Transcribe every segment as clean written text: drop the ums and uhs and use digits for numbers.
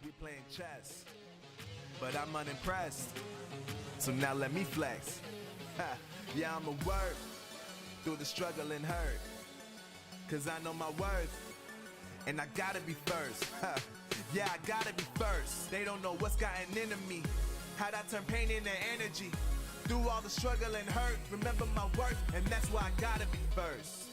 like we playing chess, but I'm unimpressed. So now let me flex. Yeah, I'ma work through the struggle and hurt, cause I know my worth, and I gotta be first. Yeah, I gotta be first. They don't know what's gotten into me, how'd I turn pain into energy. Through all the struggle and hurt, remember my worth, and that's why I gotta be first.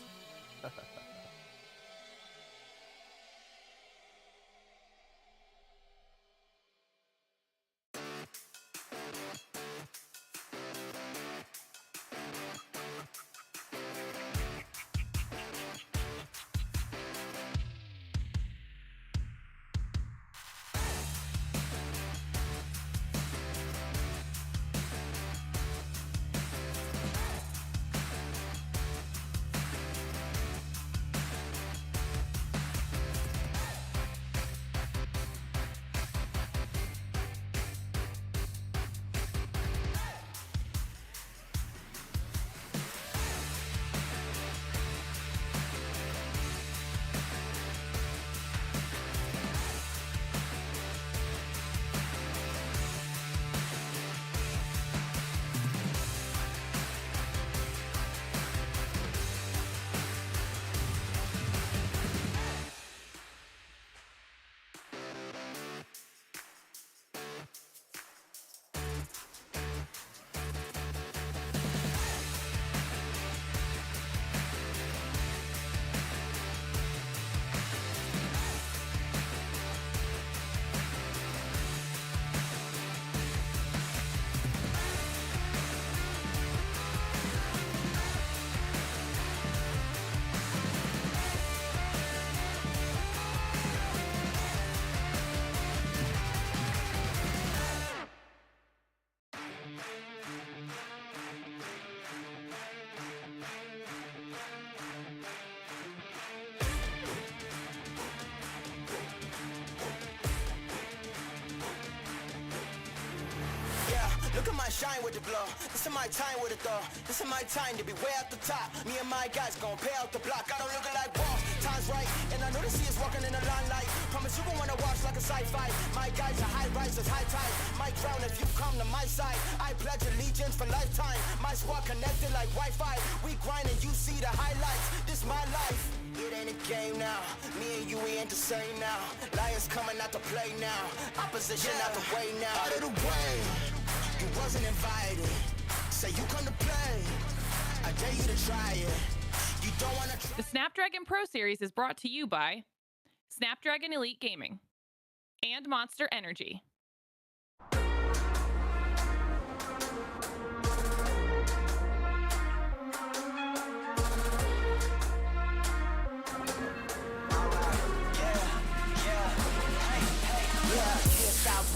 Look at my shine with the blow. This is my time with it though. This is my time to be way at the top. Me and my guys gon' pay out the block. I don't look like boss. Time's right, and I know they see us walking in the limelight. Promise you gon' wanna watch like a sci-fi. My guys are high rises, high tide. My crown if you come to my side. I pledge allegiance for lifetime. My squad connected like Wi-Fi. We grind and you see the highlights. This my life. It ain't a game now. Me and you, we ain't the same now. Lions coming out to play now. Opposition out the way now. Out of the way. You wasn't invited. Say you come to play. I dare you to try it. You don't want to try. The Snapdragon Pro Series is brought to you by Snapdragon Elite Gaming and Monster Energy.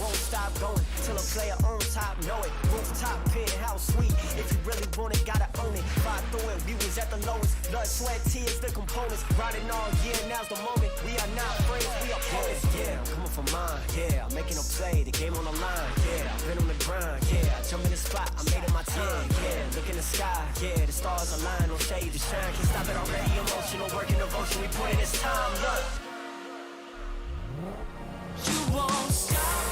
Won't stop going till a player on top know it. Rooftop, penthouse, sweet. If you really want it, gotta own it. Fight through it, we was at the lowest. Blood, sweat, tears, the components. Riding all year, now's the moment. We are not friends, we are opponents. Yeah, I'm coming for mine. Yeah, I'm making a play, the game on the line. Yeah, I've been on the grind. Yeah, I jump in the spot, I made it my time. Yeah, look in the sky. Yeah, the stars align, no shade to shine. Can't stop it already. Emotional work and devotion. We put in this time. Look, you won't stop.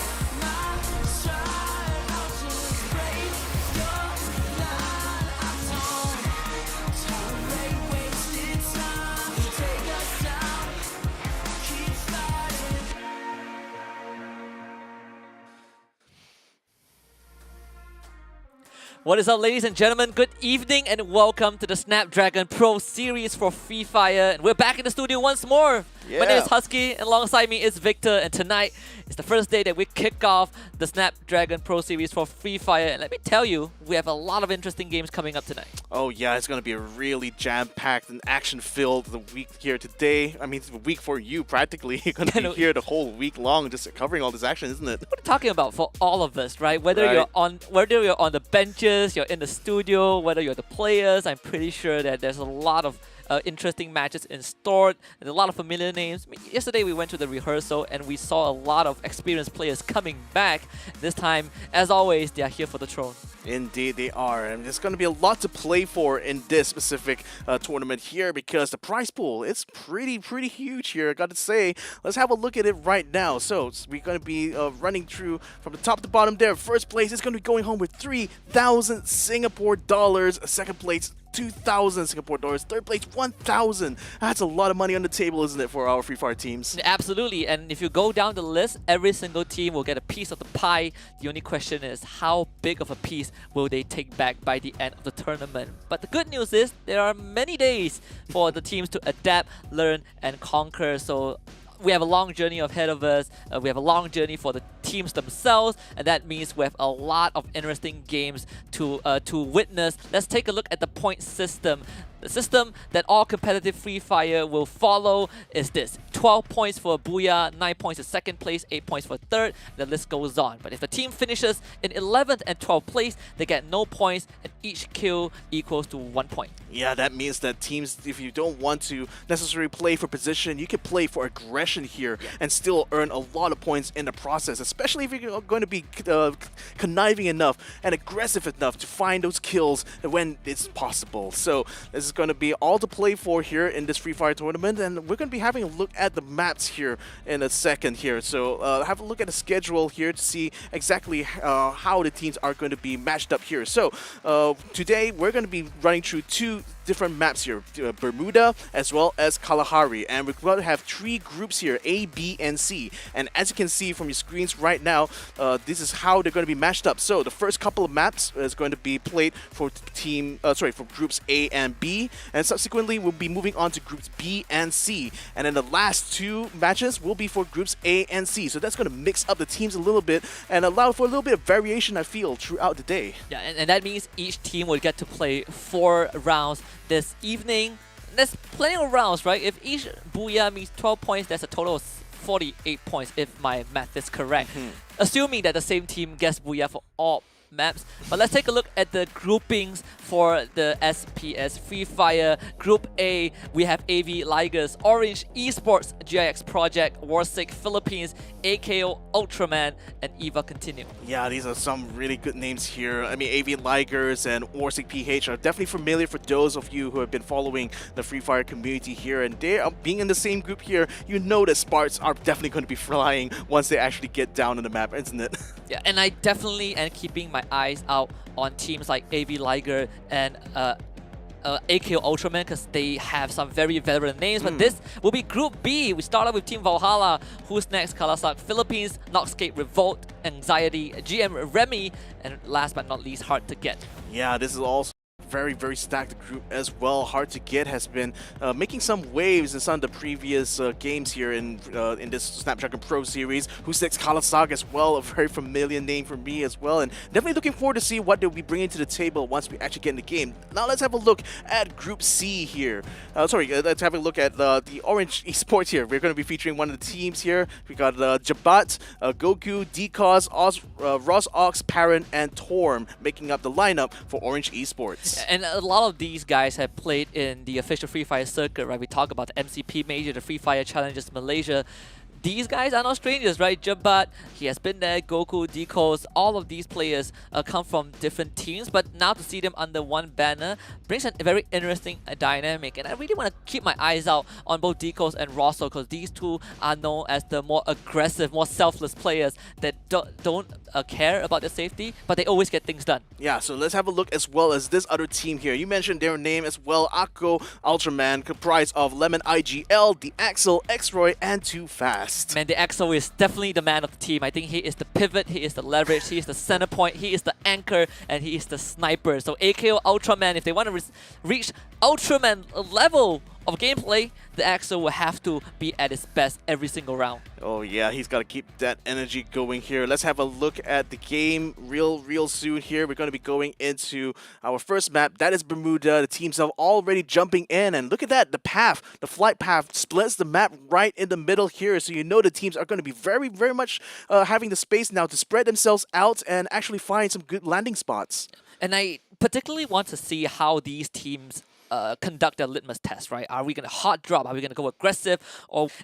What is up, ladies and gentlemen? Good evening and welcome to the Snapdragon Pro Series for Free Fire. And we're back in the studio once more. My name is Husky, and alongside me is Victor. And tonight is the first day that we kick off the Snapdragon Pro Series for Free Fire. And let me tell you, we have a lot of interesting games coming up tonight. Oh yeah, it's going to be a really jam-packed and action-filled week here today. I mean, it's a week for you practically. You're going to be here the whole week long just covering all this action, isn't it? What are you talking about for all of us, right? Whether you're on the benches, you're in the studio, whether you're the players, I'm pretty sure that there's a lot of interesting matches in store. And a lot of familiar names. Yesterday we went to the rehearsal and we saw a lot of experienced players coming back. This time, as always, they are here for the throne. Indeed, they are. And there's going to be a lot to play for in this specific tournament here because the prize pool is pretty huge here, I got to say. Let's have a look at it right now. So we're going to be running through from the top to bottom there. First place is going to be going home with 3,000 Singapore dollars. Second place, 2,000 Singapore dollars. Third place, 1,000. That's a lot of money on the table, isn't it, for our Free Fire teams? Absolutely. And if you go down the list, every single team will get a piece of the pie. The only question is how big of a piece will they take back by the end of the tournament. But the good news is there are many days for the teams to adapt, learn, and conquer. So we have a long journey ahead of us. We have a long journey for the teams themselves, and that means we have a lot of interesting games to witness. Let's take a look at the point system. The system that all competitive Free Fire will follow is this: 12 points for Booyah, 9 points for second place, 8 points for third, the list goes on. But if the team finishes in 11th and 12th place, they get no points, and each kill equals to 1 point. Yeah, that means that teams, if you don't want to necessarily play for position, you can play for aggression here and still earn a lot of points in the process, especially if you're going to be conniving enough and aggressive enough to find those kills when it's possible. So this is going to be all to play for here in this Free Fire tournament, and we're going to be having a look at the maps here in a second here. So have a look at the schedule here to see exactly how the teams are going to be matched up here. So today we're going to be running through two different maps here, Bermuda as well as Kalahari, and we're going to have 3 groups here, A, B, and C. And as you can see from your screens right now, this is how they're going to be matched up. So the first couple of maps is going to be played for for groups A and B, and subsequently we'll be moving on to groups B and C. And then the last 2 matches will be for groups A and C. So that's going to mix up the teams a little bit and allow for a little bit of variation, I feel, throughout the day. Yeah, and that means each team will get to play 4 rounds this evening. There's plenty of rounds, right? If each Booyah means 12 points, that's a total of 48 points if my math is correct. Assuming that the same team gets Booyah for all maps. But let's take a look at the groupings for the SPS Free Fire. Group A, we have AV Ligers, Orange Esports, GIX Project, Warsick Philippines, AKO Ultraman, and EVA Continue. Yeah, these are some really good names here. I mean, AV Ligers and Warsick PH are definitely familiar for those of you who have been following the Free Fire community here, and they are being in the same group here. You know that Sparks are definitely going to be flying once they actually get down on the map, isn't it? Yeah, and I definitely am keeping my eyes out on teams like AV Liger and AKO Ultraman, because they have some very veteran names. But this will be Group B. We start off with Team Valhalla, Who's Next, Kalasak Philippines, Noxscape Revolt, Anxiety, GM Remy, and last but not least, Hard to Get. Yeah, this is also very stacked group as well. Hard to Get has been making some waves in some of the previous games here in this Snapdragon Pro Series. Who's Next Kalasag as well, a very familiar name for me as well, and definitely looking forward to see what they'll be bringing to the table once we actually get in the game. Now let's have a look at Group C here. Let's have a look at the Orange Esports here. We're going to be featuring one of the teams here. We got Jabat, Goku, Decos, Ross Ox, Parent, and Torm making up the lineup for Orange Esports. And a lot of these guys have played in the official Free Fire circuit, right? We talk about the MCP Major, the Free Fire Challenges Malaysia. These guys are not strangers, right? Jabat, he has been there, Goku, Decos, all of these players come from different teams, but now to see them under one banner brings a very interesting dynamic. And I really want to keep my eyes out on both Decos and Rosso, because these two are known as the more aggressive, more selfless players that don't care about their safety, but they always get things done. Yeah, so let's have a look as well as this other team here. You mentioned their name as well, Akko Ultraman, comprised of Lemon IGL, The Axel, X-Roy, and Too Fast. Man, the Axel is definitely the man of the team. I think he is the pivot, he is the leverage, he is the center point, he is the anchor, and he is the sniper. So AKO Ultraman, if they want to reach Ultraman level of gameplay, the Axel will have to be at its best every single round. Oh yeah, he's got to keep that energy going here. Let's have a look at the game real soon here. We're going to be going into our first map. That is Bermuda. The teams are already jumping in, and look at that. The flight path splits the map right in the middle here. So you know the teams are going to be very much having the space now to spread themselves out and actually find some good landing spots. And I particularly want to see how these teams conduct their litmus test, right? Are we going to hot drop? Are we going to go aggressive?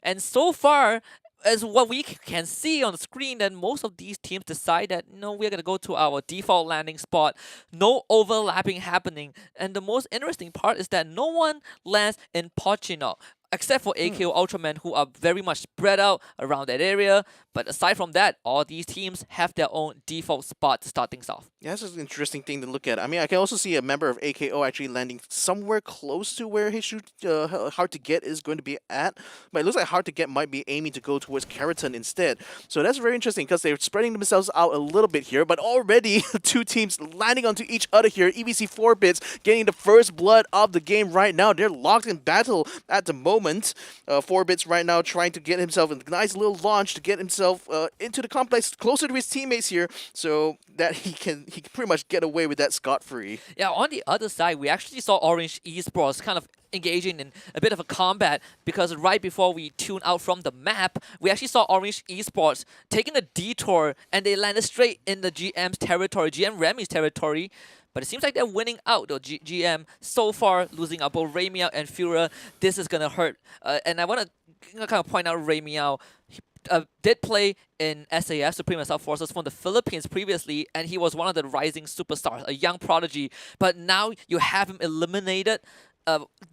And so far, as what we can see on the screen, that most of these teams decide that, no, we're going to go to our default landing spot. No overlapping happening. And the most interesting part is that no one lands in Pochino, except for AKO Ultraman, who are very much spread out around that area. But aside from that, all these teams have their own default spot to start things off. Yeah, that's an interesting thing to look at. I mean, I can also see a member of AKO actually landing somewhere close to where his shoot hard to get is going to be at. But it looks like hard to get might be aiming to go towards Keratin instead. So that's very interesting because they're spreading themselves out a little bit here. But already two teams landing onto each other here. EVC 4-bits getting the first blood of the game right now. They're locked in battle at the moment. 4-bits right now trying to get himself a nice little launch to get himself into the complex closer to his teammates here, so that he can pretty much get away with that scot-free. Yeah, on the other side, we actually saw Orange Esports kind of engaging in a bit of a combat, because right before we tune out from the map, we actually saw Orange Esports taking a detour, and they landed straight in the GM's territory, GM Remy's territory. But it seems like they're winning out, though. GM so far losing out both Ramiao and Fura. This is gonna hurt. And I want to kind of point out Ramiao. Did play in SAF, Supreme Assault Forces, from the Philippines previously, and he was one of the rising superstars, a young prodigy. But now you have him eliminated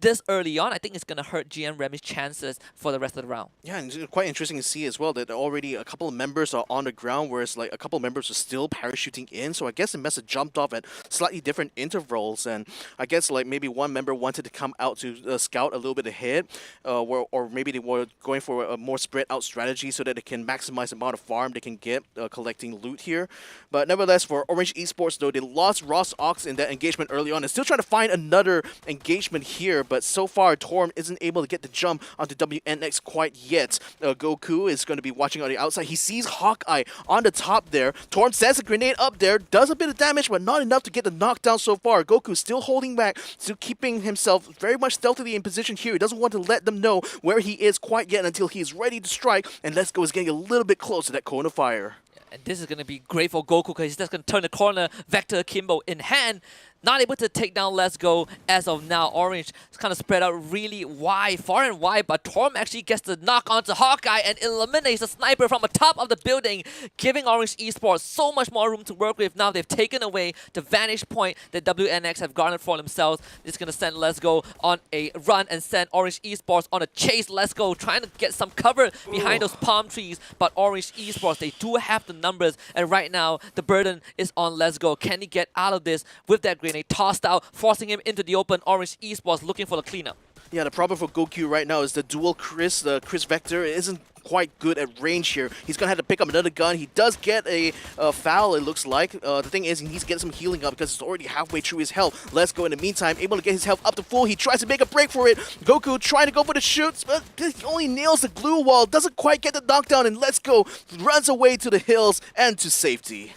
this early on. I think it's going to hurt GM Remy's chances for the rest of the round. Yeah, and it's quite interesting to see as well that already a couple of members are on the ground, whereas like a couple of members are still parachuting in. So I guess it must have jumped off at slightly different intervals, and I guess like maybe one member wanted to come out to scout a little bit ahead, or maybe they were going for a more spread out strategy so that they can maximize the amount of farm they can get collecting loot here. But nevertheless, for Orange Esports though, they lost Ross Ox in that engagement early on. They're still trying to find another engagement here, but so far Torm isn't able to get the jump onto WNX quite yet. Goku is going to be watching on the outside. He sees Hawkeye on the top there. Torm sends a grenade up there, does a bit of damage, but not enough to get the knockdown so far. Goku still holding back, still keeping himself very much stealthily in position here. He doesn't want to let them know where he is quite yet until he is ready to strike, and Let's Go is getting a little bit close to that cone of fire. And this is going to be great for Goku, because he's just going to turn the corner, Vector Akimbo in hand. Not able to take down Let's Go as of now. Orange is kind of spread out really wide, far and wide, but Torm actually gets the knock onto Hawkeye and eliminates the sniper from the top of the building, giving Orange Esports so much more room to work with. Now they've taken away the vantage point that WNX have garnered for themselves. It's going to send Let's Go on a run and send Orange Esports on a chase. Let's Go trying to get some cover behind those palm trees, but Orange Esports, they do have the numbers, and right now the burden is on Let's Go. Can he get out of this with that grenade tossed out, forcing him into the open? Orange Esports looking for the cleanup. Yeah, the problem for Goku right now is the dual Chris. The Chris Vector isn't quite good at range here. He's going to have to pick up another gun. He does get a foul, it looks like. The thing is, he needs to get some healing up because it's already halfway through his health. Let's Go in the meantime, able to get his health up to full. He tries to make a break for it. Goku trying to go for the shoots, but he only nails the glue wall. Doesn't quite get the knockdown, and Let's Go runs away to the hills and to safety.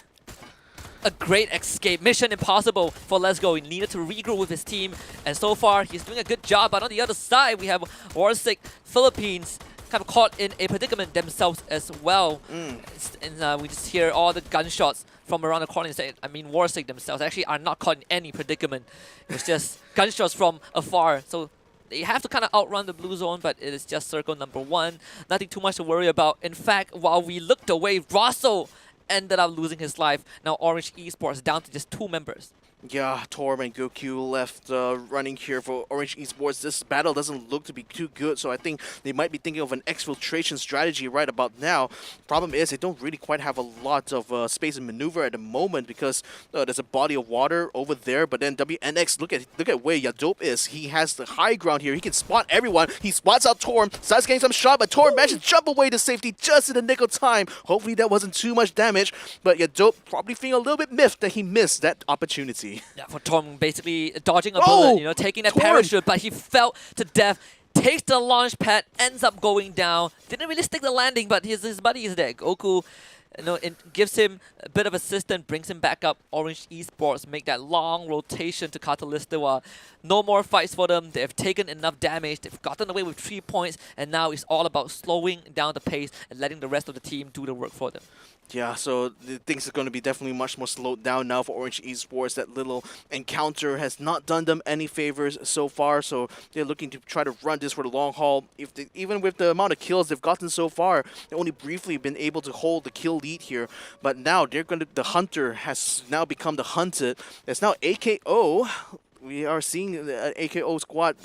A great escape. Mission impossible for Let's Go. He needed to regroup with his team, and so far he's doing a good job. But on the other side, we have Warsick Philippines kind of caught in a predicament themselves as well. And we just hear all the gunshots from around the corner and say, I mean, Warsick themselves actually are not caught in any predicament. It was just gunshots from afar. So they have to kind of outrun the blue zone, but it is just circle number 1. Nothing too much to worry about. In fact, while we looked away, Rosso ended up losing his life. Now Orange Esports down to just 2 members. Yeah, Torm and Goku left running here for Orange Esports. This battle doesn't look to be too good, so I think they might be thinking of an exfiltration strategy right about now. Problem is, they don't really quite have a lot of space and maneuver at the moment because there's a body of water over there. But then WNX, look at where Yadope is. He has the high ground here. He can spot everyone. He spots out Torm, starts getting some shot, but Torm managed to jump away to safety just in the nick of time. Hopefully that wasn't too much damage, but Yadope probably feeling a little bit miffed that he missed that opportunity. Yeah, for Torm basically dodging a bullet, you know, taking that parachute, but he fell to death. Takes the launch pad, ends up going down. Didn't really stick the landing, but his buddy is there. Goku, you know, it gives him a bit of assistance, brings him back up. Orange Esports make that long rotation to Catalystawa. No more fights for them. They've taken enough damage. They've gotten away with 3 points, and now it's all about slowing down the pace and letting the rest of the team do the work for them. Yeah, so things are going to be definitely much more slowed down now for Orange Esports. That little encounter has not done them any favors so far, so they're looking to try to run this for the long haul. Even with the amount of kills they've gotten so far, they've only briefly been able to hold the kill lead here. But now the hunter has now become the hunted. It's now AKO. We are seeing the AKO squad.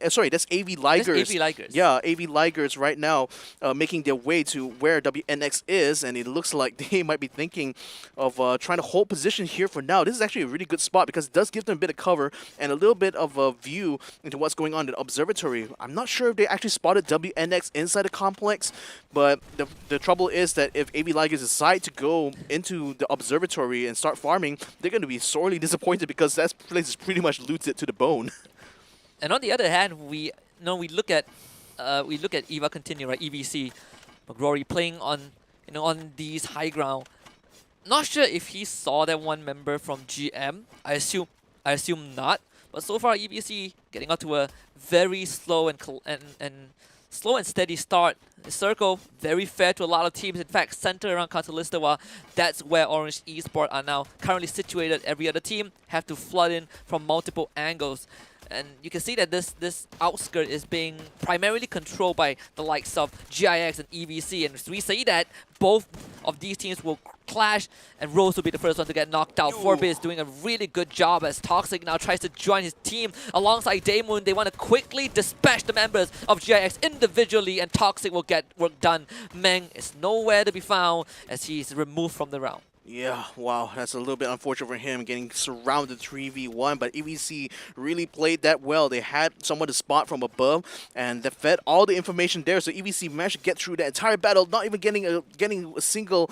Sorry, that's AV Ligers. That's AV Ligers. Yeah, AV Ligers right now making their way to where WNX is, and it looks like they might be thinking of trying to hold position here for now. This is actually a really good spot because it does give them a bit of cover and a little bit of a view into what's going on in the observatory. I'm not sure if they actually spotted WNX inside the complex, but the trouble is that if AV Ligers decide to go into the observatory and start farming, they're going to be sorely disappointed because that place is pretty much looted to the bone. And on the other hand, we look at EVA Continue, right? EVC, McGrory playing on on these high ground. Not sure if he saw that one member from GM. I assume not. But so far, EVC getting out to a very slow and steady start. The circle very fair to a lot of teams. In fact, centered around Catalysta, while that's where Orange Esports are now currently situated. Every other team have to flood in from multiple angles. And you can see that this outskirt is being primarily controlled by the likes of GIX and EVC. And we say that both of these teams will clash, and Rose will be the first one to get knocked out. 4-Bit is doing a really good job as Toxic now tries to join his team alongside Daemoon. They want to quickly dispatch the members of GIX individually, and Toxic will get work done. Meng is nowhere to be found as he's removed from the round. Yeah, wow, that's a little bit unfortunate for him, getting surrounded 3v1, but EVC really played that well. They had someone to spot from above, and they fed all the information there, so EVC managed to get through the entire battle, not even getting a single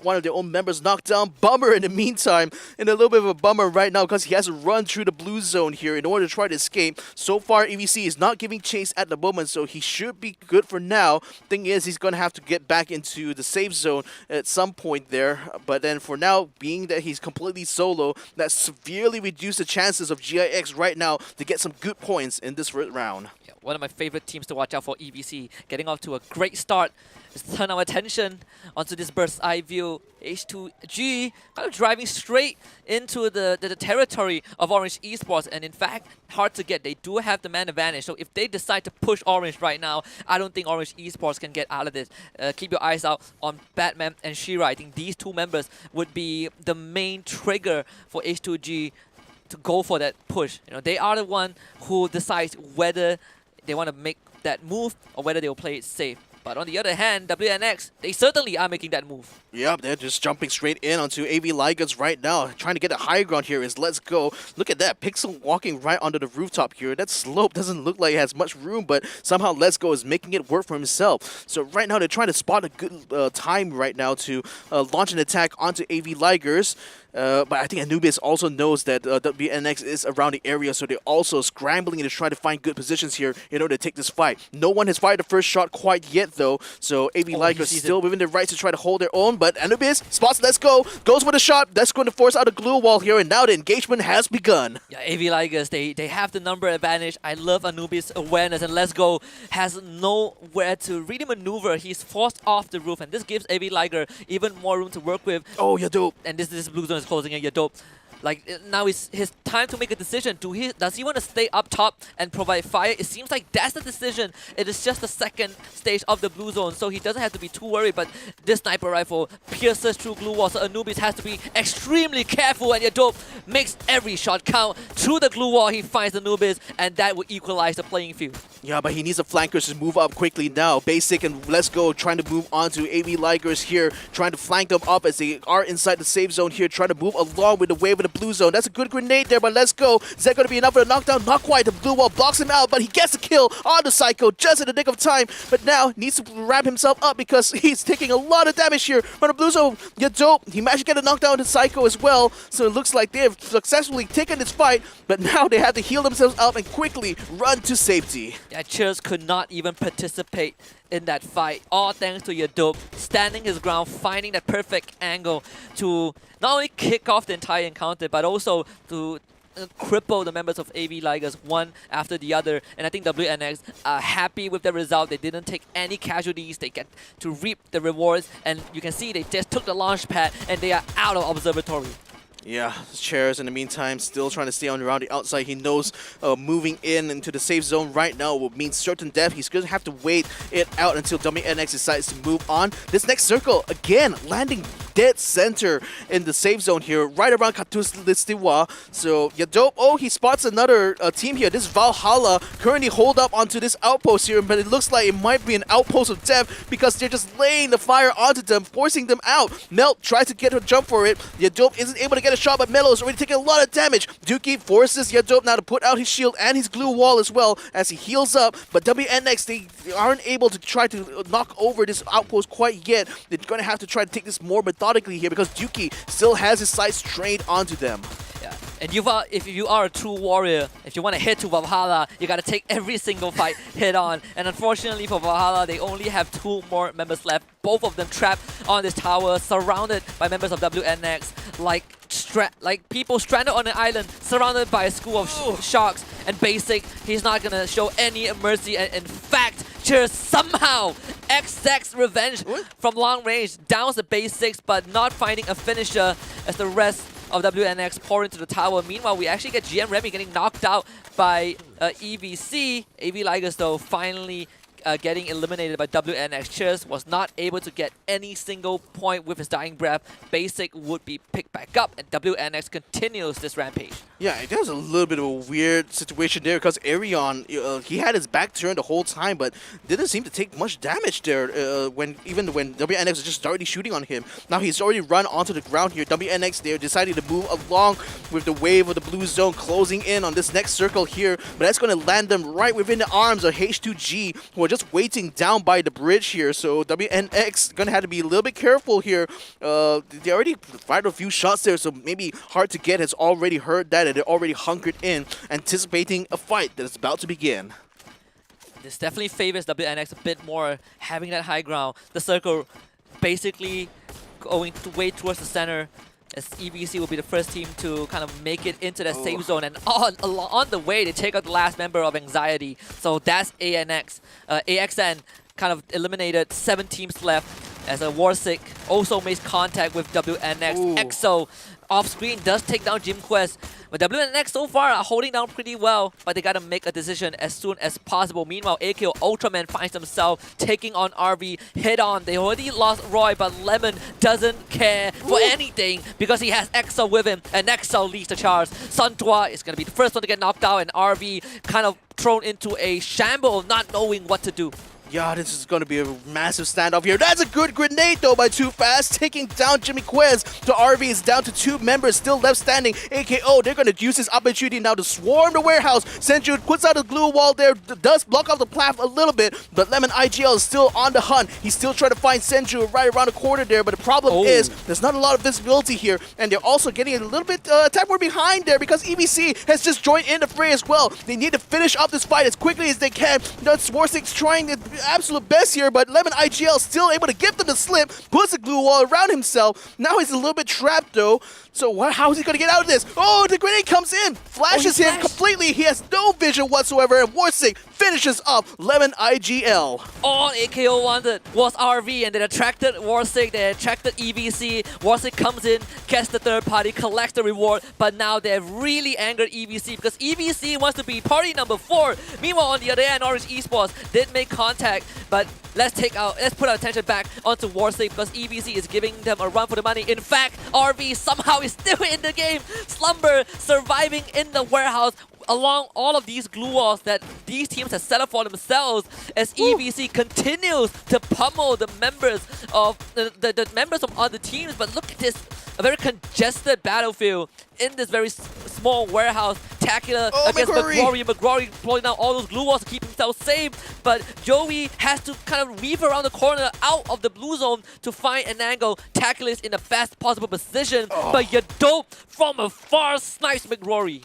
one of their own members knocked down. Bummer in the meantime, and a little bit of a bummer right now because he has to run through the blue zone here in order to try to escape. So far, EVC is not giving chase at the moment, so he should be good for now. Thing is, he's going to have to get back into the safe zone at some point there, but then for now, being that he's completely solo, that severely reduced the chances of GIX right now to get some good points in this round. Yeah, one of my favorite teams to watch out for, EVC, getting off to a great start. Let's turn our attention onto this bird's eye view. H2G kind of driving straight into the territory of Orange Esports, and in fact, hard to get. They do have the man advantage, so if they decide to push Orange right now, I don't think Orange Esports can get out of this. Keep your eyes out on Batman and Shira. I think these two members would be the main trigger for H2G to go for that push. They are the one who decides whether they want to make that move or whether they will play it safe. But on the other hand, WNX, they certainly are making that move. Yep, they're just jumping straight in onto AV Ligans right now. Trying to get a high ground here is Let's Go. Look at that, Pixel walking right onto the rooftop here. That slope doesn't look like it has much room, but somehow Let's Go is making it work for himself. So right now, they're trying to spot a good time right now to launch an attack onto AV Ligers. But I think Anubis also knows that WNX is around the area, so they're also scrambling to try to find good positions here in order to take this fight. No one has fired the first shot quite yet, though, so AV Ligers still within their rights to try to hold their own, but Anubis spots Let's Go, goes for the shot. That's going to force out a glue wall here, and now the engagement has begun. Yeah, AV Ligers, they have the number advantage. I love Anubis' awareness, and Let's Go has nowhere to really maneuver. He's forced off the roof, and this gives AV Liger even more room to work with. Oh, you're dope. And this blue zone is closing in. You're dope. Like, now it's his time to make a decision. Does he want to stay up top and provide fire? It seems like that's the decision. It is just the second stage of the blue zone, so he doesn't have to be too worried. But this sniper rifle pierces through glue wall, so Anubis has to be extremely careful. And Yadope makes every shot count. Through the glue wall, he finds Anubis, and that will equalize the playing field. Yeah, but he needs the flankers to move up quickly now. Basic and Let's Go trying to move on to AV Ligers here, trying to flank them up as they are inside the safe zone here, trying to move along with the wave of the blue zone. That's a good grenade there, but Let's Go. Is that going to be enough for a knockdown? Not quite. The blue wall blocks him out, but he gets a kill on the Psycho just in the nick of time. But now needs to wrap himself up because he's taking a lot of damage here from the blue zone. Yeah, dope. He managed to get a knockdown on the Psycho as well, so it looks like they have successfully taken this fight, but now they have to heal themselves up and quickly run to safety. Yeah, Cheers could not even participate in that fight, all thanks to Yadope standing his ground, finding that perfect angle to not only kick off the entire encounter, but also to cripple the members of AV Ligers one after the other. And I think WNX are happy with the result. They didn't take any casualties. They get to reap the rewards. And you can see they just took the launch pad and they are out of observatory. Yeah, Chairs in the meantime still trying to stay on around the outside. He knows moving into the safe zone right now will mean certain death. He's going to have to wait it out until WNX decides to move on. This next circle, again, landing dead center in the safe zone here, right around Katus Listiwa. So Yadope, he spots another team here. This Valhalla currently hold up onto this outpost here, but it looks like it might be an outpost of death because they're just laying the fire onto them, forcing them out. Melt tries to get a jump for it. Yadope isn't able to get a shot, but Melo is already taking a lot of damage. Dookie forces Yadope now to put out his shield and his glue wall as well as he heals up, but WNX, they aren't able to try to knock over this outpost quite yet. They're going to have to try to take this more methodically here because Dookie still has his sights trained onto them. Yeah. And if you are a true warrior, if you want to hit to Valhalla, you got to take every single fight head on. And unfortunately for Valhalla, they only have 2 more members left. Both of them trapped on this tower, surrounded by members of WNX, like people stranded on an island, surrounded by a school of sharks. And Basic, he's not gonna show any mercy. And in fact, just somehow XX Revenge from long range downs the Basics, but not finding a finisher as the rest of WNX pour into the tower. Meanwhile, we actually get GM Remy getting knocked out by EVC. AV Ligers, though, finally getting eliminated by WNX. Cheers was not able to get any single point with his dying breath. Basic would be picked back up, and WNX continues this rampage. Yeah, it was a little bit of a weird situation there because Arion, he had his back turned the whole time, but didn't seem to take much damage there even when WNX was just already shooting on him. Now he's already run onto the ground here. WNX there deciding to move along with the wave of the blue zone closing in on this next circle here, but that's going to land them right within the arms of H2G, who are just waiting down by the bridge here. So WNX going to have to be a little bit careful here. They already fired a few shots there, so maybe Hard to Get has already heard that and they're already hunkered in, anticipating a fight that is about to begin. This definitely favors WNX a bit more, having that high ground. The circle basically going way towards the center, as EVC will be the first team to kind of make it into that safe zone. And on the way, they take out the last member of Anxiety. So that's AXN kind of eliminated 7 teams left, as a Warsick also makes contact with WNX. EXO off-screen does take down Gym Quest, but WNX so far are holding down pretty well, but they gotta make a decision as soon as possible. Meanwhile, AKO Ultraman finds himself taking on RV head-on. They already lost Roy, but Lemon doesn't care for anything because he has EXO with him, and EXO leads the charge. Suntua is gonna be the first one to get knocked out, and RV kind of thrown into a shamble, not knowing what to do. Yeah, this is going to be a massive standoff here. That's a good grenade, though, by Too Fast, taking down Jimmy Quez. To RV is down to 2 members still left standing. AKO, they're going to use this opportunity now to swarm the warehouse. Senju puts out a glue wall there, does block off the path a little bit, but Lemon IGL is still on the hunt. He's still trying to find Senju right around the corner there, but the problem is there's not a lot of visibility here, and they're also getting a little bit attack more behind there because EVC has just joined in the fray as well. They need to finish up this fight as quickly as they can. Swarsick's trying to absolute best here, but Lemon IGL still able to give them the slip, puts a glue wall around himself. Now he's a little bit trapped though. So how is he going to get out of this? Oh, the grenade comes in, flashes him completely. He has no vision whatsoever, and Warsick finishes up Lemon IGL. All AKO wanted was RV, and they attracted Warsick, they attracted EVC. Warsick comes in, gets the third party, collects the reward, but now they've really angered EVC because EVC wants to be party number 4. Meanwhile, on the other hand, Orange Esports did make contact, but let's put our attention back onto Warsick because EVC is giving them a run for the money. In fact, RV somehow is still in the game. Slumber surviving in the warehouse along all of these glue walls that these teams have set up for themselves, as EVC continues to pummel the members of the members of other teams. But look at this, a very congested battlefield in this very small warehouse. Tacular against McGrory. McGrory pulling out all those glue walls to keep himself safe, but Joey has to kind of weave around the corner out of the blue zone to find an angle. Tacular is in the best possible position, but Yadope from afar snipes McGrory.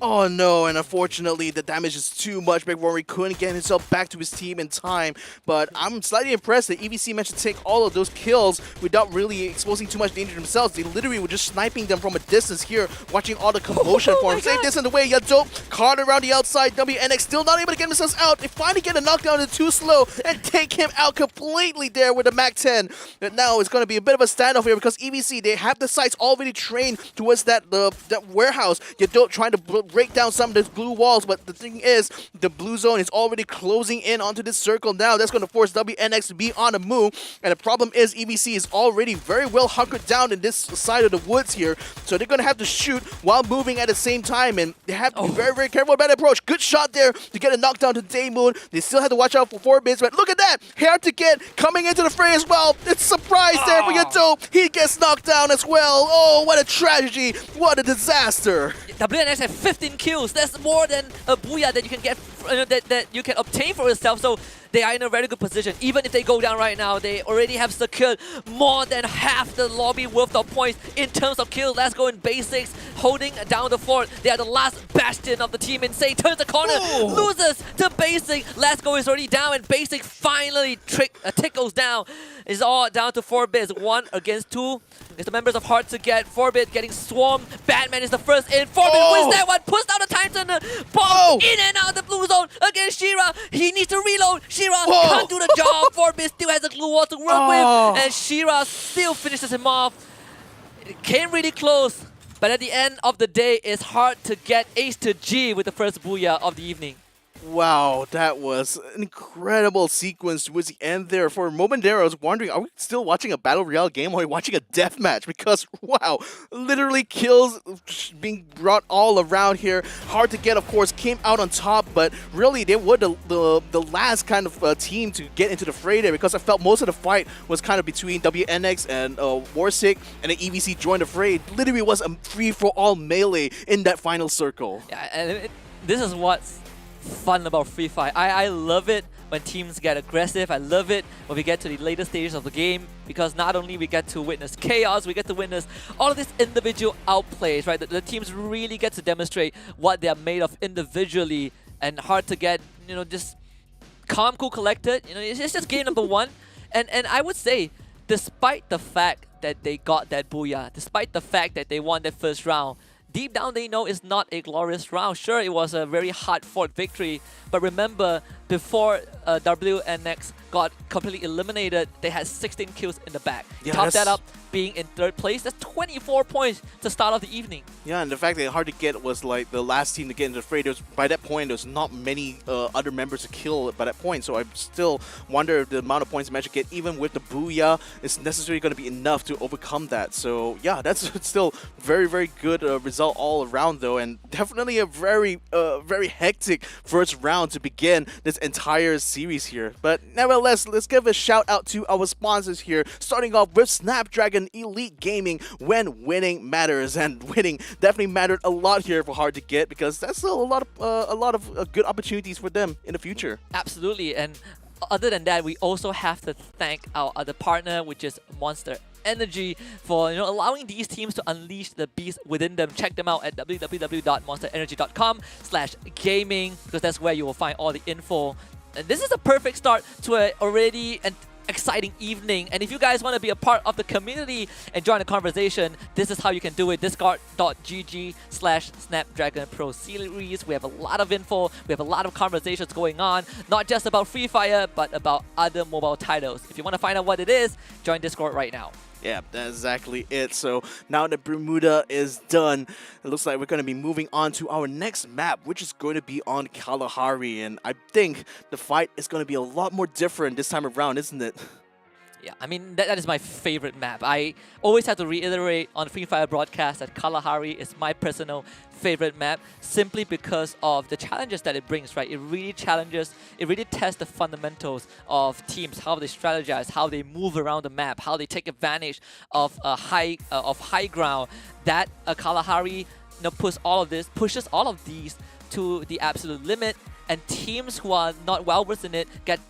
Oh no, and unfortunately the damage is too much. Big Rory couldn't get himself back to his team in time, but I'm slightly impressed that EVC managed to take all of those kills without really exposing too much danger to themselves. They literally were just sniping them from a distance here, watching all the commotion for him. Save this in the way, Yadope caught around the outside. WNX still not able to get themselves out. They finally get a knockdown to too slow and take him out completely there with the MAC-10. But now it's going to be a bit of a standoff here because EVC, they have the sights already trained towards that warehouse. Yadope trying to break down some of those blue walls, but the thing is, the blue zone is already closing in onto this circle now. That's going to force WNX to be on the move, and the problem is EVC is already very well hunkered down in this side of the woods here, so they're going to have to shoot while moving at the same time, and they have to be very, very careful about that approach. Good shot there to get a knockdown to Daymoon. They still have to watch out for 4-bits, but look at that! Hard to get coming into the fray as well. It's a surprise there for Yadope. He gets knocked down as well. Oh, what a tragedy. What a disaster. WNX have 15 kills. That's more than a booyah that you can get, that you can obtain for yourself. So they are in a very good position. Even if they go down right now, they already have secured more than half the lobby worth of points in terms of kills. Let's go in basics, holding down the fort. They are the last bastion of the team. Insane turns the corner, loses to basic. Let's go is already down, and basic finally tickles down. It's all down to 4-bits, 1 against 2. It's the members of Hard to Get. 4-bit getting swarmed. Batman is the first in. 4-bit wins that one. Puts down the time turner. Bomb in and out of the blue zone against Shira. He needs to reload. Shira can't do the job. 4-bit still has a glue wall to work with. And Shira still finishes him off. It came really close. But at the end of the day, it's Hard to Get ace to G with the first booyah of the evening. Wow, that was an incredible sequence towards the end there. For a moment there, I was wondering, are we still watching a Battle Royale game or are we watching a death match? Because, wow, literally kills being brought all around here. Hard to Get, of course, came out on top, but really they were the last kind of team to get into the fray there, because I felt most of the fight was kind of between WNX and Warsick, and then EVC joined the fray. It literally was a free-for-all melee in that final circle. Yeah, and this is what's fun about Free Fire. I love it when teams get aggressive. I love it when we get to the later stages of the game, because not only we get to witness chaos, we get to witness all of these individual outplays, right? The teams really get to demonstrate what they are made of individually, and Hard to Get, just calm, cool, collected. It's just game number 1. And I would say, despite the fact that they got that booyah, despite the fact that they won that first round, deep down they know it's not a glorious round. Sure, it was a very hard-fought victory, but remember, before WNX got completely eliminated, they had 16 kills in the bag. Top that up, being in 3rd place, that's 24 points to start off the evening. Yeah, and the fact that Hard to Get was like the last team to get into the fray, by that point, there's not many other members to kill by that point, so I still wonder if the amount of points they managed to get, even with the booyah, is necessarily going to be enough to overcome that. So yeah, that's still very, very good result all around though, and definitely a very, very hectic first round to begin this entire series here. But nevertheless, let's give a shout out to our sponsors here, starting off with Snapdragon Elite Gaming. When winning matters, and winning definitely mattered a lot here for Hard to Get, because that's still a lot of good opportunities for them in the future. Absolutely, and other than that, we also have to thank our other partner, which is Monster Energy, for allowing these teams to unleash the beast within them. Check them out at www.monsterenergy.com/gaming, because that's where you will find all the info. And this is a perfect start to an already exciting evening. And if you guys want to be a part of the community and join the conversation, this is how you can do it. Discord.gg/Snapdragon Pro Series. We have a lot of info. We have a lot of conversations going on, not just about Free Fire, but about other mobile titles. If you want to find out what it is, join Discord right now. Yeah, that's exactly it. So now that Bermuda is done, it looks like we're going to be moving on to our next map, which is going to be on Kalahari. And I think the fight is going to be a lot more different this time around, isn't it? Yeah, I mean, that is my favorite map. I always have to reiterate on Free Fire broadcast that Kalahari is my personal favorite map, simply because of the challenges that it brings, right? It really challenges, it really tests the fundamentals of teams, how they strategize, how they move around the map, how they take advantage of high ground. That Kalahari pushes all of these to the absolute limit, and teams who are not well versed in it get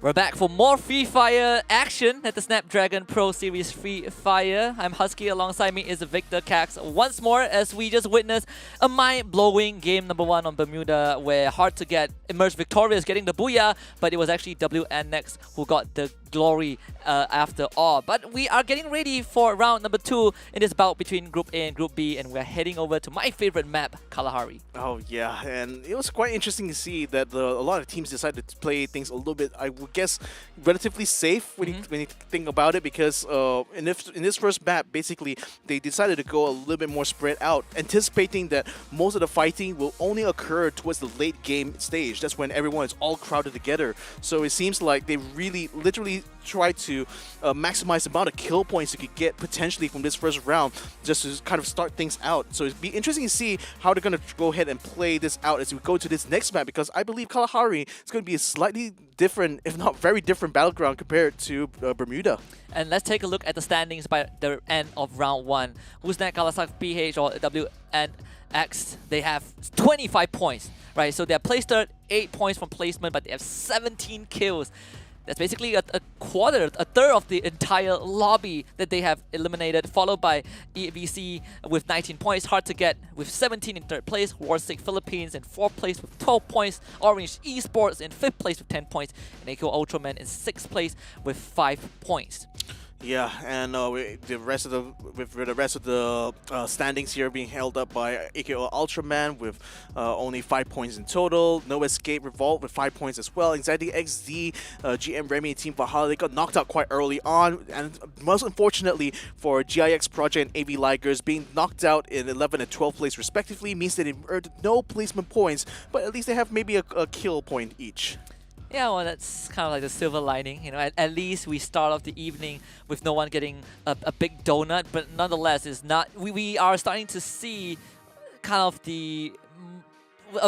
We're back for more Free Fire action at the Snapdragon Pro Series Free Fire. I'm Husky, alongside me is Victor Cax once more as we just witnessed a mind-blowing game number 1 on Bermuda where Hard to Get emerged victorious, getting the booyah, but it was actually WNX who got the glory after all. But we are getting ready for round number 2 in this bout between Group A and Group B, and we're heading over to my favorite map, Kalahari. Oh yeah, and it was quite interesting to see that a lot of teams decided to play things a little bit, I would guess, relatively safe when you think about it, because in this first map, basically, they decided to go a little bit more spread out, anticipating that most of the fighting will only occur towards the late game stage. That's when everyone is all crowded together. So it seems like they really, literally try to maximize the amount of kill points you could get potentially from this first round, just to kind of start things out. So it'd be interesting to see how they're going to go ahead and play this out as we go to this next map, because I believe Kalahari is going to be a slightly different, if not very different, battleground compared to Bermuda. And let's take a look at the standings by the end of round 1. Uznac, Kalasak, PH, or WNX, they have 25 points, right? So they're placed third, 8 points from placement, but they have 17 kills. That's basically a third of the entire lobby that they have eliminated, followed by EVC with 19 points, Hard to Get with 17 in 3rd place, Warsick Philippines in 4th place with 12 points, Orange Esports in 5th place with 10 points, and AQ Ultraman in 6th place with 5 points. Yeah, and with the rest of the standings here being held up by AKO Ultraman with only 5 points in total. No Escape Revolt with 5 points as well. Anxiety XD, GM Remy and Team Valhalla, they got knocked out quite early on, and most unfortunately for GIX Project and AV Ligers, being knocked out in 11th and 12th place respectively means that they earned no placement points, but at least they have maybe a kill point each. Yeah, well, that's kind of like the silver lining. You know, at least we start off the evening with no one getting a big donut, but nonetheless, it's not. We are starting to see kind of a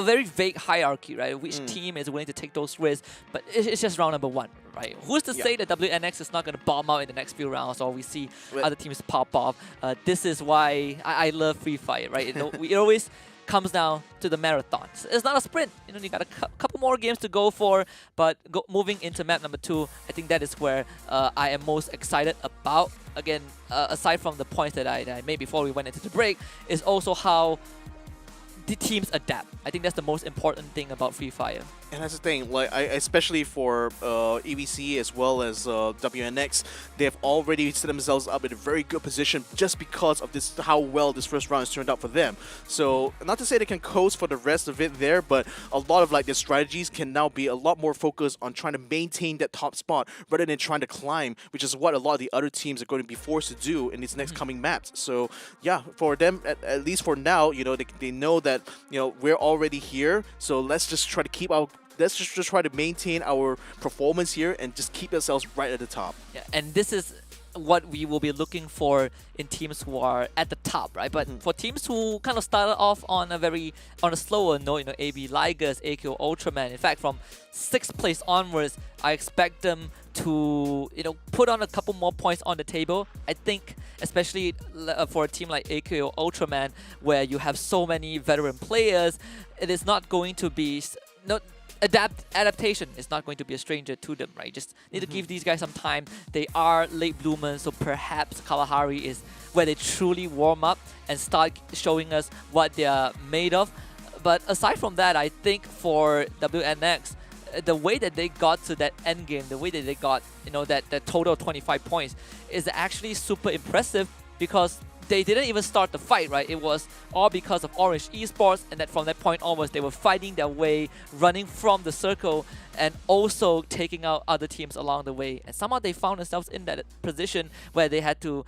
very vague hierarchy, right? Which team is willing to take those risks, but it's just round number 1, right? Who's to say that WNX is not going to bomb out in the next few rounds, or we see other teams pop off? This is why I love Free Fire, right? It always comes down to the marathons. It's not a sprint. You know, you got a couple more games to go for, but moving into map number 2, I think that is where I am most excited about. Again, aside from the points that I made before we went into the break, is also how the teams adapt. I think that's the most important thing about Free Fire. And that's the thing, like especially for EVC as well as WNX, they have already set themselves up in a very good position just because of this, how well this first round has turned out for them. So not to say they can coast for the rest of it there, but a lot of like their strategies can now be a lot more focused on trying to maintain that top spot rather than trying to climb, which is what a lot of the other teams are going to be forced to do in these next coming maps. So yeah, for them, at least for now, you know, they know that, you know, we're already here, so let's just try to keep our let's just try to maintain our performance here and just keep ourselves right at the top. Yeah, and this is what we will be looking for in teams who are at the top, right? But for teams who kind of started off on a slower note, you know, AB Ligers, AQ Ultraman. In fact, from 6th place onwards, I expect them to, you know, put on a couple more points on the table. I think, especially for a team like AQ Ultraman, where you have so many veteran players, it is not going to be adaptation is not going to be a stranger to them, right? Just need to give these guys some time. They are late bloomers, so perhaps Kalahari is where they truly warm up and start showing us what they are made of. But aside from that, I think for WNX, the way that they got to that end game, the way that they got, you know, that total of 25 points is actually super impressive, because they didn't even start the fight, right? It was all because of Orange Esports, and that from that point onwards, they were fighting their way, running from the circle, and also taking out other teams along the way. And somehow they found themselves in that position where they had to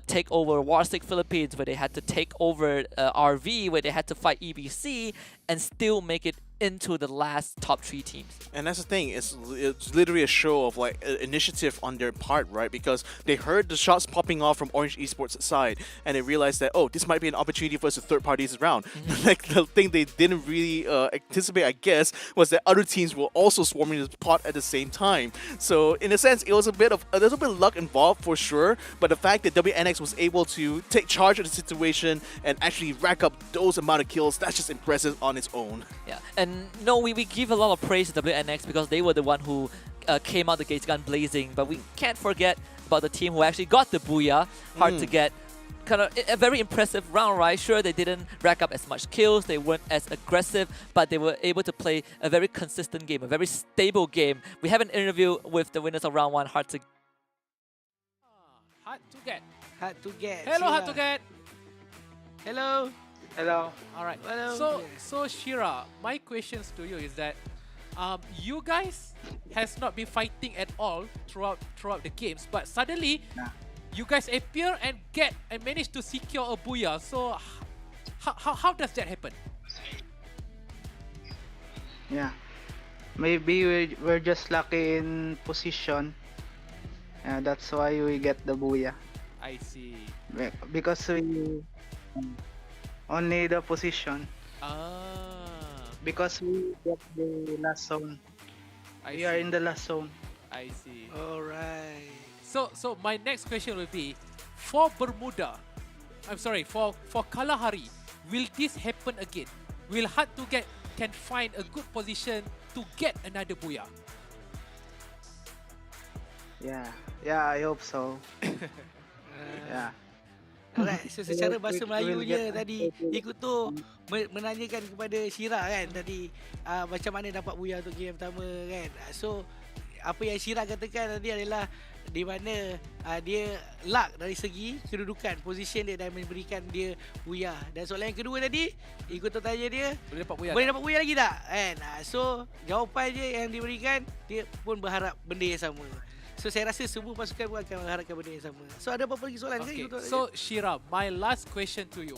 take over Warsick Philippines, where they had to take over RV, where they had to fight EBC, and still make it into the last top 3 teams. And that's the thing, it's literally a show of like initiative on their part, right? Because they heard the shots popping off from Orange Esports' side, and they realized that, oh, this might be an opportunity for us to third parties around. Like the thing they didn't really anticipate, I guess, was that other teams were also swarming the pot at the same time. So in a sense, it was a little bit of luck involved for sure, but the fact that WNX was able to take charge of the situation and actually rack up those amount of kills, that's just impressive on its own. Yeah, and no, we give a lot of praise to WNX because they were the one who came out the gates gun blazing, but we can't forget about the team who actually got the booyah. Hard to get. Kind of a very impressive round, right? Sure, they didn't rack up as much kills, they weren't as aggressive, but they were able to play a very consistent game, a very stable game. We have an interview with the winners of round 1. Hard to get. Hard to get. Hello, Shira. hard to get. Hello. Hello. All right. Hello. So Shira, my questions to you is that, you guys has not been fighting at all throughout the games, but suddenly, you guys appear and manage to secure a booyah. So, how does that happen? Yeah. Maybe we're just lucky in position. That's why we get the booyah. I see. Because we only the position. Because we get the last zone. We are in the last zone. I see. Alright. So my next question will be, for Bermuda, for Kalahari, will this happen again? Will Hard to Get can find a good position to get another booyah? Yeah, I hope so. Yeah. Alright, so secara bahasa Melayu will je get- tadi Ikut tu menanyakan kepada Shira kan tadi macam mana dapat booyah untuk game pertama kan. So apa yang Shira katakan tadi adalah di mana dia luck dari segi kedudukan, position dia dan memberikan dia booyah. Dan soalan yang kedua tadi, ikut tu tanya dia, Boleh dapat booyah? boleh dapat booyah lagi tak? Kan? So jawapan je yang diberikan, dia pun berharap benda yang sama. So saya rasa semua pasukan pun akan mengharapkan benda yang sama. So ada apa lagi soalan Okay, ke? so Shira, my last question to you.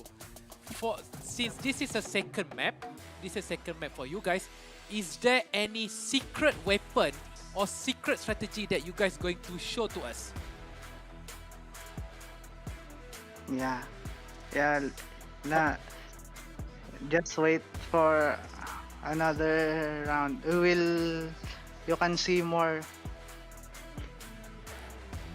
Since this is a second map for you guys, is there any secret weapon or secret strategy that you guys going to show to us? Yeah. Nah. Just wait for another round. You can see more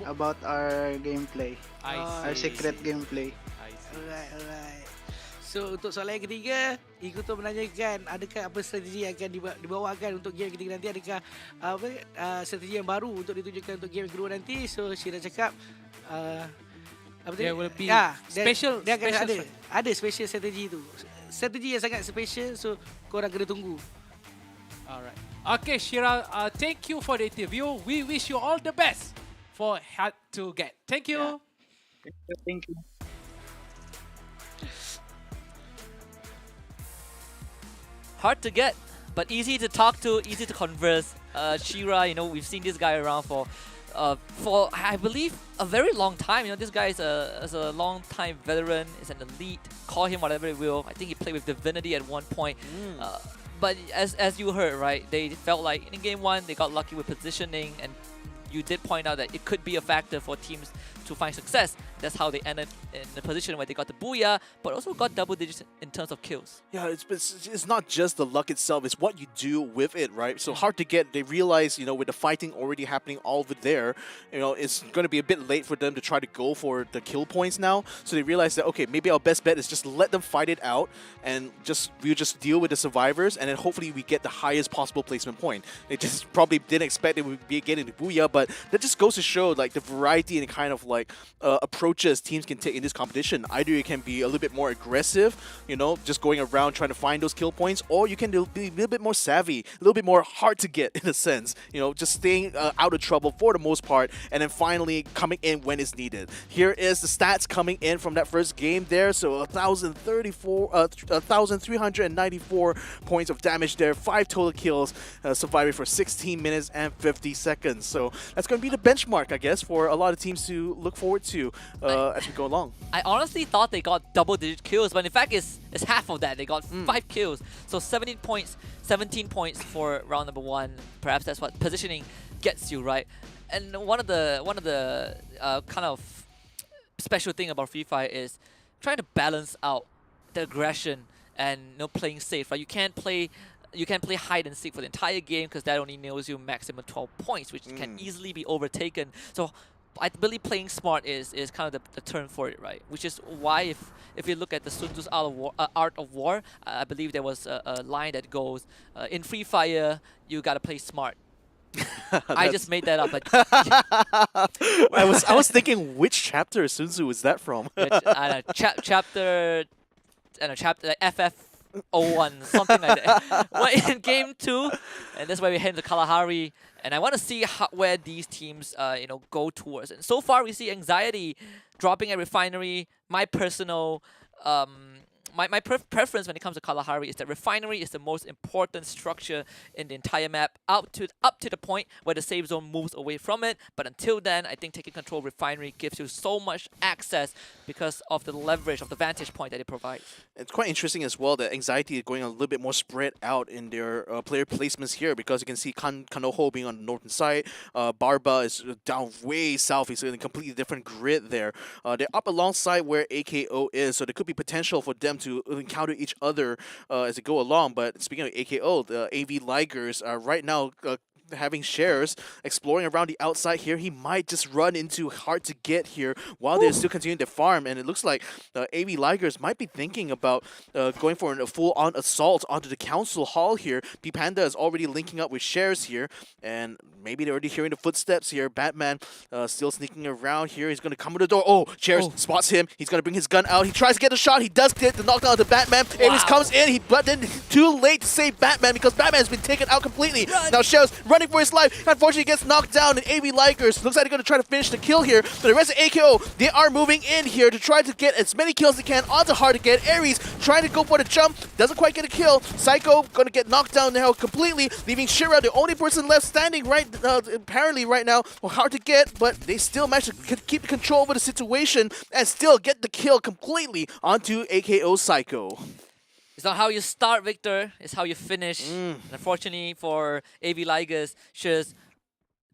about our gameplay. Our secret gameplay. I see. Alright. So untuk soalan yang ketiga, Ikuto menanyakan adakah apa strategi yang akan dibawakan untuk game ketiga nanti, adakah strategi yang baru untuk ditunjukkan untuk game yang kedua nanti. So Syira cakap apa There will be dia special akan ada special strategi tu. Strategi yang sangat special, so korang kena tunggu. Alright. Okay, Shira, thank you for the interview. We wish you all the best for Hard to Get. Thank you. Thank you. Hard to get, but easy to talk to, easy to converse. Shira, we've seen this guy around for I believe a very long time. This guy is a long time veteran, is an elite. Call him whatever you will. I think he played with Divinity at one point. But as you heard, right, they felt like in game 1 they got lucky with positioning, and you did point out that it could be a factor for teams to find success. That's how they ended in the position where they got the booyah, but also got double digits in terms of kills. Yeah, it's not just the luck itself, it's what you do with it, right? So Hard to Get, they realize, with the fighting already happening all over there, it's going to be a bit late for them to try to go for the kill points now. So they realize that, okay, maybe our best bet is just let them fight it out and we'll just deal with the survivors, and then hopefully we get the highest possible placement point. They just probably didn't expect they would be getting the booyah, but that just goes to show like the variety and kind of like approaches teams can take in this competition. Either you can be a little bit more aggressive, just going around trying to find those kill points, or you can be a little bit more savvy, a little bit more hard to get in a sense, just staying out of trouble for the most part, and then finally coming in when it's needed. Here is the stats coming in from that first game there. So 1,394 points of damage there, 5 total kills, surviving for 16 minutes and 50 seconds. So that's going to be the benchmark, I guess, for a lot of teams to look forward to as we go along. I honestly thought they got double-digit kills, but in fact, it's half of that. They got 5 kills, so 17 points for round number 1. Perhaps that's what positioning gets you, right? And one of the kind of special thing about Free Fire is trying to balance out the aggression and playing safe. Right? You can't play hide and seek for the entire game because that only nails you maximum 12 points, which can easily be overtaken. So I believe playing smart is kind of the term for it, right? Which is why if you look at the Sun Tzu's Art of War, I believe there was a line that goes, in Free Fire, you gotta play smart. I just made that up. But I was thinking, which chapter of Sun Tzu is that from? chapter, I don't know, chapter like FF01, something like that. Well, in game 2, and that's where we head into Kalahari. And I want to see where these teams, go towards. And so far, we see Anxiety dropping at Refinery. My personal, my preference when it comes to Kalahari is that Refinery is the most important structure in the entire map, up to the point where the safe zone moves away from it. But until then, I think taking control of Refinery gives you so much access because of the leverage of the vantage point that it provides. It's quite interesting as well that Anxiety is going a little bit more spread out in their player placements here, because you can see Kanoho being on the northern side, Barba is down way south, he's in a completely different grid there. They're up alongside where AKO is, so there could be potential for them to encounter each other as they go along. But speaking of AKO, the AV Ligers are right now having shares exploring around the outside here. He might just run into hard to get here while they're still continuing to farm, and it looks like AV Ligers might be thinking about going for a full-on assault onto the council hall here. P Panda is already linking up with shares here, and maybe they're already hearing the footsteps here. Batman still sneaking around here. He's going to come to the door. Oh, Shares spots him. He's going to bring his gun out. He tries to get the shot. He does get the knockdown to Batman. Avis comes in, but then too late to save Batman because Batman has been taken out completely. Now Shares running for his life. Unfortunately, gets knocked down, and AV Ligers looks like they're going to try to finish the kill here. But the rest of AKO, they are moving in here to try to get as many kills as they can onto hard to get. Ares trying to go for the jump, doesn't quite get a kill. Psycho going to get knocked down now completely, leaving Shira the only person left standing apparently right now. Well, hard to get, but they still manage to keep control over the situation and still get the kill completely onto AKO Psycho. It's not how you start, Victor. It's how you finish. And unfortunately for AV Ligers, just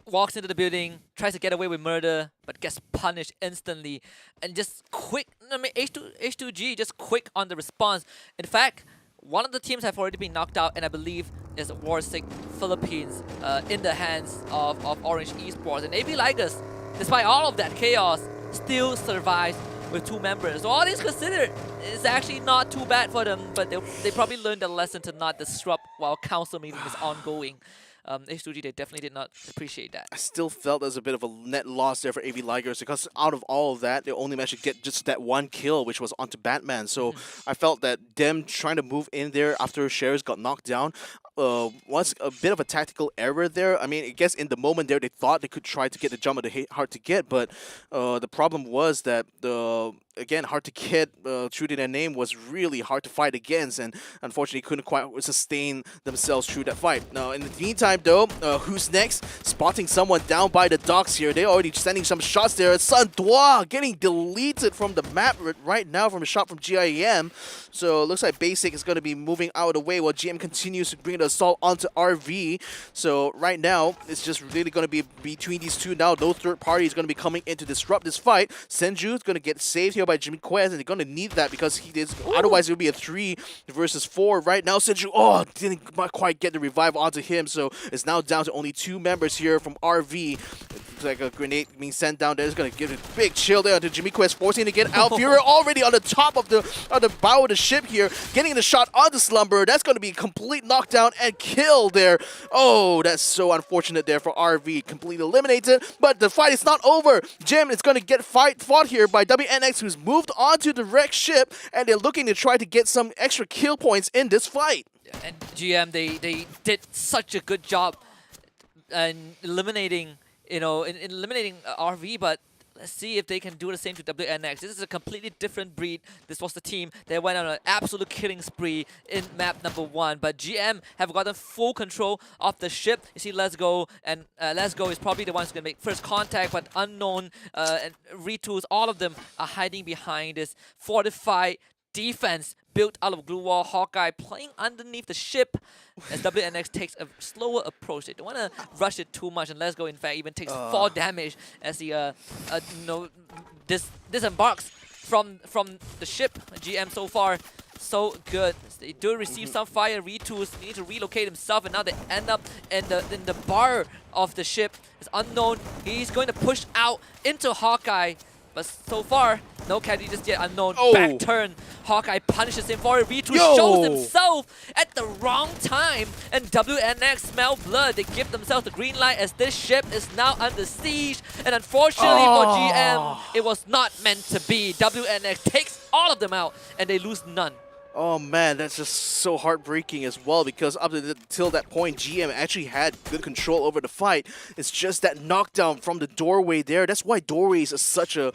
walks into the building, tries to get away with murder, but gets punished instantly. And just quick, H2G just quick on the response. In fact, one of the teams have already been knocked out, and I believe is Warsick Philippines in the hands of Orange Esports. And AV Ligers, despite all of that chaos, still survives with 2 members. So all things considered, it's actually not too bad for them, but they probably learned the lesson to not disrupt while council meeting is ongoing. H2G, they definitely did not appreciate that. I still felt there's a bit of a net loss there for AV Ligers because out of all of that, they only managed to get just that one kill, which was onto Batman. So I felt that them trying to move in there after Shares got knocked down was a bit of a tactical error there. I mean, I guess in the moment there, they thought they could try to get the jump at the hard to get, but the problem was that again, hard to get, true to their name, was really hard to fight against, and unfortunately couldn't quite sustain themselves through that fight. Now, in the meantime, though, who's next? Spotting someone down by the docks here. They're already sending some shots there. Sun Dua getting deleted from the map right now from a shot from GIM. So it looks like Basic is going to be moving out of the way while GM continues to bring the assault onto RV. So right now, it's just really going to be between these two now. No third party is going to be coming in to disrupt this fight. Senju is going to get saved here by Jimmy Quez, and they're going to need that because he is. Otherwise, it would be a 3 versus 4 right now. Senju, didn't quite get the revive onto him, so it's now down to only 2 members here from RV. It's like a grenade being sent down there. It's going to give a big chill there to Jimmy Quez, forcing to get out. Fury already on the top of the bow of the ship here, getting the shot onto Slumber. That's going to be a complete knockdown and kill there. Oh, that's so unfortunate there for RV. Completely eliminated, but the fight is not over. Jim is going to get fought here by WNX, who's moved onto the wrecked ship, and they're looking to try to get some extra kill points in this fight. And GM, they did such a good job in eliminating, eliminating RV, but let's see if they can do the same to WNX. This is a completely different breed. This was the team that went on an absolute killing spree in map number 1. But GM have gotten full control of the ship. You see Let's Go, and Let's Go is probably the ones who's going to make first contact, but Unknown and Retools, all of them are hiding behind this fortified defense built out of glue wall. Hawkeye playing underneath the ship as WNX takes a slower approach. They don't want to rush it too much, and Let's Go, in fact, even takes 4 damage as he disembarks from the ship. GM so far so good. They do receive some fire. Retools need to relocate himself, and now they end up in the bar of the ship. It's Unknown. He's going to push out into Hawkeye. But so far, no caddy just yet unknown. Oh. Back turn. Hawkeye punishes him for it. V2 Yo. shows himself at the wrong time. And WNX smell blood. They give themselves the green light as this ship is now under siege. And unfortunately for GM, it was not meant to be. WNX takes all of them out and they lose none. Oh man, that's just so heartbreaking as well, because up until that point, GM actually had good control over the fight. It's just that knockdown from the doorway there. That's why doorways are such a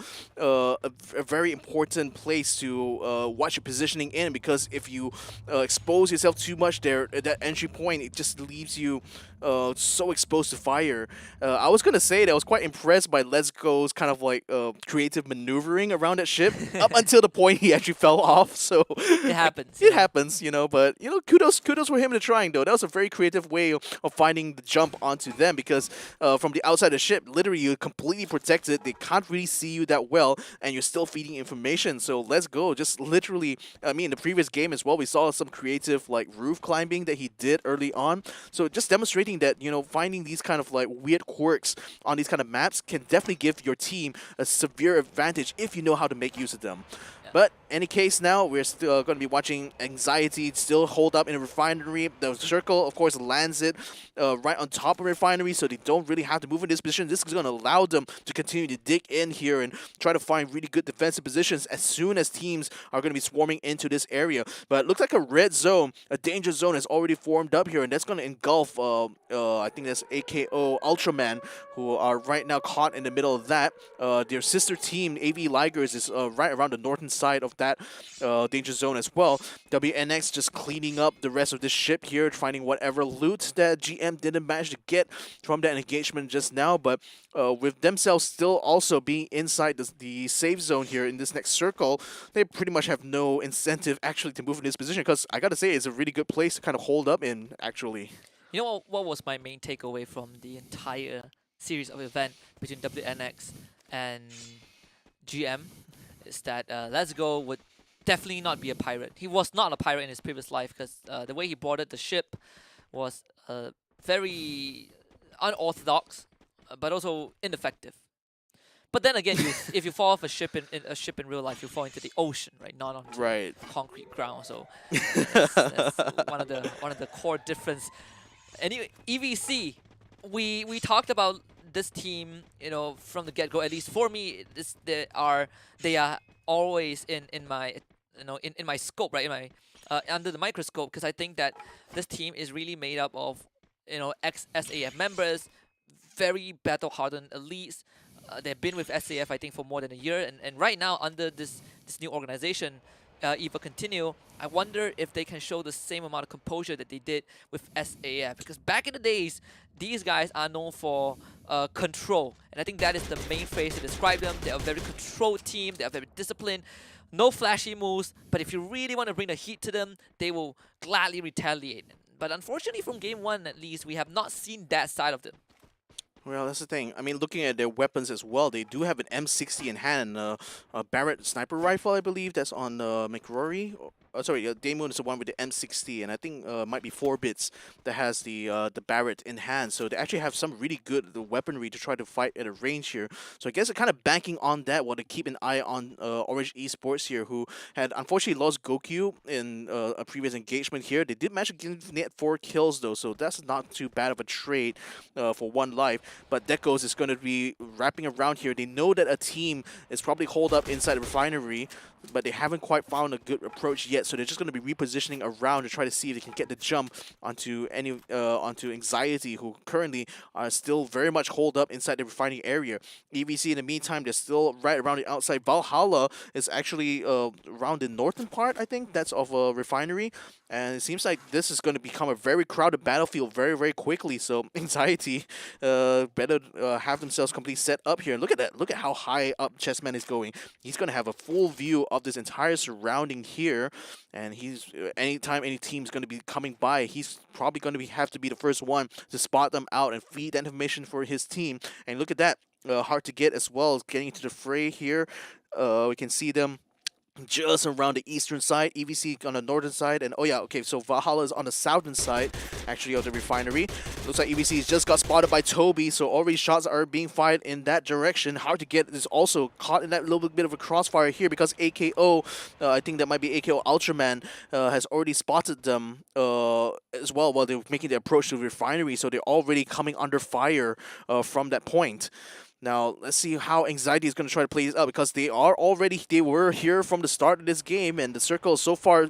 very important place to watch your positioning in, because if you expose yourself too much there at that entry point, it just leaves you so exposed to fire. I was gonna say that I was quite impressed by Let's Go's kind of like creative maneuvering around that ship up until the point he actually fell off. So It happens. it happens, you know. But you know, kudos for him to trying though. That was a very creative way of finding the jump onto them, because from the outside of the ship, literally you're completely protected. They can't really see you that well, and you're still feeding information. So Let's Go just literally. I mean, in the previous game as well, we saw some creative like roof climbing that he did early on. So just demonstrating that, you know, finding these kind of like weird quirks on these kind of maps can definitely give your team a severe advantage if you know how to make use of them. But any case, now we're still going to be watching Anxiety still hold up in a refinery. The circle, of course, lands it right on top of refinery, so they don't really have to move in this position. This is going to allow them to continue to dig in here and try to find really good defensive positions as soon as teams are going to be swarming into this area. But it looks like a red zone, a danger zone has already formed up here, and that's going to engulf, I think that's AKO Ultraman, who are right now caught in the middle of that. Their sister team, AV Ligers, is right around the northern side of that danger zone as well. WNX just cleaning up the rest of this ship here, finding whatever loot that GM didn't manage to get from that engagement just now. But with themselves still also being inside the safe zone here in this next circle, they pretty much have no incentive actually to move in this position, because I gotta say it's a really good place to kind of hold up in, actually. You know what was my main takeaway from the entire series of event between WNX and GM? Is that Let's Go would definitely not be a pirate. He was not a pirate in his previous life, because the way he boarded the ship was very unorthodox, but also ineffective. But then again, if you fall off a ship in real life, you fall into the ocean, right? Not on concrete ground. So that's one of the core difference. Anyway, EVC, we talked about this team, you know, from the get-go. At least for me, they are always in my, you know, in my scope, right? In my under the microscope, because I think that this team is really made up of, you know, ex-SAF members, very battle-hardened elites. They've been with SAF, I think, for more than a year, and right now under this new organization, EVA Continue, I wonder if they can show the same amount of composure that they did with SAF, because back in the days, these guys are known for control, and I think that is the main phrase to describe them. They're a very controlled team, they are very disciplined, no flashy moves, but if you really want to bring the heat to them, they will gladly retaliate. But unfortunately, from game one at least, we have not seen that side of them. Well, that's the thing. I mean, looking at their weapons as well, they do have an M60 in hand, a Barrett sniper rifle, I believe, that's on McRory. Sorry, Daemon is the one with the M60, and I think might be 4-bits that has the Barrett in hand. So they actually have some really good weaponry to try to fight at a range here. So I guess they're kind of banking on that while they keep an eye on Orange Esports here, who had unfortunately lost Goku in a previous engagement here. They did manage to get 4 kills though, so that's not too bad of a trade for 1 life. But Decos is going to be wrapping around here. They know that a team is probably holed up inside the refinery, but they haven't quite found a good approach yet. So they're just going to be repositioning around to try to see if they can get the jump onto onto Anxiety, who currently are still very much holed up inside the refining area. EVC in the meantime, they're still right around the outside. Valhalla is actually around the northern part, I think, that's of a refinery. And it seems like this is going to become a very crowded battlefield very, very quickly. So Anxiety better have themselves completely set up here. Look at that. Look at how high up Chessman is going. He's going to have a full view of this entire surrounding here. And he's anytime any team's going to be coming by, he's probably going to have to be the first one to spot them out and feed that information for his team. And look at that. Hard to get as well as getting into the fray here. We can see them just around the eastern side, EVC on the northern side, and oh yeah, okay, so Valhalla is on the southern side, actually, of the refinery. Looks like EVC just got spotted by Toby, so already shots are being fired in that direction. Hard to get is also caught in that little bit of a crossfire here because AKO, I think that might be AKO Ultraman, has already spotted them as well while they're making the approach to the refinery, so they're already coming under fire from that point. Now, let's see how Anxiety is going to try to play this out because they were here from the start of this game, and the circle so far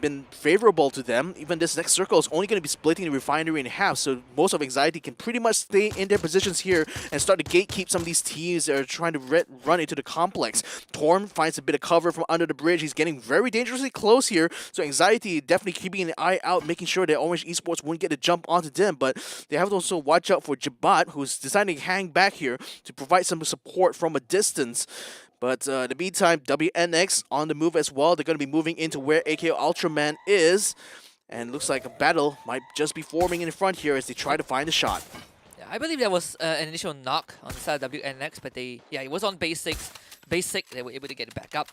been favorable to them. Even this next circle is only going to be splitting the refinery in half, so most of Anxiety can pretty much stay in their positions here and start to gatekeep some of these teams that are trying to run into the complex. Torm finds a bit of cover from under the bridge. He's getting very dangerously close here, so Anxiety definitely keeping an eye out, making sure that Orange Esports wouldn't get a jump onto them, but they have to also watch out for Jabat, who's deciding to hang back here to provide some support from a distance. But in the meantime, WNX on the move as well. They're going to be moving into where AKO Ultraman is. And looks like a battle might just be forming in front here as they try to find a shot. Yeah, I believe there was an initial knock on the side of WNX, but it was on basic. They were able to get it back up.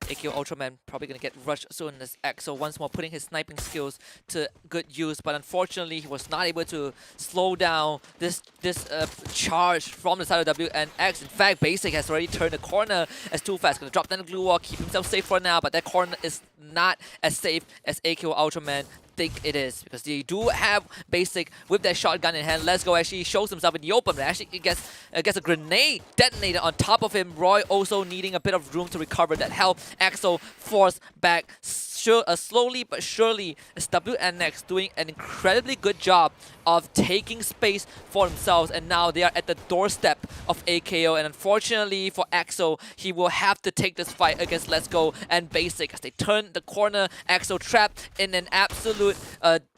AKO Ultraman probably going to get rushed soon as EXO once more putting his sniping skills to good use, but unfortunately he was not able to slow down this charge from the side of WNX. In fact, Basic has already turned the corner as Too Fast going to drop down the glue wall, keep himself safe for now, but that corner is not as safe as AKO Ultraman think it is, because they do have Basic with their shotgun in hand. Let's Go actually shows himself in the open, but actually gets a grenade detonated on top of him. Roy also needing a bit of room to recover that health. EXO forced back slowly but surely, as WNX doing an incredibly good job of taking space for themselves, and now they are at the doorstep of AKO, and unfortunately for EXO, he will have to take this fight against Let's Go and Basic as they turn the corner. EXO trapped in an absolute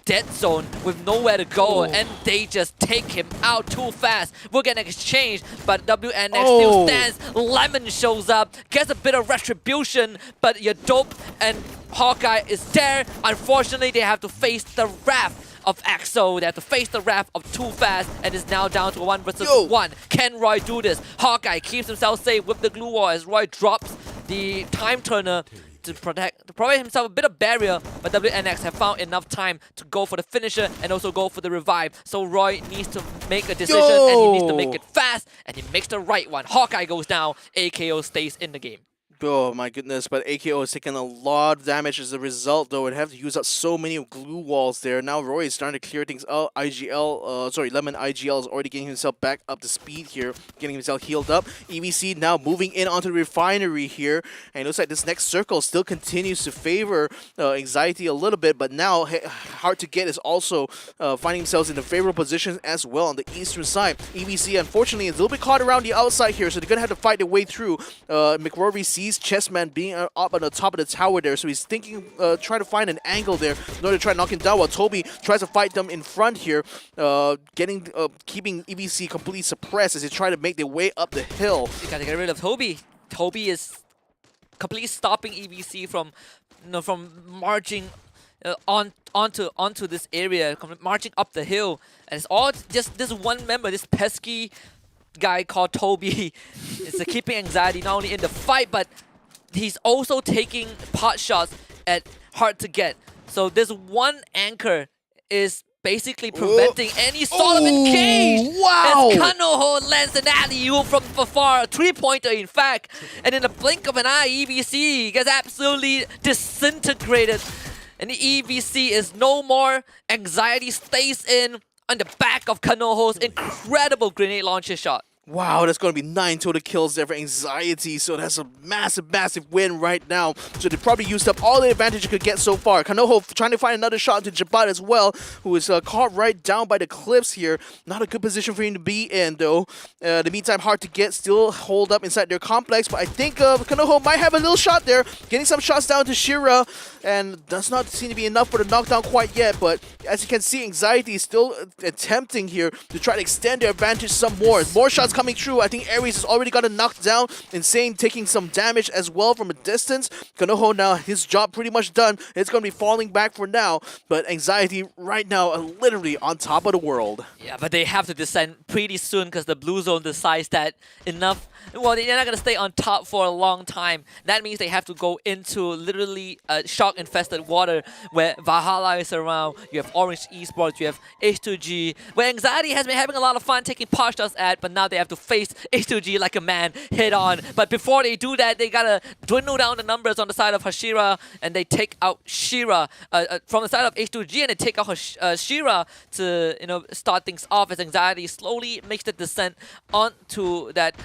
dead zone with nowhere to go, and they just take him out too fast. We're getting exchanged, but WNX still stands. Lemon shows up, gets a bit of retribution, but your Dope and Hawkeye is there. Unfortunately, they have to face the wrath of EXO. They have to face the wrath of Too Fast, and is now down to 1 versus 1. Can Roy do this? Hawkeye keeps himself safe with the glue wall as Roy drops the time turner to provide himself a bit of barrier, but WNX have found enough time to go for the finisher and also go for the revive. So Roy needs to make a decision, and he needs to make it fast, and he makes the right one. Hawkeye goes down, AKO stays in the game. Oh my goodness, but AKO has taken a lot of damage as a result, though. It have to use up so many glue walls there. Now Roy is starting to clear things out. Lemon IGL is already getting himself back up to speed here, getting himself healed up. EVC now moving in onto the refinery here, and it looks like this next circle still continues to favor Anxiety a little bit, but now Hard to Get is also finding themselves in a favorable position as well on the eastern side. EVC, unfortunately, is a little bit caught around the outside here, so they're going to have to fight their way through. McRory sees Chessman being up on the top of the tower there, so he's thinking, trying to find an angle there in order to try to knock him down, while Toby tries to fight them in front here, keeping EVC completely suppressed as they try to make their way up the hill. You gotta get rid of Toby. Toby is completely stopping EVC from marching onto this area, marching up the hill, and it's all just this one member, this pesky guy called Toby is keeping Anxiety not only in the fight, but he's also taking pot shots at Hard to Get. So this one anchor is basically preventing any sort of engage. Wow! As Kanoho lands an alley-oop from afar, a 3-pointer in fact, and in the blink of an eye, EVC gets absolutely disintegrated. And the EVC is no more. Anxiety stays in on the back of Kanoho's incredible grenade launcher shot. Wow, that's going to be 9 total kills there for Anxiety, so that's a massive, massive win right now. So they probably used up all the advantage they could get so far. Kanoho trying to find another shot into Jabat as well, who is caught right down by the cliffs here. Not a good position for him to be in, though. The meantime, Hard to Get still hold up inside their complex, but I think Kanoho might have a little shot there, getting some shots down to Shira, and does not seem to be enough for the knockdown quite yet, but as you can see, Anxiety is still attempting here to try to extend their advantage some more. More shots is coming true. I think Ares has already got a knockdown. Insane taking some damage as well from a distance. Konoho now, his job pretty much done. It's going to be falling back for now. But Anxiety right now are literally on top of the world. Yeah, but they have to descend pretty soon because the blue zone decides that enough. Well, they're not going to stay on top for a long time. That means they have to go into literally shock-infested water where Valhalla is around. You have Orange Esports, you have H2G, where Anxiety has been having a lot of fun taking pot shots at, but now they have to face H2G like a man head-on. But before they do that, they got to dwindle down the numbers on the side of Hashira, and they take out Shira from the side of H2G, and they take out Shira to start things off as Anxiety slowly makes the descent onto that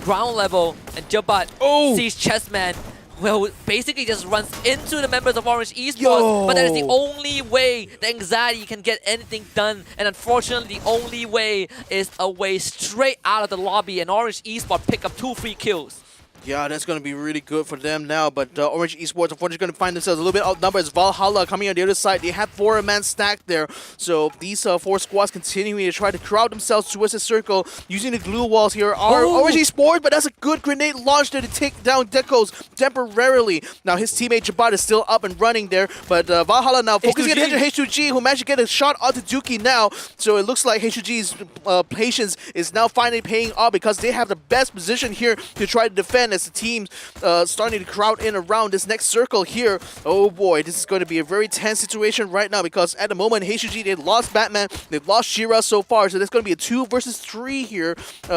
ground level, and Jabat sees Chessman. Well, basically just runs into the members of Orange Esports, but that is the only way the Anxiety can get anything done, and unfortunately the only way is a way straight out of the lobby, and Orange Esports pick up 2 free kills. Yeah, that's going to be really good for them now, but Orange Esports unfortunately going to find themselves a little bit outnumbered. It's Valhalla coming on the other side. They have 4-man stacked there, so these 4 squads continuing to try to crowd themselves towards the circle using the glue walls here. Orange Esports, but that's a good grenade launch there to take down Dekos temporarily. Now his teammate Jabat is still up and running there, but Valhalla now focusing on H2G, who managed to get a shot onto Dookie now, so it looks like H2G's patience is now finally paying off because they have the best position here to try to defend as the team's starting to crowd in around this next circle here. Oh boy, this is going to be a very tense situation right now because at the moment, H2G, they lost Batman, they've lost Shira so far, so there's going to be a 2 versus 3 here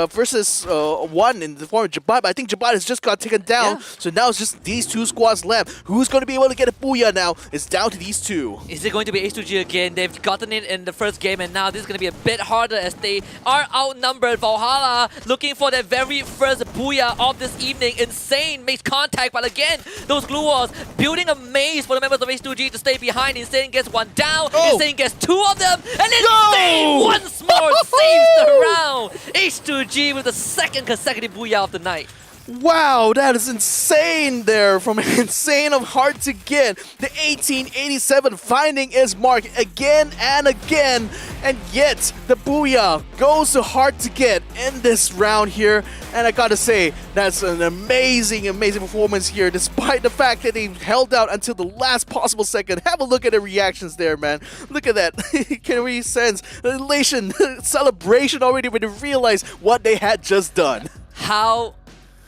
versus 1 in the form of Jabat, but I think Jabat has just got taken down, so now it's just these 2 squads left. Who's going to be able to get a booyah now? It's down to these 2. Is it going to be H2G again? They've gotten it in the first game, and now this is going to be a bit harder as they are outnumbered. Valhalla looking for their very first booyah of this evening. Insane makes contact, but again, those glue walls building a maze for the members of H2G to stay behind. Insane gets 1 down, Insane gets 2 of them, and Insane once more saves the round. H2G with the 2nd consecutive booyah of the night. Wow, that is insane there from Insane of Hard to Get. The 1887 finding its mark again and again, and yet the booyah goes to Hard to Get in this round here. And I gotta say, that's an amazing, amazing performance here, despite the fact that they held out until the last possible second. Have a look at the reactions there, man. Look at that. Can we sense elation, celebration already when they realize what they had just done? How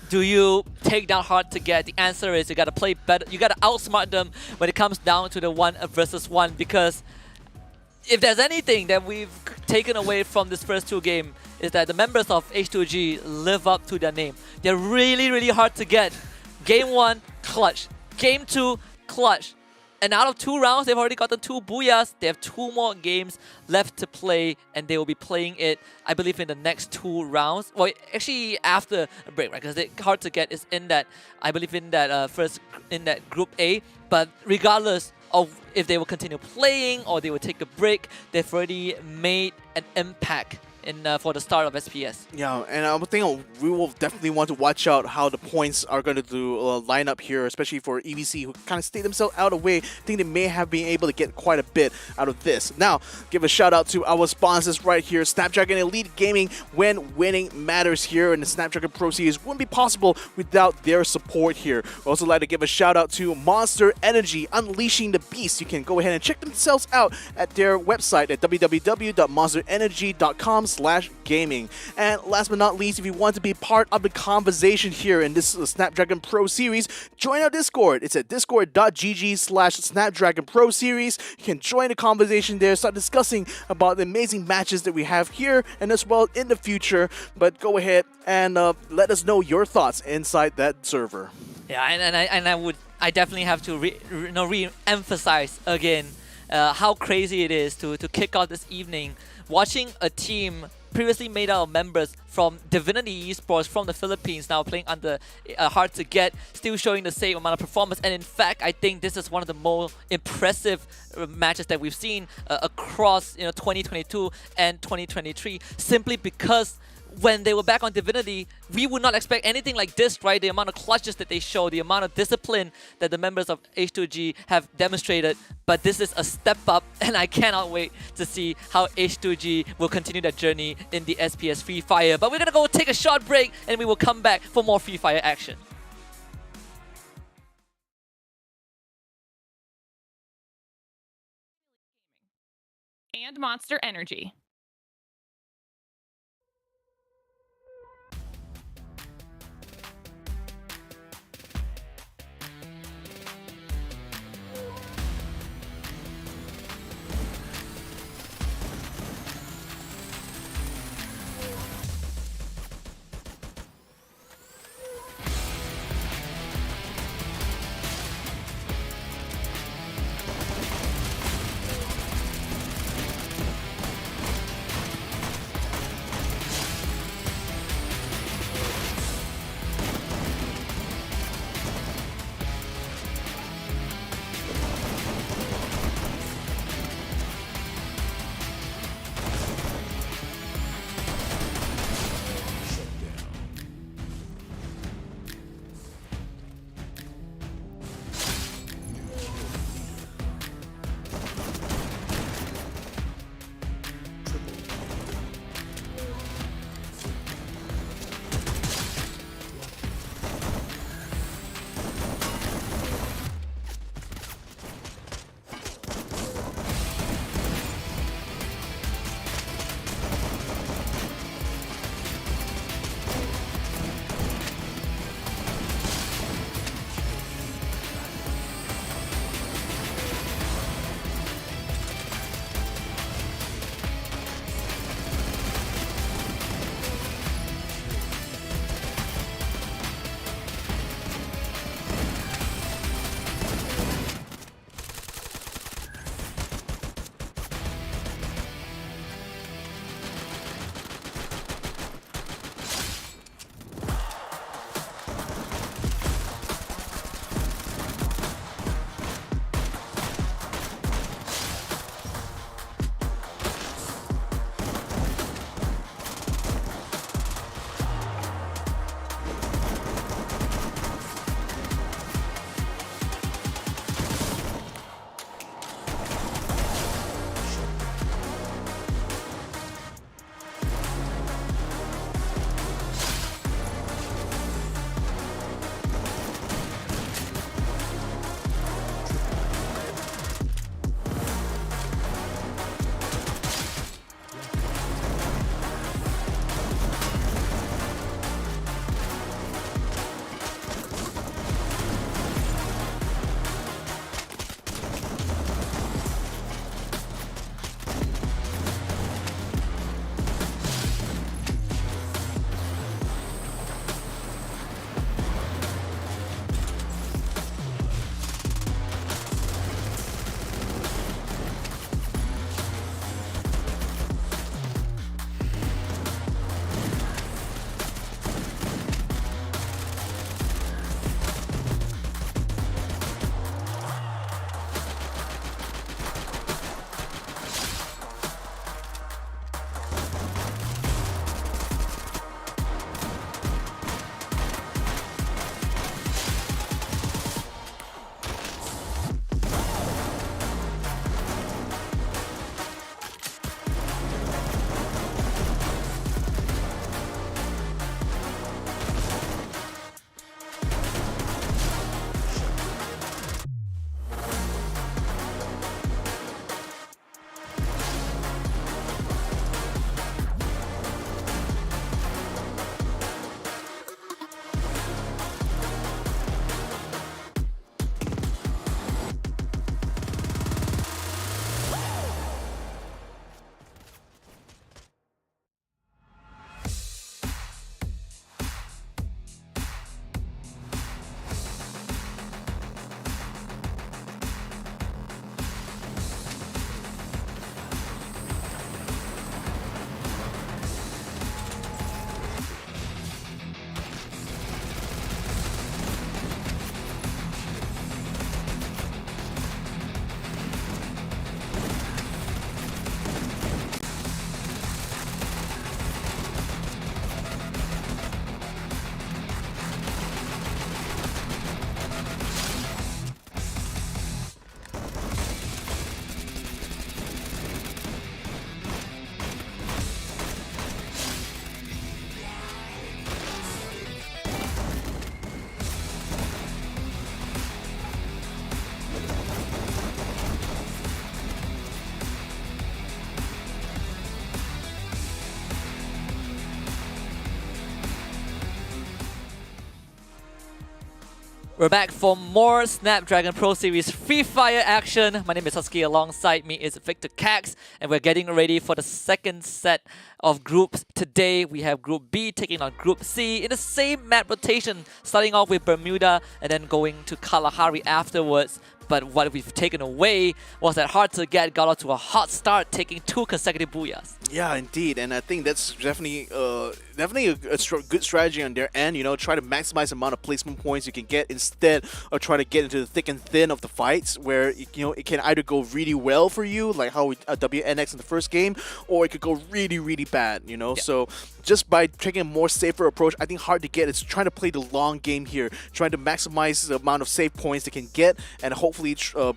do you take down Hard to Get? The answer is you gotta play better. You gotta outsmart them when it comes down to the 1 versus 1, because if there's anything that we've taken away from this first 2 games, is that the members of H2G live up to their name. They're really, really hard to get. Game 1, clutch. Game 2, clutch. And out of 2 rounds, they've already gotten 2 booyahs. They have 2 more games left to play, and they will be playing it, I believe, in the next 2 rounds. Well, actually, after a break, right? Because Hard to Get is in that, I believe, in that in that Group A. But regardless of if they will continue playing or they will take a break, they've already made an impact for the start of SPS. Yeah, and I think we will definitely want to watch out how the points are going to line up here, especially for EVC, who kind of stayed themselves out of the way. I think they may have been able to get quite a bit out of this. Now, give a shout out to our sponsors right here, Snapdragon Elite Gaming. When winning matters here, and the Snapdragon Pro Series wouldn't be possible without their support here. We'd also like to give a shout out to Monster Energy, Unleashing the Beast. You can go ahead and check themselves out at their website at www.monsterenergy.com/gaming. And last but not least, if you want to be part of the conversation here in this Snapdragon Pro Series, join our Discord. It's at discord.gg/Snapdragon Pro Series. You can join the conversation there, start discussing about the amazing matches that we have here and as well in the future. But go ahead and let us know your thoughts inside that server. Yeah, I definitely have to re-emphasize again how crazy it is to kick off this evening watching a team previously made out of members from Divinity Esports from the Philippines now playing under Hard to Get, still showing the same amount of performance. And in fact, I think this is one of the more impressive matches that we've seen across 2022 and 2023, simply because when they were back on Divinity, we would not expect anything like this, right? The amount of clutches that they show, the amount of discipline that the members of H2G have demonstrated. But this is a step up, and I cannot wait to see how H2G will continue that journey in the SPS Free Fire. But we're gonna go take a short break, and we will come back for more Free Fire action. And Monster Energy. We're back for more Snapdragon Pro Series Free Fire action. My name is Husky. Alongside me is Victor Cax, and we're getting ready for the second set of groups. Today we have Group B taking on Group C in the same map rotation, starting off with Bermuda and then going to Kalahari afterwards. But what we've taken away was that hard to get got off to a hot start, taking 2 consecutive booyahs. Yeah, indeed, and I think that's definitely a good strategy on their end. You know, try to maximize the amount of placement points you can get instead of trying to get into the thick and thin of the fights, where it can either go really well for you, like how WNX in the first game, or it could go really, really bad. You know, so just by taking a more safer approach, I think hard to get is trying to play the long game here, trying to maximize the amount of save points they can get, and hopefully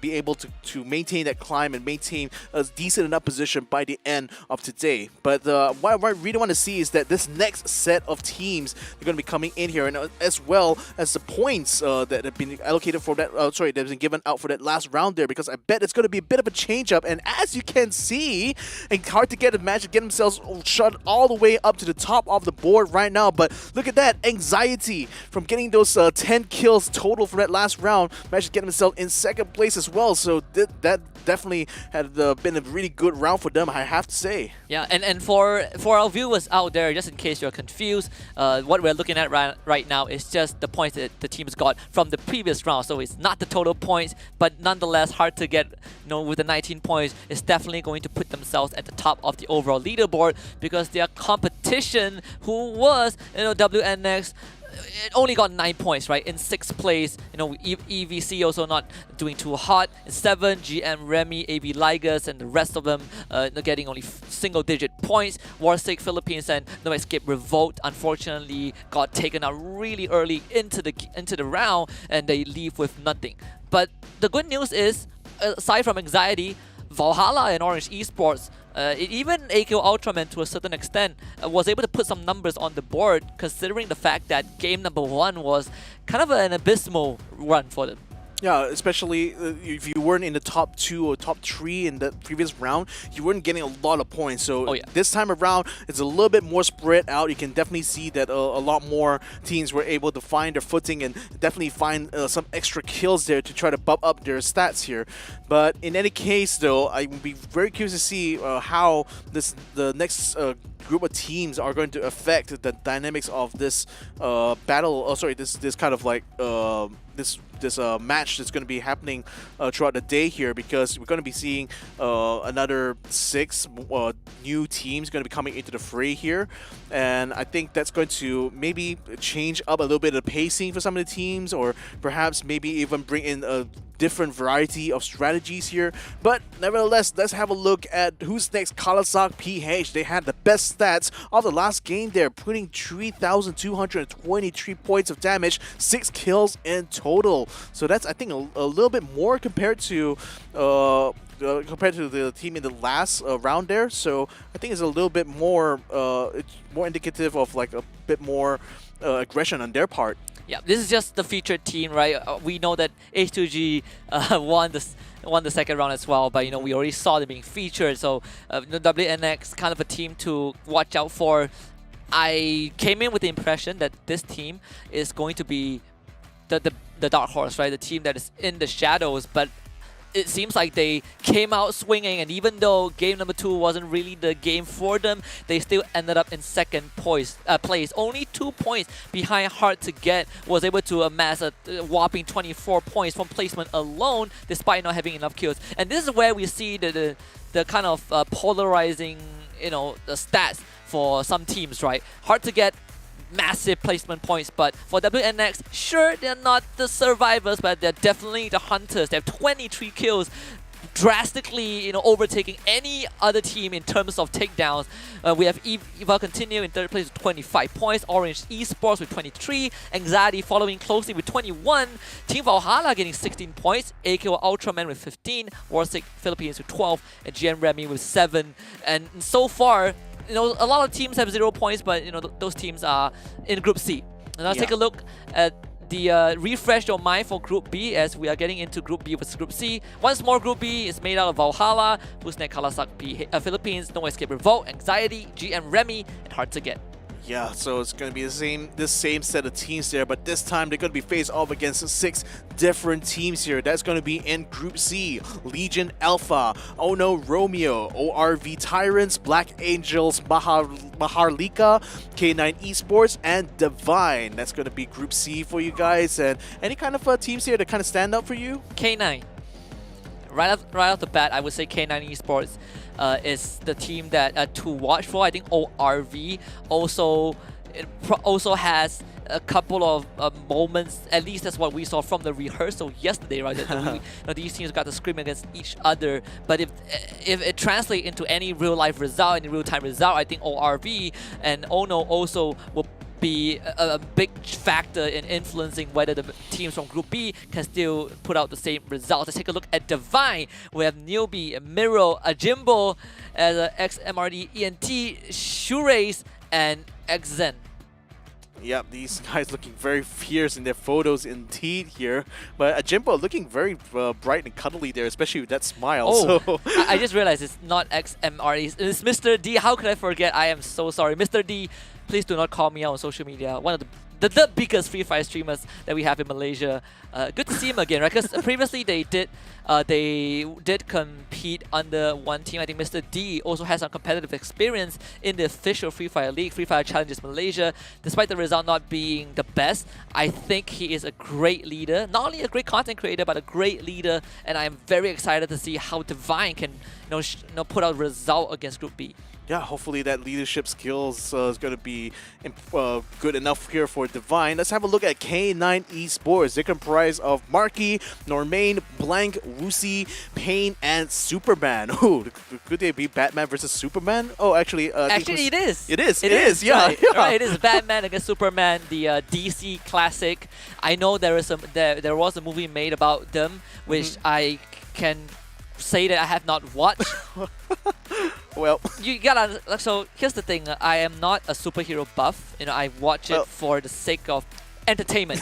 be able to maintain that climb and maintain a decent enough position by the end of today. But what I really want to see is that this next set of teams are going to be coming in here, and as well as the points that have been allocated for that, that have been given out for that last round there, because I bet it's going to be a bit of a change up. And as you can see, and hard to get a match to get themselves shot all the way up to the top of the board right now. But look at that anxiety from getting those 10 kills total from that last round, managed to get himself in second place as well. So that definitely had been a really good round for them, I have to say. Yeah, and for our viewers out there, just in case you're confused, what we're looking at right now is just the points that the teams got from the previous round. So it's not the total points, but nonetheless hard to get. With the 19 points, is definitely going to put themselves at the top of the overall leaderboard, because their competition, who was WNX, it only got 9 points, right? In 6th place, EVC also not doing too hot. In 7, GM Remy, AB Ligas, and the rest of them getting only single-digit points. Warsick Philippines and No Escape Revolt unfortunately got taken out really early into the round, and they leave with nothing. But the good news is, aside from anxiety, Valhalla and Orange Esports, even AKO Ultraman to a certain extent, was able to put some numbers on the board, considering the fact that game number 1 was kind of an abysmal run for them. Yeah, especially if you weren't in the top 2 or top 3 in the previous round, you weren't getting a lot of points. So this time around, it's a little bit more spread out. You can definitely see that a lot more teams were able to find their footing and definitely find some extra kills there to try to bump up their stats here. But in any case, though, I would be very curious to see how the next group of teams are going to affect the dynamics of this battle. This kind of like this match that's going to be happening throughout the day here, because we're going to be seeing another 6 new teams going to be coming into the fray here, and I think that's going to maybe change up a little bit of the pacing for some of the teams, or perhaps maybe even bring in a different variety of strategies here. But nevertheless, let's have a look at who's next. Kalasak PH, they had the best stats of the last game there, putting 3,223 points of damage, 6 kills in total. So that's, I think, a little bit more compared to the team in the last round there. So I think it's a little bit more, it's more indicative of like a bit more aggression on their part. Yeah, this is just the featured team, right? We know that H2G won the second round as well, but we already saw them being featured. So WNX, kind of a team to watch out for. I came in with the impression that this team is going to be the dark horse, right? The team that is in the shadows, but it seems like they came out swinging, and even though game number 2 wasn't really the game for them, they still ended up in second place. Only 2 points behind hard to get, was able to amass a whopping 24 points from placement alone, despite not having enough kills. And this is where we see the kind of polarizing, the stats for some teams, right? Hard to get massive placement points, but for WNX, sure, they're not the survivors, but they're definitely the hunters. They have 23 kills, drastically overtaking any other team in terms of takedowns. We have Eva Continue in 3rd place with 25 points, Orange Esports with 23, Anxiety following closely with 21, Team Valhalla getting 16 points, AKO Ultraman with 15, Warsick Philippines with 12, and GM Remy with 7. And so far, a lot of teams have 0 points, but those teams are in Group C. And let's take a look at the refresh your mind for Group B, as we are getting into Group B with Group C. Once more, Group B is made out of Valhalla, Who's Next, Kalasak Philippines, No Escape Revolt, Anxiety, GM Remy, and Hard to Get. Yeah, so it's going to be this same set of teams there, but this time they're going to be faced off against 6 different teams here. That's going to be in Group C: Legion Alpha, Ono Romeo, ORV Tyrants, Black Angels, Maharlika, K9 Esports, and Divine. That's going to be Group C for you guys. And any kind of teams here that kind of stand out for you? K9. Right off the bat, I would say K9 Esports is the team that to watch for. I think ORV also has a couple of moments. At least that's what we saw from the rehearsal yesterday, right? That these teams got to scream against each other. But if it translates into any real life result, any real time result, I think ORV and Ono also will be a big factor in influencing whether the teams from Group B can still put out the same results. Let's take a look at Divine. We have Newbie, Miro, Ajimbo, XMRD, ENT, Shurace, and Xen. Yep, these guys looking very fierce in their photos indeed here. But Ajimbo looking very bright and cuddly there, especially with that smile. Oh, so. I just realized it's not XMRD. It's Mr. D. How could I forget? I am so sorry. Mr. D, please do not call me out on social media. One of the biggest Free Fire streamers that we have in Malaysia. Good to see him again, right? Because previously they did compete under one team. I think Mr. D also has some competitive experience in the official Free Fire League, Free Fire Challenges Malaysia. Despite the result not being the best, I think he is a great leader. Not only a great content creator, but a great leader. And I am very excited to see how Divine can put out a result against Group B. Yeah, hopefully that leadership skills is going to be good enough here for Divine. Let's have a look at K9 Esports. They comprise of Marky, Normain, Blank, Wusi, Pain, and Superman. Oh, could they be Batman versus Superman? Oh, actually, it is. It is. Yeah, right, yeah. Right, it is Batman against Superman, the DC classic. I know there was a movie made about them, which I can say that I have not watched. Well, you gotta. So here's the thing: I am not a superhero buff. I watch it for the sake of entertainment.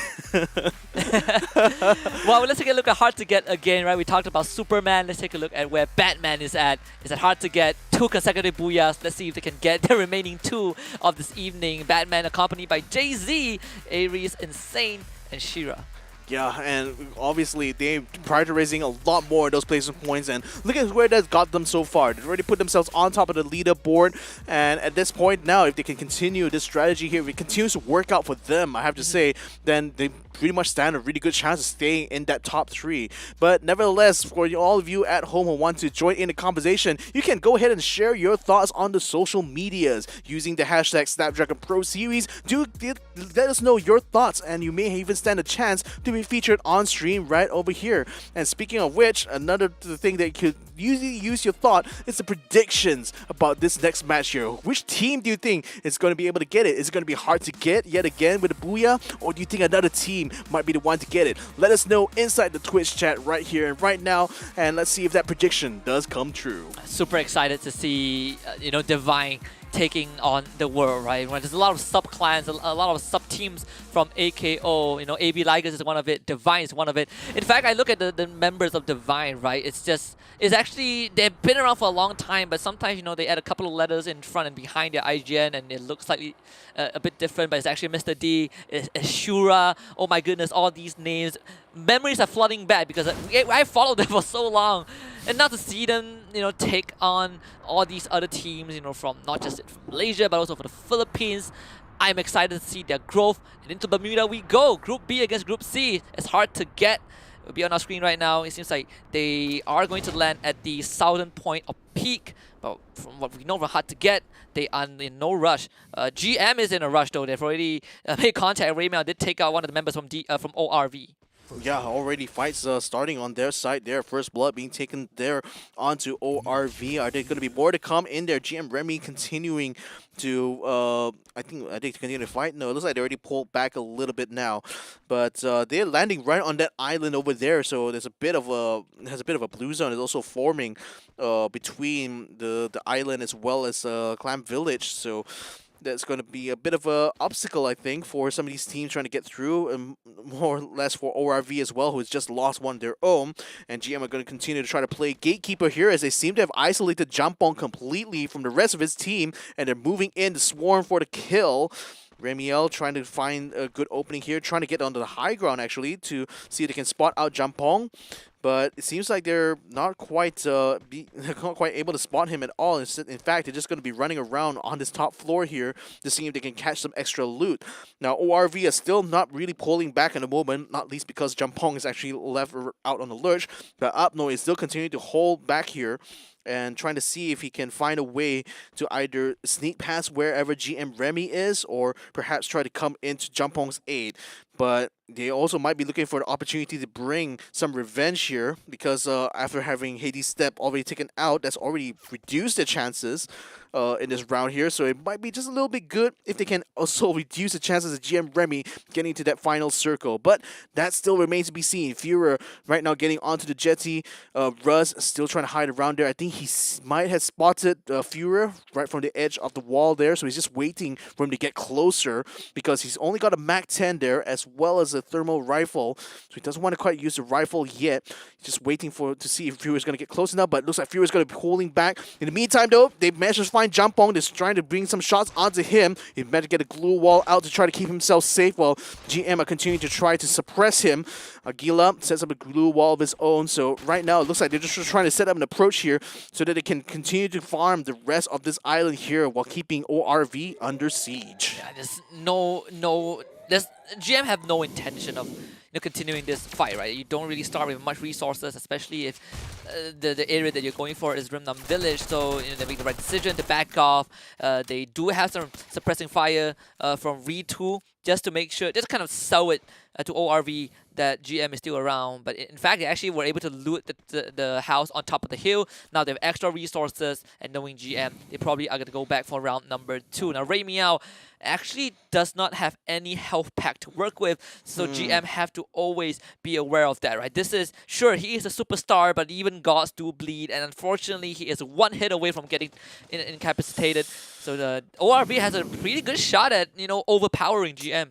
Well, let's take a look at Hard to Get again, right? We talked about Superman. Let's take a look at where Batman is at. Is at Hard to Get. 2 consecutive booyahs. Let's see if they can get the remaining 2 of this evening. Batman accompanied by Jay-Z, Ares, Insane, and Shira. Yeah, and obviously they're prioritizing a lot more of those placement points, and look at where that's got them so far. They've already put themselves on top of the leaderboard, and at this point now, if they can continue this strategy here, if it continues to work out for them, I have to say, then they pretty much stand a really good chance of staying in that top 3. But nevertheless, for all of you at home who want to join in the conversation, you can go ahead and share your thoughts on the social medias using the hashtag Snapdragon Pro Series. Let us know your thoughts, and you may even stand a chance to be featured on stream right over here. And speaking of which, another thing that you could usually use your thought is the predictions about this next match here. Which team do you think is going to be able to get it? Is it going to be hard to get yet again with the Booyah, or do you think another team might be the one to get it? Let us know inside the Twitch chat right here and right now, and let's see if that prediction does come true. Super excited to see Divine taking on the world, right? There's a lot of sub-clans, a lot of sub-teams from AKO. AB Ligers is one of it, Divine is one of it. In fact, I look at the members of Divine, right? It's actually, they've been around for a long time, but sometimes, they add a couple of letters in front and behind their IGN, and it looks slightly a bit different, but it's actually Mr. D, it's Shura, oh my goodness, all these names. Memories are flooding back because I followed them for so long, and now to see them, take on all these other teams, from not just from Malaysia, but also from the Philippines. I'm excited to see their growth, and into Bermuda we go. Group B against Group C. It's hard to get. It'll be on our screen right now. It seems like they are going to land at the southern point of peak, but from what we know from Hard to Get, they are in no rush. GM is in a rush though. They've already made contact. Raymond did take out one of the members from ORV. Yeah, already fights starting on their side there. First blood being taken there onto ORV. Are there going to be more to come in there? GM Remy continuing to, I think continue to fight. No, it looks like they already pulled back a little bit now, but they're landing right on that island over there. So there's a bit of a blue zone. It's also forming between the island as well as Clam Village. So that's going to be a bit of a obstacle, I think, for some of these teams trying to get through, and more or less for ORV as well, who has just lost one of their own. And GM are going to continue to try to play gatekeeper here, as they seem to have isolated Jampong completely from the rest of his team, and they're moving in to swarm for the kill. Remiel trying to find a good opening here, trying to get onto the high ground actually to see if they can spot out Jampong. But it seems like they're not quite not quite able to spot him at all. In fact, they're just going to be running around on this top floor here to see if they can catch some extra loot. Now, ORV is still not really pulling back in the moment, not least because Jampong is actually left out on the lurch. But Apno is still continuing to hold back here and trying to see if he can find a way to either sneak past wherever GM Remy is, or perhaps try to come into Jampong's aid. But they also might be looking for the opportunity to bring some revenge here, because after having Hades Step already taken out, that's already reduced their chances in this round here. So it might be just a little bit good if they can also reduce the chances of GM Remy getting to that final circle. But that still remains to be seen. Führer right now getting onto the jetty. Ruz still trying to hide around there. I think he might have spotted Führer right from the edge of the wall there. So he's just waiting for him to get closer, because he's only got a MAC-10 there as well as a thermal rifle. So he doesn't want to quite use the rifle yet. He's just waiting to see if Führer's going to get close enough. But it looks like Führer's going to be holding back. In the meantime, though, they managed to find Jampong. They're trying to bring some shots onto him. He managed to get a glue wall out to try to keep himself safe, while GM are continuing to try to suppress him. Aguila sets up a glue wall of his own. So right now, it looks like they're just trying to set up an approach here so that they can continue to farm the rest of this island here while keeping ORV under siege. Yeah, GM have no intention of continuing this fight, right? You don't really start with much resources, especially if the area that you're going for is Rimnam Village. So they make the right decision to back off. They do have some suppressing fire from Re2 just to make sure, just kind of sell it to ORV that GM is still around. But in fact, they actually were able to loot the house on top of the hill. Now they have extra resources, and knowing GM, they probably are going to go back for round number 2. Now Ray Meow actually does not have any health pack to work with, so GM have to always be aware of that, right? This is, sure, he is a superstar, but even gods do bleed, and unfortunately he is one hit away from getting incapacitated. So the ORV has a pretty good shot at, overpowering GM.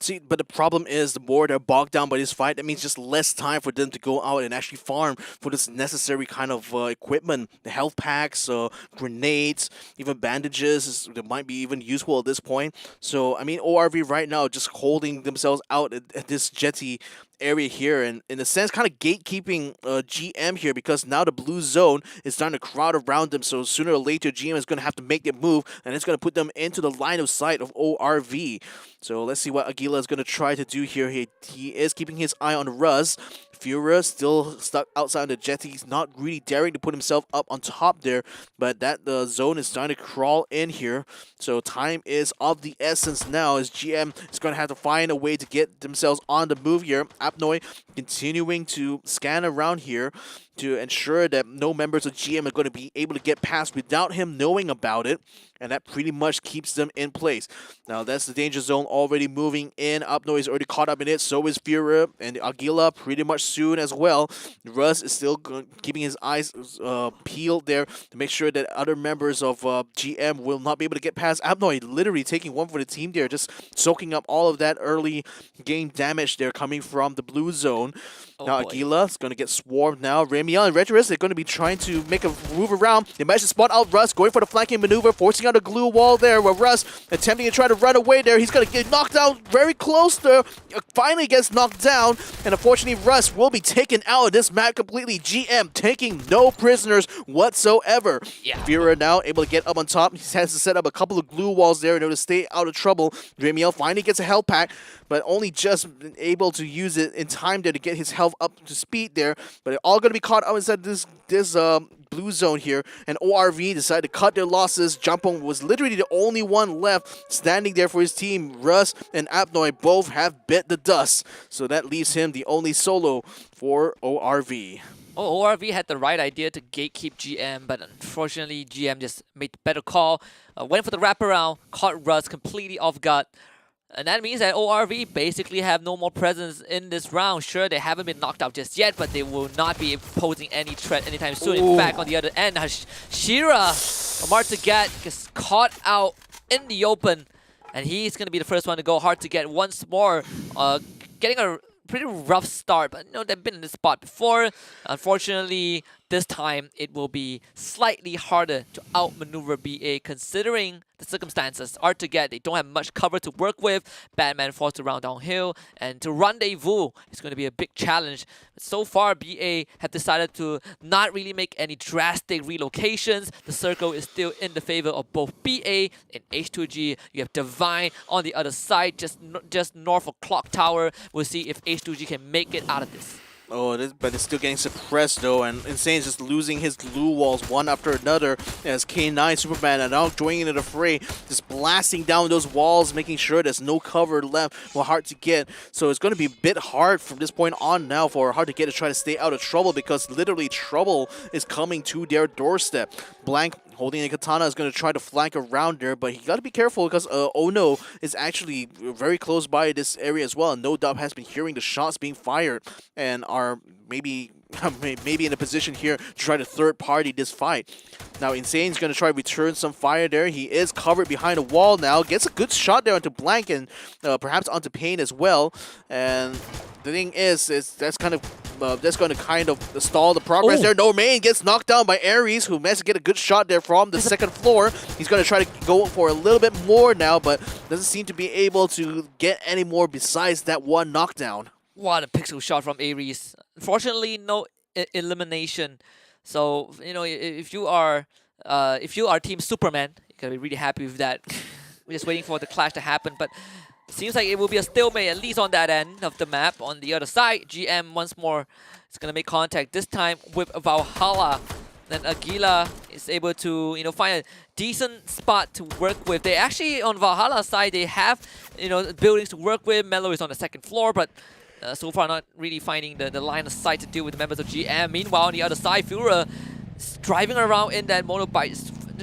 See, but the problem is, the more they're bogged down by this fight, that means just less time for them to go out and actually farm for this necessary kind of equipment. The health packs, grenades, even bandages, they might be even useful at this point. So, I mean, ORV right now just holding themselves out at this jetty area here, and in a sense kind of gatekeeping GM here, because now the blue zone is starting to crowd around them. So sooner or later GM is going to have to make their move, and it's going to put them into the line of sight of ORV. So let's see what Aguila is going to try to do here. He is keeping his eye on Ruz. Führer still stuck outside the jetty. He's not really daring to put himself up on top there, but that zone is starting to crawl in here. So time is of the essence now, as GM is going to have to find a way to get themselves on the move here. Apnoy continuing to scan around here to ensure that no members of GM are going to be able to get past without him knowing about it, and that pretty much keeps them in place. Now that's the danger zone already moving in. Apnoy is already caught up in it, so is Führer, and Aguila pretty much soon as well. Russ is still keeping his eyes peeled there to make sure that other members of GM will not be able to get past Apnoy. Literally taking one for the team there, just soaking up all of that early game damage there coming from the blue zone. Now Aguila is going to get swarmed now. Remiel and Retrus, they're going to be trying to make a move around. They managed to spot out Russ, going for the flanking maneuver, forcing out a glue wall there, where Russ attempting to try to run away there. He's going to get knocked out very close there. Finally gets knocked down, and unfortunately Russ will be taken out of this map completely. GM taking no prisoners whatsoever. Yeah. Führer now able to get up on top. He has to set up a couple of glue walls there in order to stay out of trouble. Remiel finally gets a health pack, but only just been able to use it in time there to get his health up to speed there. But they're all going to be caught up inside this blue zone here, and ORV decided to cut their losses. Jampong was literally the only one left standing there for his team. Russ and Apnoy both have bit the dust, so that leaves him the only solo for ORV. Oh, ORV had the right idea to gatekeep GM, but unfortunately GM just made the better call. Went for the wraparound, caught Russ completely off guard. And that means that ORV basically have no more presence in this round. Sure, they haven't been knocked out just yet, but they will not be posing any threat anytime soon. In fact, on the other end, Shira, Martagat gets caught out in the open. And he's going to be the first one to go hard to get once more. Getting a pretty rough start, but they've been in this spot before. Unfortunately, this time it will be slightly harder to outmaneuver BA considering the circumstances are to get. They don't have much cover to work with. Batman forced to round downhill, and to rendezvous is going to be a big challenge. But so far, BA have decided to not really make any drastic relocations. The circle is still in the favor of both BA and H2G. You have Divine on the other side, just north of Clock Tower. We'll see if H2G can make it out of this. Oh, but it's still getting suppressed though, and Insane is just losing his glue walls one after another as K9 Superman are now joining into the fray, just blasting down those walls, making sure there's no cover left for Hard to Get. So it's going to be a bit hard from this point on now for Hard to Get to try to stay out of trouble, because literally trouble is coming to their doorstep. Blank holding a katana is going to try to flank around there, but he got to be careful because Ono is actually very close by this area as well. No Doubt has been hearing the shots being fired and are maybe in a position here to try to third party this fight. Now Insane's going to try to return some fire there. He is covered behind a wall now. Gets a good shot there onto Blank and perhaps onto Pain as well. And the thing is that's going to kind of stall the progress there. No Main gets knocked down by Ares, who managed to get a good shot there from the second floor. He's going to try to go for a little bit more now, but doesn't seem to be able to get any more besides that one knockdown. What a pixel shot from Ares. Unfortunately, no elimination. So if you are Team Superman, you gotta be really happy with that. We're just waiting for the clash to happen, but it seems like it will be a stalemate at least on that end of the map. On the other side, GM once more is gonna make contact. This time with Valhalla. Then Aguila is able to find a decent spot to work with. They actually on Valhalla's side they have buildings to work with. Mello is on the second floor, but so far not really finding the line of sight to deal with the members of GM. Meanwhile, on the other side, Fura is driving around in that motorbike,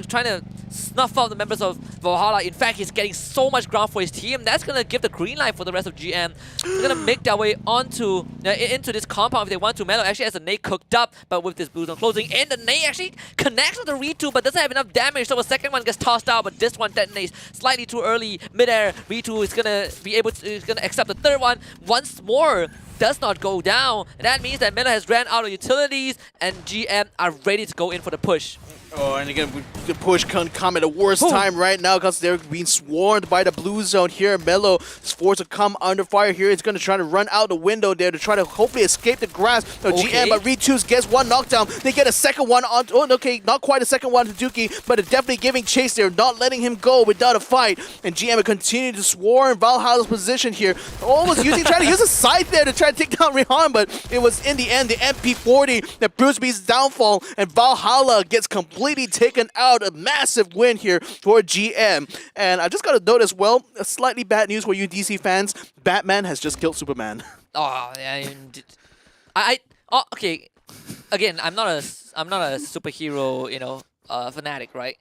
trying to snuff out the members of Valhalla. In fact, he's getting so much ground for his team. That's going to give the green light for the rest of GM. They're going to make their way onto into this compound if they want to. Melo actually has a nade cooked up, but with this boost on closing in, the nade actually connects with the Ritu, but doesn't have enough damage, so the second one gets tossed out, but this one detonates slightly too early. Mid-air, Ritu is going to be able to accept the third one once more. Does not go down, and that means that Melo has ran out of utilities, and GM are ready to go in for the push. Oh, and again, the push can come at the worst time right now because they're being swarmed by the blue zone here. Melo is forced to come under fire here. He's going to try to run out the window there to try to hopefully escape the grasp of GM, but Ritus gets one knockdown. They get a second one on. Oh, okay, not quite a second one to Dookie, but definitely giving chase there, not letting him go without a fight. And GM will continue to swarm Valhalla's position here. Almost trying to use a scythe there to try to take down Rehan, but it was in the end the MP40 that proves to be his downfall, and Valhalla gets completely taken out. A massive win here for GM. And I just got to note as well, a slightly bad news for you DC fans, Batman has just killed Superman. Oh, yeah, okay. Again, I'm not a superhero, fanatic, right?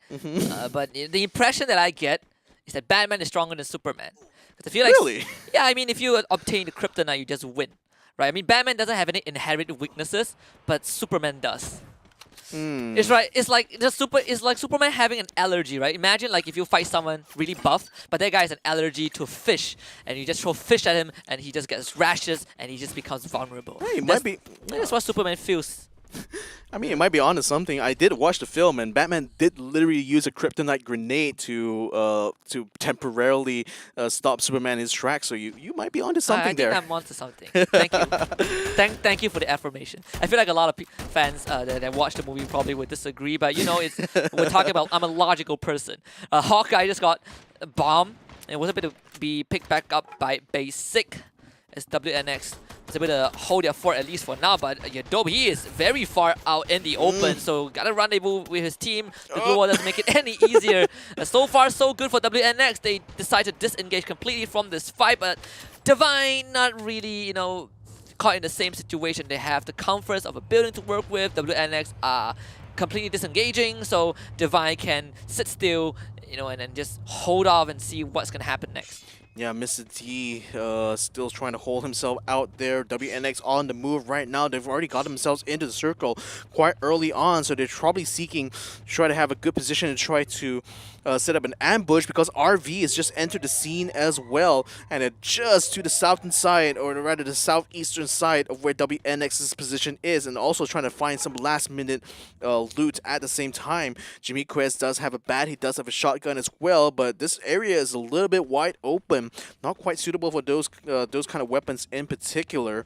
But the impression that I get is that Batman is stronger than Superman. I feel like, really? Yeah, I mean, if you obtain the kryptonite, you just win, right? I mean, Batman doesn't have any inherent weaknesses, but Superman does. It's right. It's like Superman having an allergy, right? Imagine like if you fight someone really buff, but that guy has an allergy to fish, and you just throw fish at him, and he just gets rashes, and he just becomes vulnerable. Hey, that's what Superman feels. I mean, it might be onto something. I did watch the film, and Batman did literally use a kryptonite grenade to temporarily stop Superman in his tracks. So you might be onto something there. I think I'm onto something. Thank you. Thank you for the affirmation. I feel like a lot of fans that watch the movie probably would disagree, but we're talking about. I'm a logical person. Hawkeye just got a bomb and was able to be picked back up by Basic as WNX. Was able to hold their fort at least for now, but Yadobe, he is very far out in the open, so gotta rendezvous with his team. The glue wall doesn't make it any easier. So far, so good for WNX. They decide to disengage completely from this fight, but Divine not really, caught in the same situation. They have the comforts of a building to work with. WNX are completely disengaging, so Divine can sit still, and then just hold off and see what's gonna happen next. Yeah, Mr. T still trying to hold himself out there. WNX on the move right now. They've already got themselves into the circle quite early on, so they're probably seeking to try to have a good position and try to set up an ambush because RV has just entered the scene as well, and it just to the southern side, or rather the southeastern side of where WNX's position is, and also trying to find some last-minute loot at the same time. Jimmy Quest does have a bat, he does have a shotgun as well, but this area is a little bit wide open, not quite suitable for those kind of weapons in particular.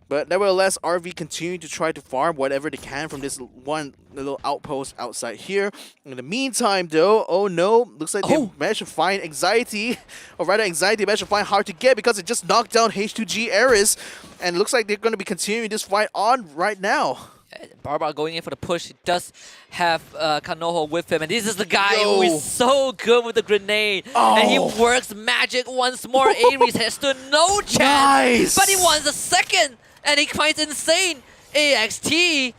But nevertheless, RV continue to try to farm whatever they can from this one little outpost outside here. In the meantime, though, oh no, looks like they managed to find Anxiety, or rather Anxiety managed to find Hard to Get because it just knocked down H2G Eris, and it looks like they're going to be continuing this fight on right now. Barbar going in for the push. He does have Kanoho with him, and this is the guy who is so good with the grenade. And he works magic once more. Ares has stood no chance, but he wants a second, and he finds Insane. AXT,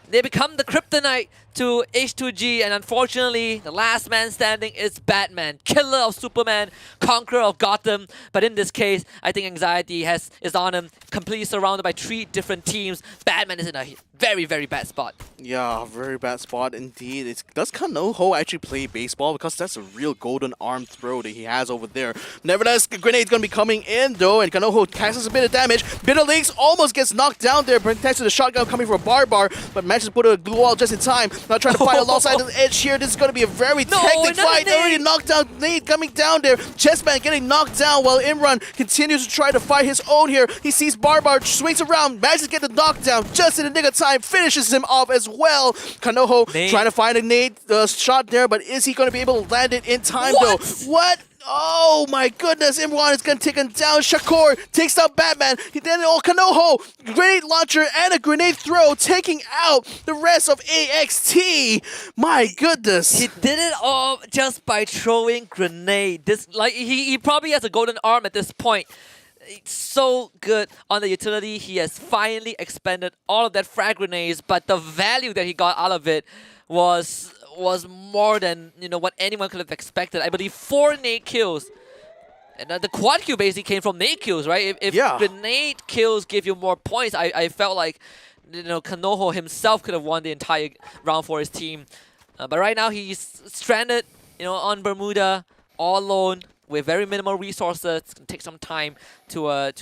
they become the kryptonite to H2G, and unfortunately, the last man standing is Batman, killer of Superman, conqueror of Gotham. But in this case, I think Anxiety is on him, completely surrounded by 3 different teams. Batman is in a very, very bad spot. Yeah, very bad spot indeed. Does Kanoho actually play baseball? Because that's a real golden arm throw that he has over there. Nevertheless, the grenade's going to be coming in though, and Kanoho casts a bit of damage. Bitter Links almost gets knocked down there, thanks to the shotgun coming from Barbar, but manages to put a glue wall just in time. Now trying to fight alongside the edge here. This is going to be a very hectic fight. Already knocked down Nate coming down there. Chessman getting knocked down while Imran continues to try to fight his own here. He sees Barbar, swings around, manages to get the knockdown just in the nick of time, finishes him off as well. Kanoho trying to find a nade shot there, but is he going to be able to land it in time though? What? Oh my goodness, Imran is going to take him down. Shakur takes down Batman. Then Kanoho, grenade launcher and a grenade throw, taking out the rest of AXT. My goodness. He did it all just by throwing grenade. He probably has a golden arm at this point. It's so good on the utility. He has finally expended all of that frag grenades, but the value that he got out of it was more than what anyone could have expected. I believe 4 nade kills. And the quad kill basically came from nade kills, right? If grenade kills give you more points, I felt like Kanoho himself could have won the entire round for his team. But right now he's stranded, on Bermuda, all alone, with very minimal resources. It's gonna take some time to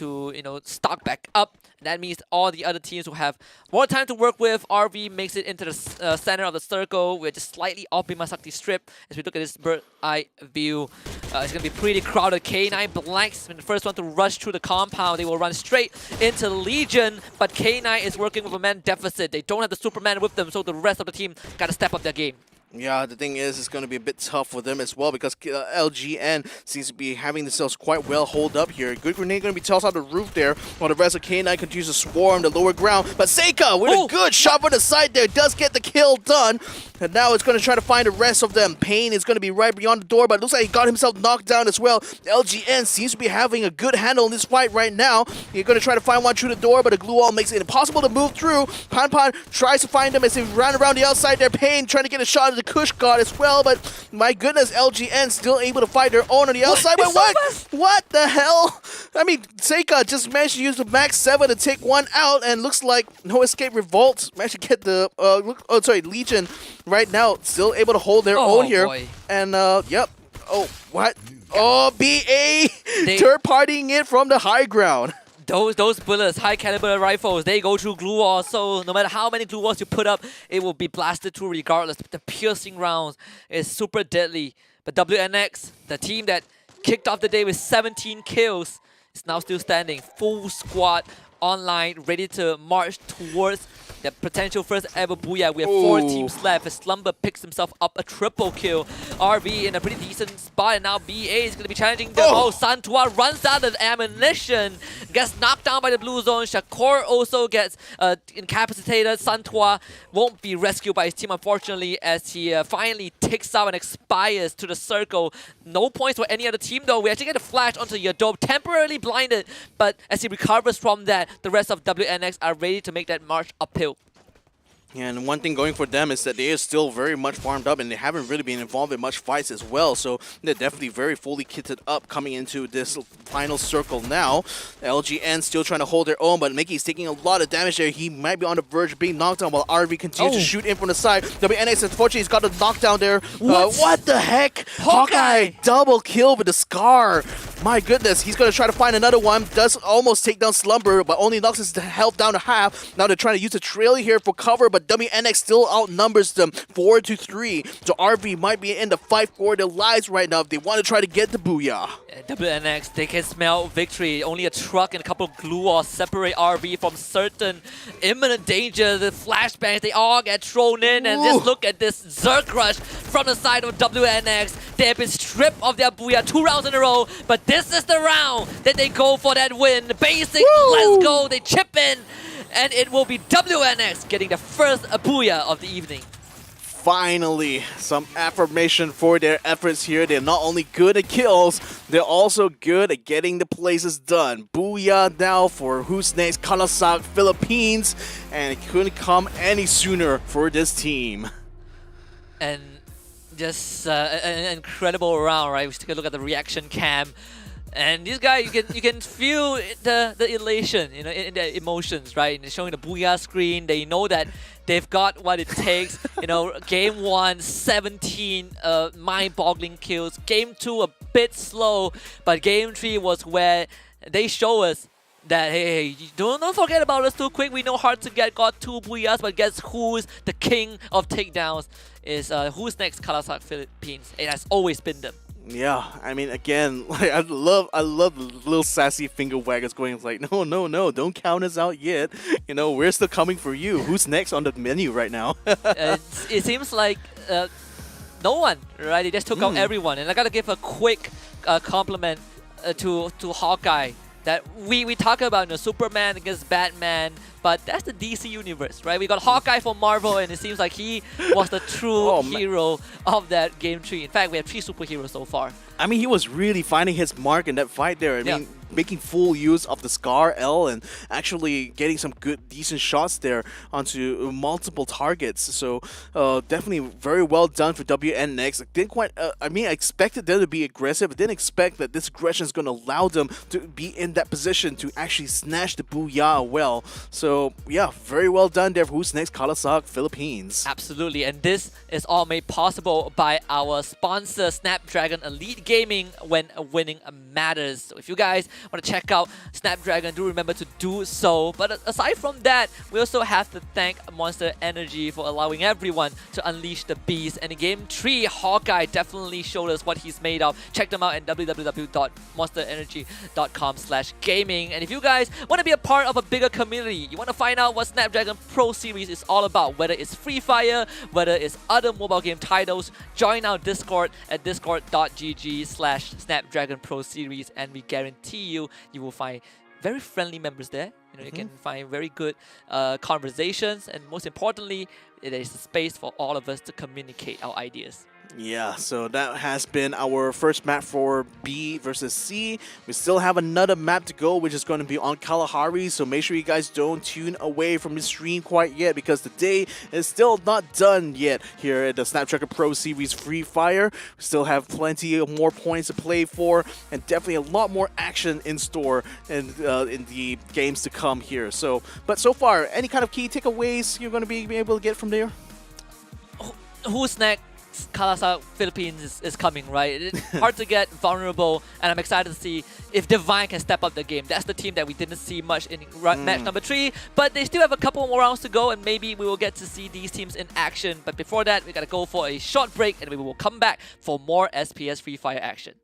stock back up. That means all the other teams will have more time to work with. RV makes it into the center of the circle. We're just slightly off Bimasakti strip as we look at this bird's eye view. It's gonna be pretty crowded. K9 Blanks, the first one to rush through the compound. They will run straight into Legion, but K9 is working with a man deficit. They don't have the Superman with them, so the rest of the team gotta step up their game. Yeah, the thing is, it's going to be a bit tough for them as well because LGN seems to be having themselves quite well hold up here. Good grenade going to be tossed out the roof there while the rest of K9 continues to swarm the lower ground. But Seika with a good shot on the side there does get the kill done. And now it's going to try to find the rest of them. Payne is going to be right beyond the door, but it looks like he got himself knocked down as well. LGN seems to be having a good handle in this fight right now. You're going to try to find one through the door, but the glue wall makes it impossible to move through. Pan tries to find them as they run around the outside there. Payne trying to get a shot at the Kush God as well, but my goodness, LGN still able to fight their own on the outside. But what the hell? I mean, Seika just managed to use the Max 7 to take one out, and looks like No Escape Revolt managed to get the Legion right now still able to hold their own here. Boy. And yep. Oh, what? Oh, BA third partying it from the high ground. Those bullets, high caliber rifles, they go through glue walls, so no matter how many glue walls you put up, it will be blasted through regardless. The piercing rounds is super deadly. But WNX, the team that kicked off the day with 17 kills, is now still standing. Full squad online, ready to march towards the potential first ever booyah. We have 4 teams left as Slumber picks himself up a triple kill. RV in a pretty decent spot, and now BA is going to be challenging them. Santua runs out of ammunition, gets knocked down by the blue zone. Shakur also gets incapacitated. Santua won't be rescued by his team, unfortunately, as he finally ticks out and expires to the circle. No points for any other team, though. We actually get a flash onto Yadop, temporarily blinded, but as he recovers from that, the rest of WNX are ready to make that march uphill. And one thing going for them is that they are still very much farmed up and they haven't really been involved in much fights as well. So they're definitely very fully kitted up coming into this final circle now. LGN still trying to hold their own, but Mickey's taking a lot of damage there. He might be on the verge of being knocked down while RV continues to shoot in from the side. WNX, unfortunately, he's got a knockdown there. What the heck? Hawkeye double kill with the Scar. My goodness, he's going to try to find another one. Does almost take down Slumber, but only knocks his health down to half. Now they're trying to use a trail here for cover, but WNX still outnumbers them 4-3. So RV might be in the fight for their lives right now if they want to try to get the booyah. WNX, they can smell victory. Only a truck and a couple of glue walls separate RV from certain imminent danger. The flashbangs, they all get thrown in. And just look at this Zerg rush from the side of WNX. They have been stripped of their booyah 2 rounds in a row, but this is the round that they go for that win. Basic, let's go. They chip in. And it will be WNX getting the first booyah of the evening. Finally, some affirmation for their efforts here. They're not only good at kills, they're also good at getting the places done. Booyah now for Who's Next, Kalasak, Philippines. And it couldn't come any sooner for this team. And just an incredible round, right? We take a look at the reaction cam. And this guy, you can feel the elation, you know, in their emotions, right? And they're showing the booyah screen. They know that they've got what it takes. You know, game 1, 17 mind-boggling kills. Game 2, a bit slow, but game 3 was where they show us that, hey, don't forget about us too quick. We know hard to get, got 2 booyahs, but guess who's the king of takedowns is Who's Next, Kalasak, Philippines. It has always been them. Yeah, I mean, again, like I love the little sassy finger waggers going like, no, don't count us out yet. You know, we're still coming for you. Who's next on the menu right now? It seems like no one, right? They just took out everyone. And I gotta give a quick compliment to Hawkeye. That we talk about, you know, Superman against Batman, but that's the DC universe, right? We got Hawkeye for Marvel, and it seems like he was the true hero of that game 3. In fact, we have 3 superheroes so far. I mean, he was really finding his mark in that fight there. I mean, making full use of the Scar L and actually getting some good, decent shots there onto multiple targets. So definitely very well done for WNX. Didn't quite, I mean, I expected them to be aggressive, but didn't expect that this aggression is going to allow them to be in that position to actually snatch the booyah well. So yeah, very well done there for Who's Next, Kalasak, Philippines. Absolutely, and this is all made possible by our sponsor, Snapdragon Elite Gaming, when winning matters. So if you guys want to check out Snapdragon, do remember to do so. But aside from that, we also have to thank Monster Energy for allowing everyone to unleash the beast. And in Game 3, Hawkeye definitely showed us what he's made of. Check them out at www.monsterenergy.com/gaming. And if you guys want to be a part of a bigger community, you want to find out what Snapdragon Pro Series is all about, whether it's Free Fire, whether it's other mobile game titles, join our Discord at discord.gg/Snapdragon Pro Series, and we guarantee you will find very friendly members there. You know, you can find very good conversations, and most importantly, there is a space for all of us to communicate our ideas. Yeah, so that has been our first map for B versus C. We still have another map to go, which is going to be on Kalahari, so make sure you guys don't tune away from the stream quite yet, because the day is still not done yet here at the Snapdragon Pro Series Free Fire. We still have plenty of more points to play for, and definitely a lot more action in store in the games to come here. So, but so far, any kind of key takeaways you're going to be able to get from there? Who's next? Kalasak Philippines is coming, right? It's hard to get vulnerable, and I'm excited to see if Divine can step up the game. That's the team that we didn't see much in match number 3, but they still have a couple more rounds to go, and maybe we will get to see these teams in action. But before that, we gotta go for a short break, and we will come back for more SPS Free Fire action.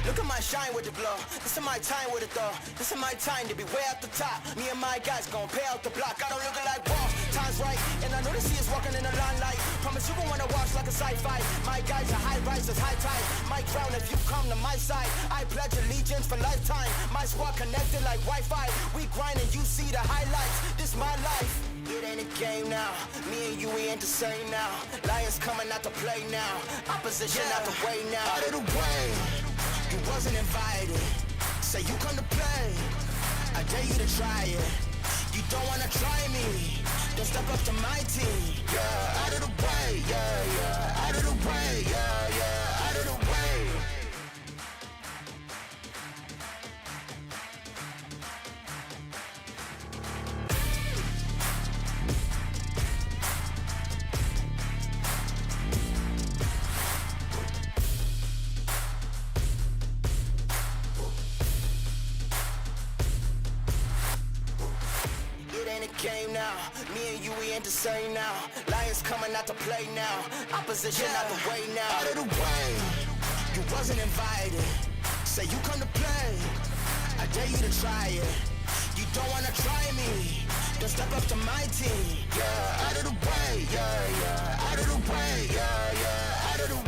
Look at my shine with the blow. This is my time with it though. This is my time to be way at the top. Me and my guys gon' pay out the block. I don't look like boss. Time's right, and I know they see us walking in the limelight. Promise you gon' wanna watch like a sci-fi. My guys are high rises, high tide. My crown if you come to my side. I pledge allegiance for lifetime. My squad connected like Wi-Fi. We grind and you see the highlights. This my life. It ain't a game now. Me and you, we ain't the same now. Lions coming out to play now. Opposition out the way now. Out of the way. You wasn't invited. Say you come to play. I dare you to try it. You don't wanna try me. Then step up to my team. Yeah, out of the way. Yeah, yeah. Out of the way. Yeah, yeah. Out of the way. Game now, me and you, we ain't the same now. Lions coming out to play now. Opposition out the way now. Out of the way, you wasn't invited. Say you come to play. I dare you to try it. You don't wanna try me. Then step up to my team. Yeah, out of the way. Yeah, yeah. Out of the way. Yeah, yeah. Out of the way.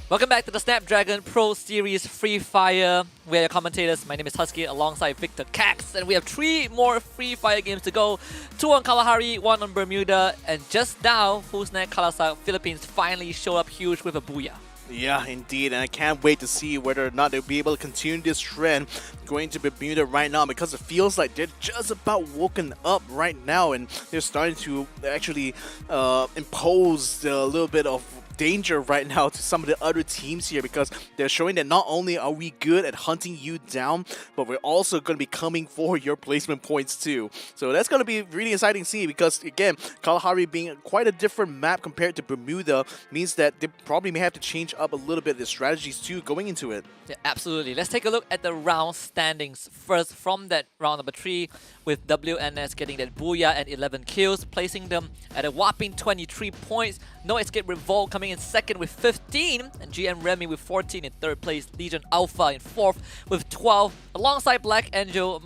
Welcome back to the Snapdragon Pro Series Free Fire. We are your commentators. My name is Husky alongside Victor Cax, and we have 3 more Free Fire games to go. 2 on Kalahari, 1 on Bermuda, and just now, Husnet Kalasak Philippines finally showed up huge with a booyah. Yeah, indeed, and I can't wait to see whether or not they'll be able to continue this trend going to Bermuda right now, because it feels like they're just about woken up right now and they're starting to actually impose a little bit of danger right now to some of the other teams here, because they're showing that not only are we good at hunting you down, but we're also going to be coming for your placement points too. So that's going to be really exciting to see, because again, Kalahari being quite a different map compared to Bermuda means that they probably may have to change up a little bit the strategies too going into it. Yeah, absolutely. Let's take a look at the round standings first from that round number 3, with WNS getting that booyah and 11 kills, placing them at a whopping 23 points. No Escape Revolt coming in second with 15, and GM Remy with 14 in third place. Legion Alpha in fourth with 12, alongside Black Angel,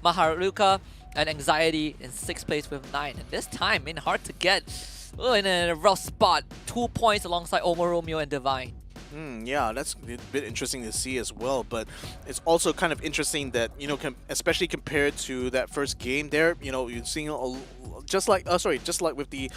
Maharuka, and Anxiety in sixth place with 9. And this time, hard to get, in a rough spot. 2 points alongside Omo Romeo and Divine. Yeah, that's a bit interesting to see as well, but it's also kind of interesting that, you know, especially compared to that first game there, you know, you're seeing just like with the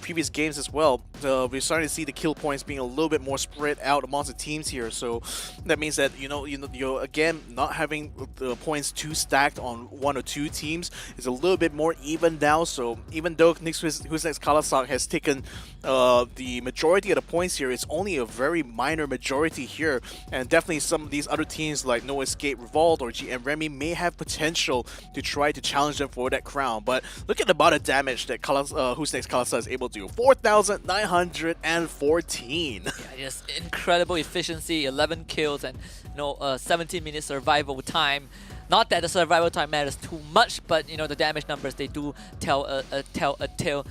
previous games as well, we're starting to see the kill points being a little bit more spread out amongst the teams here. So that means that you're again not having the points too stacked on one or two teams. It's a little bit more even now. So even though Who's Next Kalasak has taken the majority of the points here, it's only a very minor majority here, and definitely some of these other teams like No Escape Revolt or GM Remy may have potential to try to challenge them for that crown. But look at the amount of damage that Who's Next Kalasak is able to do. 4,914. Yeah, just incredible efficiency, 11 kills, and 17-minute survival time. Not that the survival time matters too much, but the damage numbers, they do tell a tale.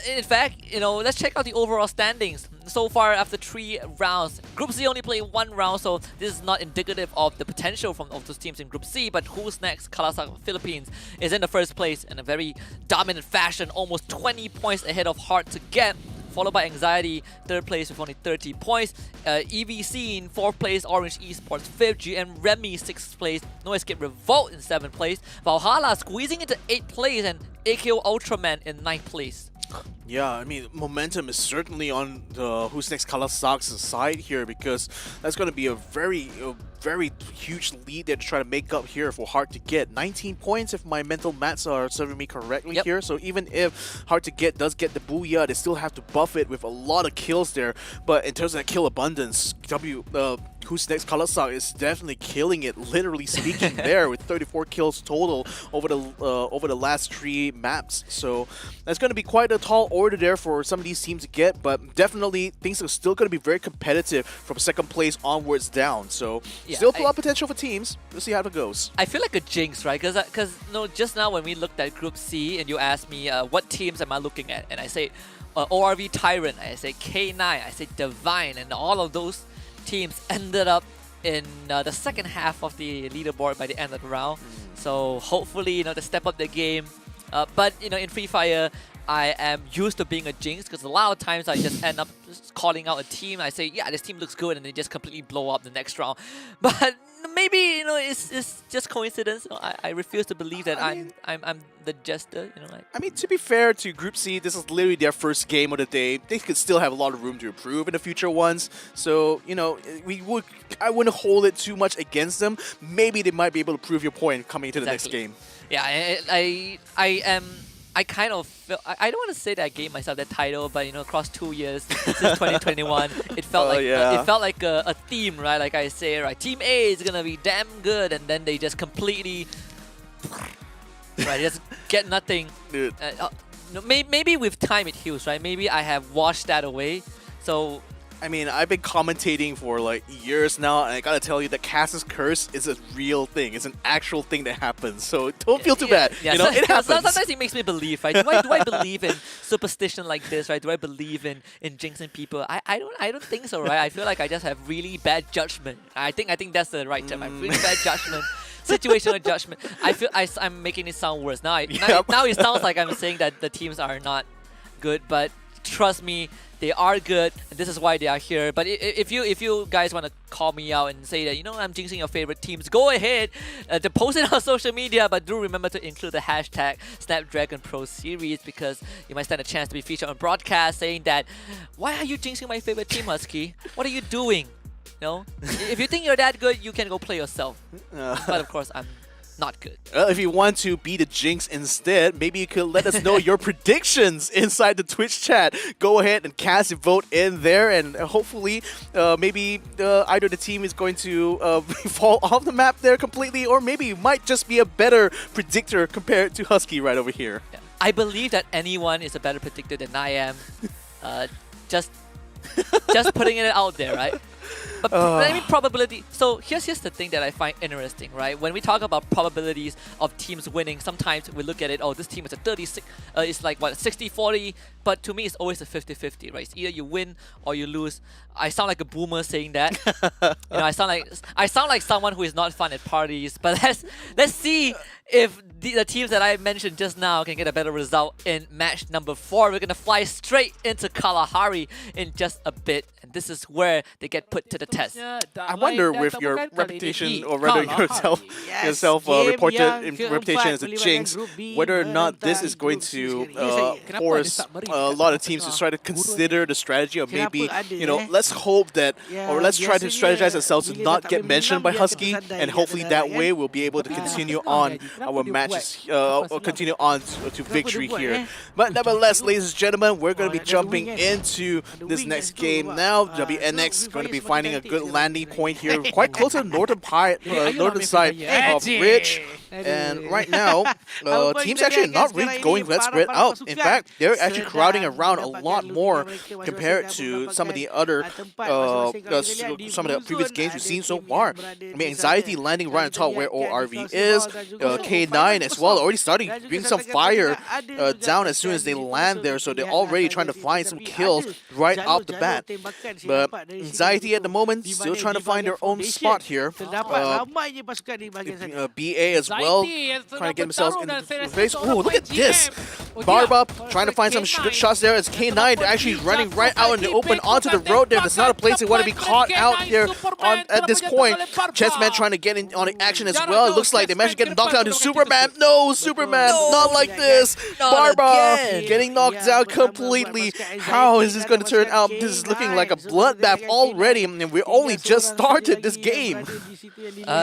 In fact, let's check out the overall standings. So far, after 3 rounds, Group C only played 1 round, so this is not indicative of the potential of those teams in Group C. But Who's Next Kalasak Philippines is in the first place in a very dominant fashion, almost 20 points ahead of Hard to Get. Followed by Anxiety, 3rd place with only 30 points. EVC in 4th place, Orange Esports 5th, GM Remy 6th place, No Escape Revolt in 7th place, Valhalla squeezing into 8th place, and AKO Ultraman in 9th place. Yeah, I mean, momentum is certainly on the Who's Next Kalasak's side here, because that's going to be a very huge lead there to try to make up here for Hard to Get. 19 points if my mental maths are serving me correctly here. So even if Hard to Get does get the booyah, they still have to buff it with a lot of kills there. But in terms of that kill abundance, Who's Next Kalasak is definitely killing it, literally speaking there, with 34 kills total over the last 3 maps. So that's going to be quite a tall order there for some of these teams to get, but definitely things are still going to be very competitive from 2nd place onwards down. So still a lot of potential for teams. We'll see how it goes. I feel like a jinx, right? Because just now when we looked at Group C and you asked me what teams am I looking at, and I say ORV Tyrant, I say K9, I say Divine, and all of those teams ended up in the second half of the leaderboard by the end of the round. So hopefully, to step up their game. But in Free Fire, I am used to being a jinx, because a lot of times I just end up just calling out a team. I say, yeah, this team looks good, and they just completely blow up the next round. But maybe it's just coincidence. I refuse to believe that I'm the jester. I mean, to be fair to Group C, this is literally their first game of the day. They could still have a lot of room to improve in the future ones. So I wouldn't hold it too much against them. Maybe they might be able to prove your point coming into the next game. Yeah, I kind of feel, I don't want to say that I gave myself that title, but across 2 years since 2021, it felt like a theme, right? Like I say, right, Team A is gonna be damn good, and then they just completely, right, just get nothing. Dude. Maybe with time it heals, right? Maybe I have washed that away. So I mean, I've been commentating for like years now, and I gotta tell you, the Cass's curse is a real thing. It's an actual thing that happens. So don't feel too bad. Yeah, it happens. Sometimes it makes me believe, right? Do I believe in superstition like this, right? Do I believe in jinxing people? I don't think so, right? I feel like I just have really bad judgment. I think that's the right term. I have really bad judgment. Situational judgment. I feel I'm making it sound worse. Now it sounds like I'm saying that the teams are not good, but trust me, they are good, and this is why they are here. But if you guys want to call me out and say that I'm jinxing your favorite teams, go ahead to post it on social media. But do remember to include the hashtag Snapdragon Pro Series, because you might stand a chance to be featured on broadcast saying that, why are you jinxing my favorite team, Husky? What are you doing? If you think you're that good, you can go play yourself. But of course, I'm not good. If you want to be the jinx instead, maybe you could let us know your predictions inside the Twitch chat. Go ahead and cast your vote in there, and hopefully maybe either the team is going to fall off the map there completely, or maybe you might just be a better predictor compared to Husky right over here. Yeah. I believe that anyone is a better predictor than I am. Just putting it out there, right? But I mean, probability. So here's the thing that I find interesting, right? When we talk about probabilities of teams winning, sometimes we look at it, this team is a 36, it's like what, 60-40, but to me it's always a 50-50, right? It's either you win or you lose. I sound like a boomer saying that. I sound like someone who is not fun at parties. But let's see if the teams that I mentioned just now can get a better result in match number 4, we're gonna fly straight into Kalahari in just a bit. And this is where they get put to the test. I wonder with your reputation, or rather yourself Yes, reported game in yang reputation as a keempat jinx, melibatkan Group B whether or not this is menentang going Group to C sendiri. Yes, force a lot of teams to try to consider the strategy of maybe, Kenapa ada, you know, let's hope that, or let's try to strategize ourselves to not get mentioned by Husky, and hopefully that way we'll be able to continue on our matches, continue on to victory here. But nevertheless, ladies and gentlemen, we're going to be jumping into this next game now. WNX going to be finding a good landing point here, quite close to the northern side of Ridge. And right now, teams actually not really going that spread out. In fact, they're actually crowding around a lot more compared to some of the other, some of the previous games we've seen so far. I mean, Anxiety landing right on top where ORV is. K9 as well, already starting bring some fire down as soon as they land there. So they're already trying to find some kills right off the bat. But Anxiety at the moment still trying to find their own spot here. BA as well, trying to get themselves in the face. Oh, look at this! Barba trying to find some good shots there as K9 actually running right out in the open onto the road there. That's not a place they want to be caught out here at this point. Chessman trying to get in on the action as well. It looks like they managed to get knocked out to Superman. No, Superman, not like this. Barba getting knocked out completely. How is this going to turn out? This is looking like a bloodbath already, and we only just started this game.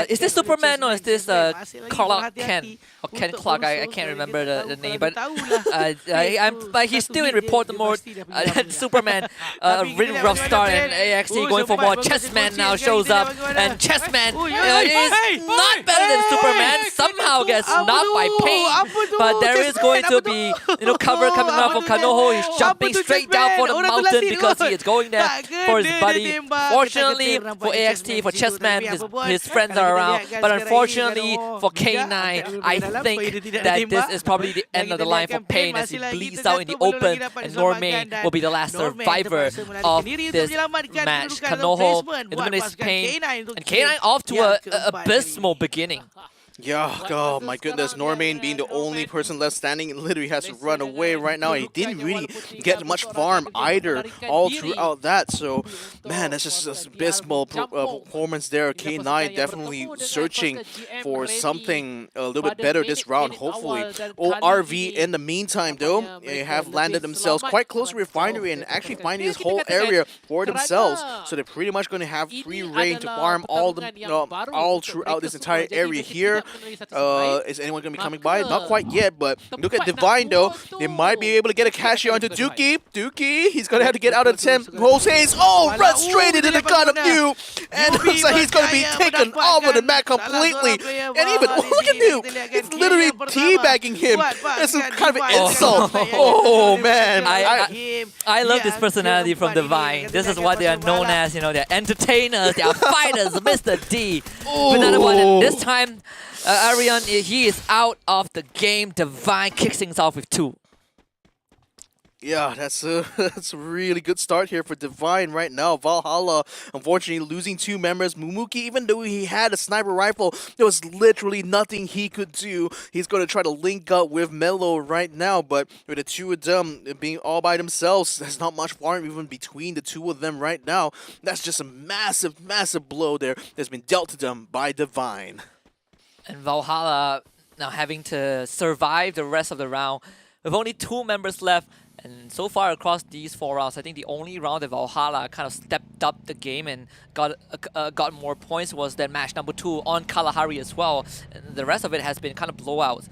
Is this Superman or is this Clark Kent? Or Ken Clark, I can't remember the name, but but he's still in report mode. Superman, a really rough start, and AXT going for more. Chessman now shows up, and Chessman is not better than Superman. Somehow gets knocked by Pain, but there is going to be cover coming out from Kanoho. He's jumping straight down for the mountain because he is going there for his buddy. Fortunately for AXT, for Chessman, his friends are around, but unfortunately for K9, I think that this is probably the end of the line for Pain as he bleeds out in the open, and Normain will be the last survivor of this match. Kanoho eliminates Pain, and K9 off to an abysmal beginning. Yeah, oh my goodness, Normain being the only person left standing literally has to run away right now. He didn't really get much farm either all throughout that. So, man, that's just an abysmal performance there. K9 definitely searching for something a little bit better this round, hopefully. ORV in the meantime, though, they have landed themselves quite close to Refinery and actually finding this whole area for themselves. So they're pretty much going to have free reign to farm all throughout this entire area here. Is anyone going to be coming by? Not quite yet, but look at Divine though. They might be able to get a cash here onto Dookie. Dookie, he's going to have to get out of the tent. Jose's, run straight into the gun of New. And it looks like he's going to be taken off of the map completely. And even, look at New. It's literally teabagging him. It's some kind of an insult. Oh, man. I love this personality from Divine. This is what they are known as, they're entertainers, they are fighters, Mr. D. But another one, and this time, Arion, he is out of the game. Divine kicks things off with 2. Yeah, that's a really good start here for Divine right now. Valhalla, unfortunately, losing 2 members. Mumuki, even though he had a sniper rifle, there was literally nothing he could do. He's going to try to link up with Melo right now, but with the 2 of them being all by themselves, there's not much farm even between the 2 of them right now. That's just a massive, massive blow there that's been dealt to them by Divine. And Valhalla now having to survive the rest of the round with only 2 members left. And so far across these 4 rounds, I think the only round that Valhalla kind of stepped up the game and got more points was that match number 2 on Kalahari as well. And the rest of it has been kind of blowouts.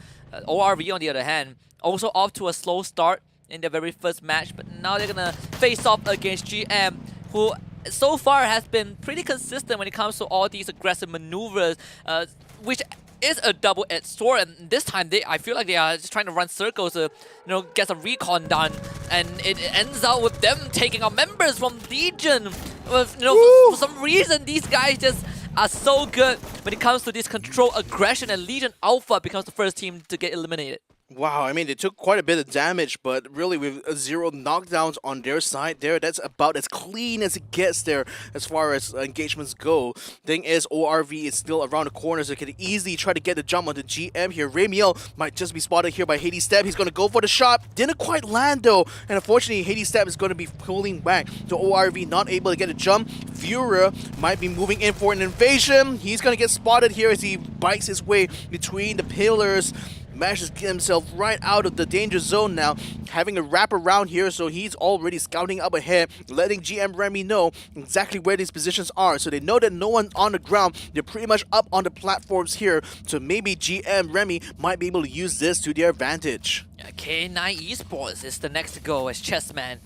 ORV, on the other hand, also off to a slow start in their very first match, but now they're going to face off against GM, who so far has been pretty consistent when it comes to all these aggressive maneuvers, which is a double-edged sword, and this time I feel like they are just trying to run circles to get some recon done, and it ends out with them taking out members from Legion. For some reason these guys just are so good when it comes to this control aggression, and Legion Alpha becomes the first team to get eliminated. Wow, I mean, they took quite a bit of damage, but really with 0 knockdowns on their side there, that's about as clean as it gets there as far as engagements go. Thing is, ORV is still around the corner, so they can easily try to get the jump on the GM here. Ramiel might just be spotted here by Hades Step. He's going to go for the shot. Didn't quite land though, and unfortunately, Hades Step is going to be pulling back. So ORV not able to get a jump. Fura might be moving in for an invasion. He's going to get spotted here as he bikes his way between the pillars. Manages to get himself right out of the danger zone now, having a wrap around here, so he's already scouting up ahead, letting GM Remy know exactly where these positions are, so they know that no one on the ground. They're pretty much up on the platforms here, so maybe GM Remy might be able to use this to their advantage. K9 Esports is the next to go as Chessman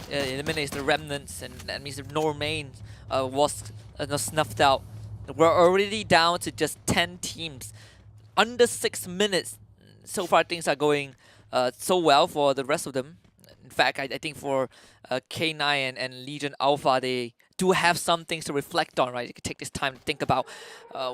eliminates the remnants, and that means the Normain was snuffed out. We're already down to just 10 teams. Under 6 minutes. So far, things are going so well for the rest of them. In fact, I think for K9 and Legion Alpha, they do have some things to reflect on, right? You can take this time to think about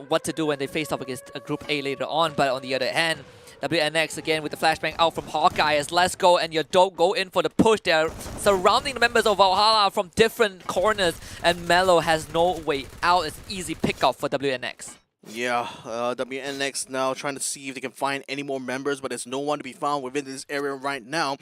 what to do when they face off against Group A later on. But on the other hand, WNX again with the flashbang out from Hawkeye as Let's Go and your Dope go in for the push. They are surrounding the members of Valhalla from different corners, and Mello has no way out. It's easy pickup for WNX. Yeah, WNX now trying to see if they can find any more members, but there's no one to be found within this area right now.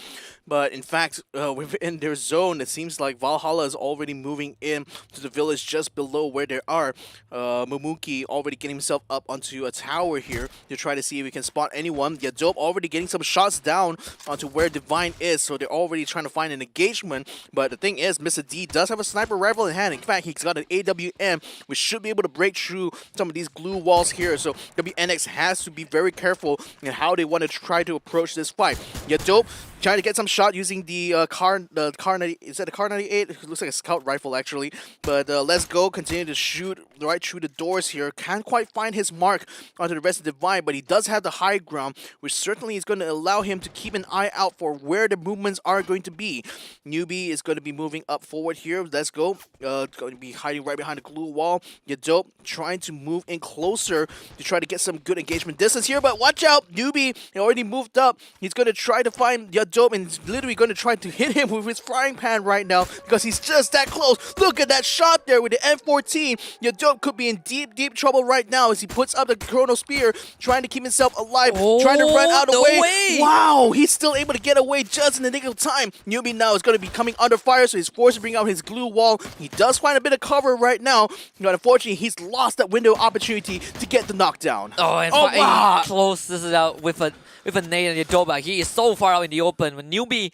But in fact, within their zone, it seems like Valhalla is already moving in to the village just below where they are. Mumuki already getting himself up onto a tower here to try to see if he can spot anyone. Yadope already getting some shots down onto where Divine is, so they're already trying to find an engagement. But the thing is, Mr. D does have a sniper rifle in hand. In fact, he's got an AWM, which should be able to break through some of these glue walls here, so WNX has to be very careful in how they want to try to approach this fight. Yadope trying to get some shot using the car 90, is that a car 98? It looks like a scout rifle actually, but Let's Go continue to shoot right through the doors here. Can't quite find his mark onto the rest of Divine, but he does have the high ground, which certainly is going to allow him to keep an eye out for where the movements are going to be. Newbie is going to be moving up forward here. Let's Go going to be hiding right behind the glue wall. Yadope trying to move in closer to try to get some good engagement distance here, but watch out, Newbie already moved up. He's going to try to find Yadope and he's literally going to try to hit him with his frying pan right now because he's just that close. Look at that shot there with the M14. Yadope could be in deep trouble right now as he puts up the Chrono Spear, trying to keep himself alive, trying to run out of the way. Wow, he's still able to get away just in the nick of time. Newbie now is going to be coming under fire, so he's forced to bring out his glue wall. He does find a bit of cover right now, but unfortunately he's lost that window of opportunity to get the knockdown. Oh, and wow, he closes it out with a nade on Yadoba. He is so far out in the open. When Newbie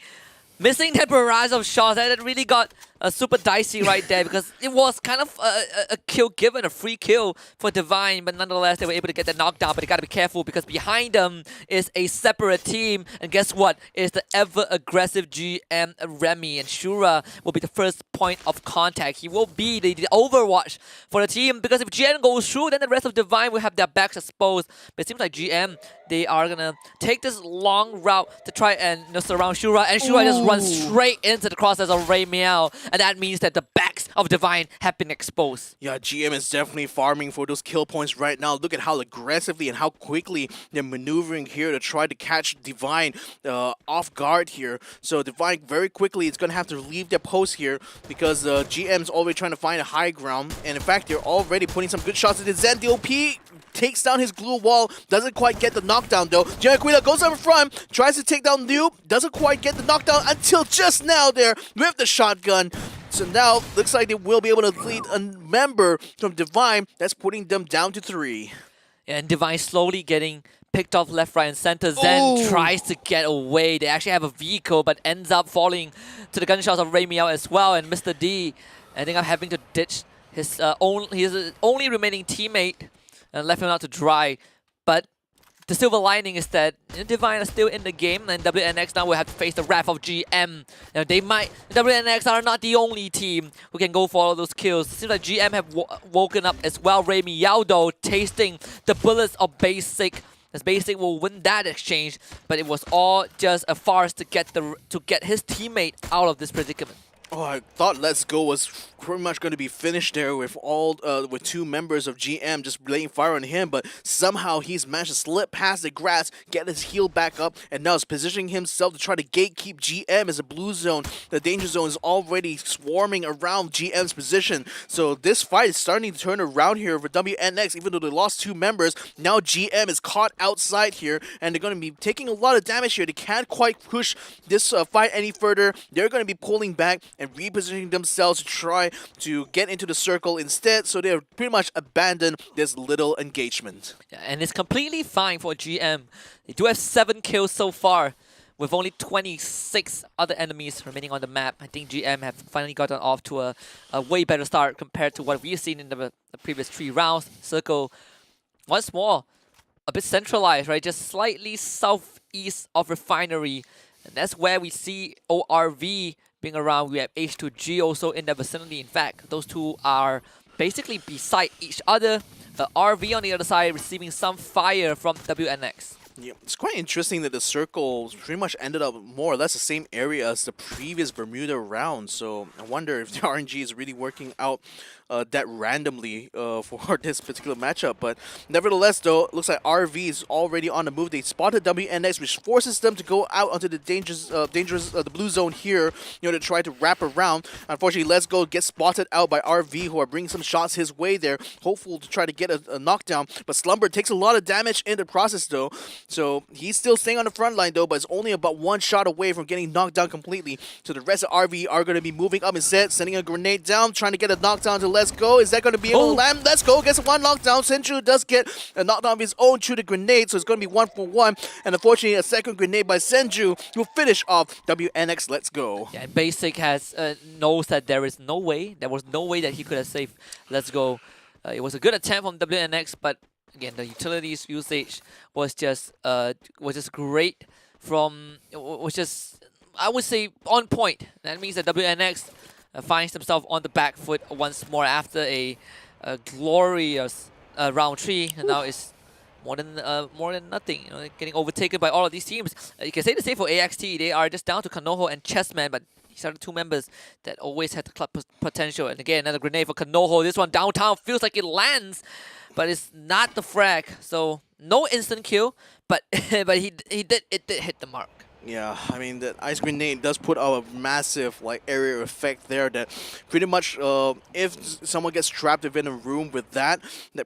missing that barrage of shots, that really got super dicey right there because it was kind of a kill given, a free kill for Divine, but nonetheless they were able to get the knockdown. But they gotta be careful because behind them is a separate team, and guess what? It's the ever aggressive GM Remy, and Shura will be the first point of contact. He will be the overwatch for the team because if GM goes through, then the rest of Divine will have their backs exposed. But it seems like GM, they are gonna take this long route to try and surround Shura, and Shura just runs straight into the crosshairs of Ray Miao. And that means that the backs of Divine have been exposed. Yeah, GM is definitely farming for those kill points right now. Look at how aggressively and how quickly they're maneuvering here to try to catch Divine off guard here. So Divine very quickly is going to have to leave their post here because GM's already trying to find a high ground. And in fact, they're already putting some good shots into Zen. DOP takes down his glue wall, doesn't quite get the knockdown though. Janaquila goes up in front, tries to take down Noob, doesn't quite get the knockdown until just now there with the shotgun. So now, looks like they will be able to lead a member from Divine. That's putting them down to 3. And Divine slowly getting picked off left, right, and center. Zen tries to get away. They actually have a vehicle, but ends up falling to the gunshots of Ray Miao as well. And Mr. D, I think I'm having to ditch his only remaining teammate and left him out to dry. But the silver lining is that Divine are still in the game, and WNX now will have to face the wrath of GM. Now WNX are not the only team who can go for all those kills. It seems like GM have woken up as well. Ray Miao though, tasting the bullets of Basic, as Basic will win that exchange, but it was all just a farce to get his teammate out of this predicament. Oh, I thought Let's Go was pretty much going to be finished there with with 2 members of GM just laying fire on him, but somehow he's managed to slip past the grass, get his heel back up, and now is positioning himself to try to gatekeep GM as a blue zone. The danger zone is already swarming around GM's position, so this fight is starting to turn around here for WNX. Even though they lost 2 members, now GM is caught outside here, and they're going to be taking a lot of damage here. They can't quite push this fight any further. They're going to be pulling back and repositioning themselves to try to get into the circle instead, so they're pretty much abandoned this little engagement. Yeah, and it's completely fine for GM. They do have 7 kills so far, with only 26 other enemies remaining on the map. I think GM have finally gotten off to a way better start compared to what we've seen in the previous 3 rounds. Circle, once more, a bit centralized, right? Just slightly southeast of Refinery. And that's where we see ORV being around. We have H2G also in the vicinity. In fact, those two are basically beside each other. The RV on the other side receiving some fire from WNX. Yeah, it's quite interesting that the circle pretty much ended up more or less the same area as the previous Bermuda round. So I wonder if the RNG is really working out that randomly for this particular matchup. But nevertheless, though, it looks like RV is already on the move. They spotted WNX, which forces them to go out onto the dangerous the blue zone here, to try to wrap around. Unfortunately, Let's Go gets spotted out by RV, who are bringing some shots his way there, hopeful to try to get a knockdown. But Slumber takes a lot of damage in the process, though. So he's still staying on the front line, though, but it's only about 1 shot away from getting knocked down completely. So the rest of RV are going to be moving up instead, sending a grenade down, trying to get a knockdown to Let's Go. Is that going to be able to land? Let's Go gets 1 knockdown. Senju does get a knockdown of his own through the grenade, so it's going to be 1 for 1. And unfortunately, a second grenade by Senju will finish off WNX Let's Go. Yeah, and Basic has knows that there was no way that he could have saved Let's Go. It was a good attempt from WNX, but again, the utilities usage was just great. Was just, I would say, on point. That means that WNX finds himself on the back foot once more after a glorious round 3, and now it's more than nothing. Getting overtaken by all of these teams. You can say the same for AXT. They are just down to Kanoho and Chessman, but these are the 2 members that always had the club potential. And again, another grenade for Kanoho. This one downtown feels like it lands, but it's not the frag. So no instant kill, but it did hit the mark. Yeah, I mean, that ice grenade does put out a massive area effect there that pretty much if someone gets trapped within a room with that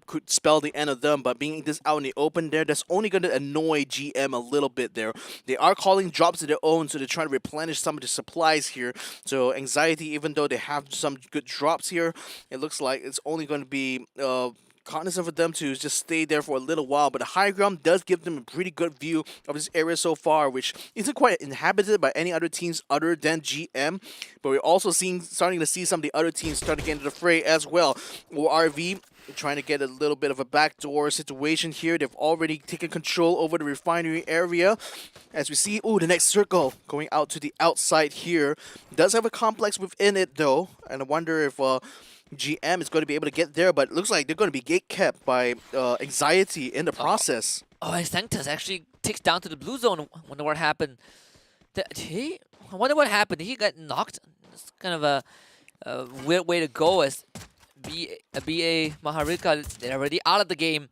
could spell the end of them. But being this out in the open there, that's only going to annoy GM a little bit there. They are calling drops of their own, so they're trying to replenish some of the supplies here. So Anxiety, even though they have some good drops here, it looks like it's only going to be cognizant for them to just stay there for a little while, but the high ground does give them a pretty good view of this area so far, which isn't quite inhabited by any other teams other than GM. But we're also starting to see some of the other teams start to get into the fray as well. RV trying to get a little bit of a backdoor situation here. They've already taken control over the refinery area. As we see, the next circle going out to the outside here. Does have a complex within it though, and I wonder if GM is going to be able to get there, but it looks like they're going to be gate-kept by Anxiety in the process. And Sanctus actually takes down to the blue zone. I wonder what happened. I wonder what happened. He got knocked. It's kind of a weird way to go, as BA Maharika, they're already out of the game.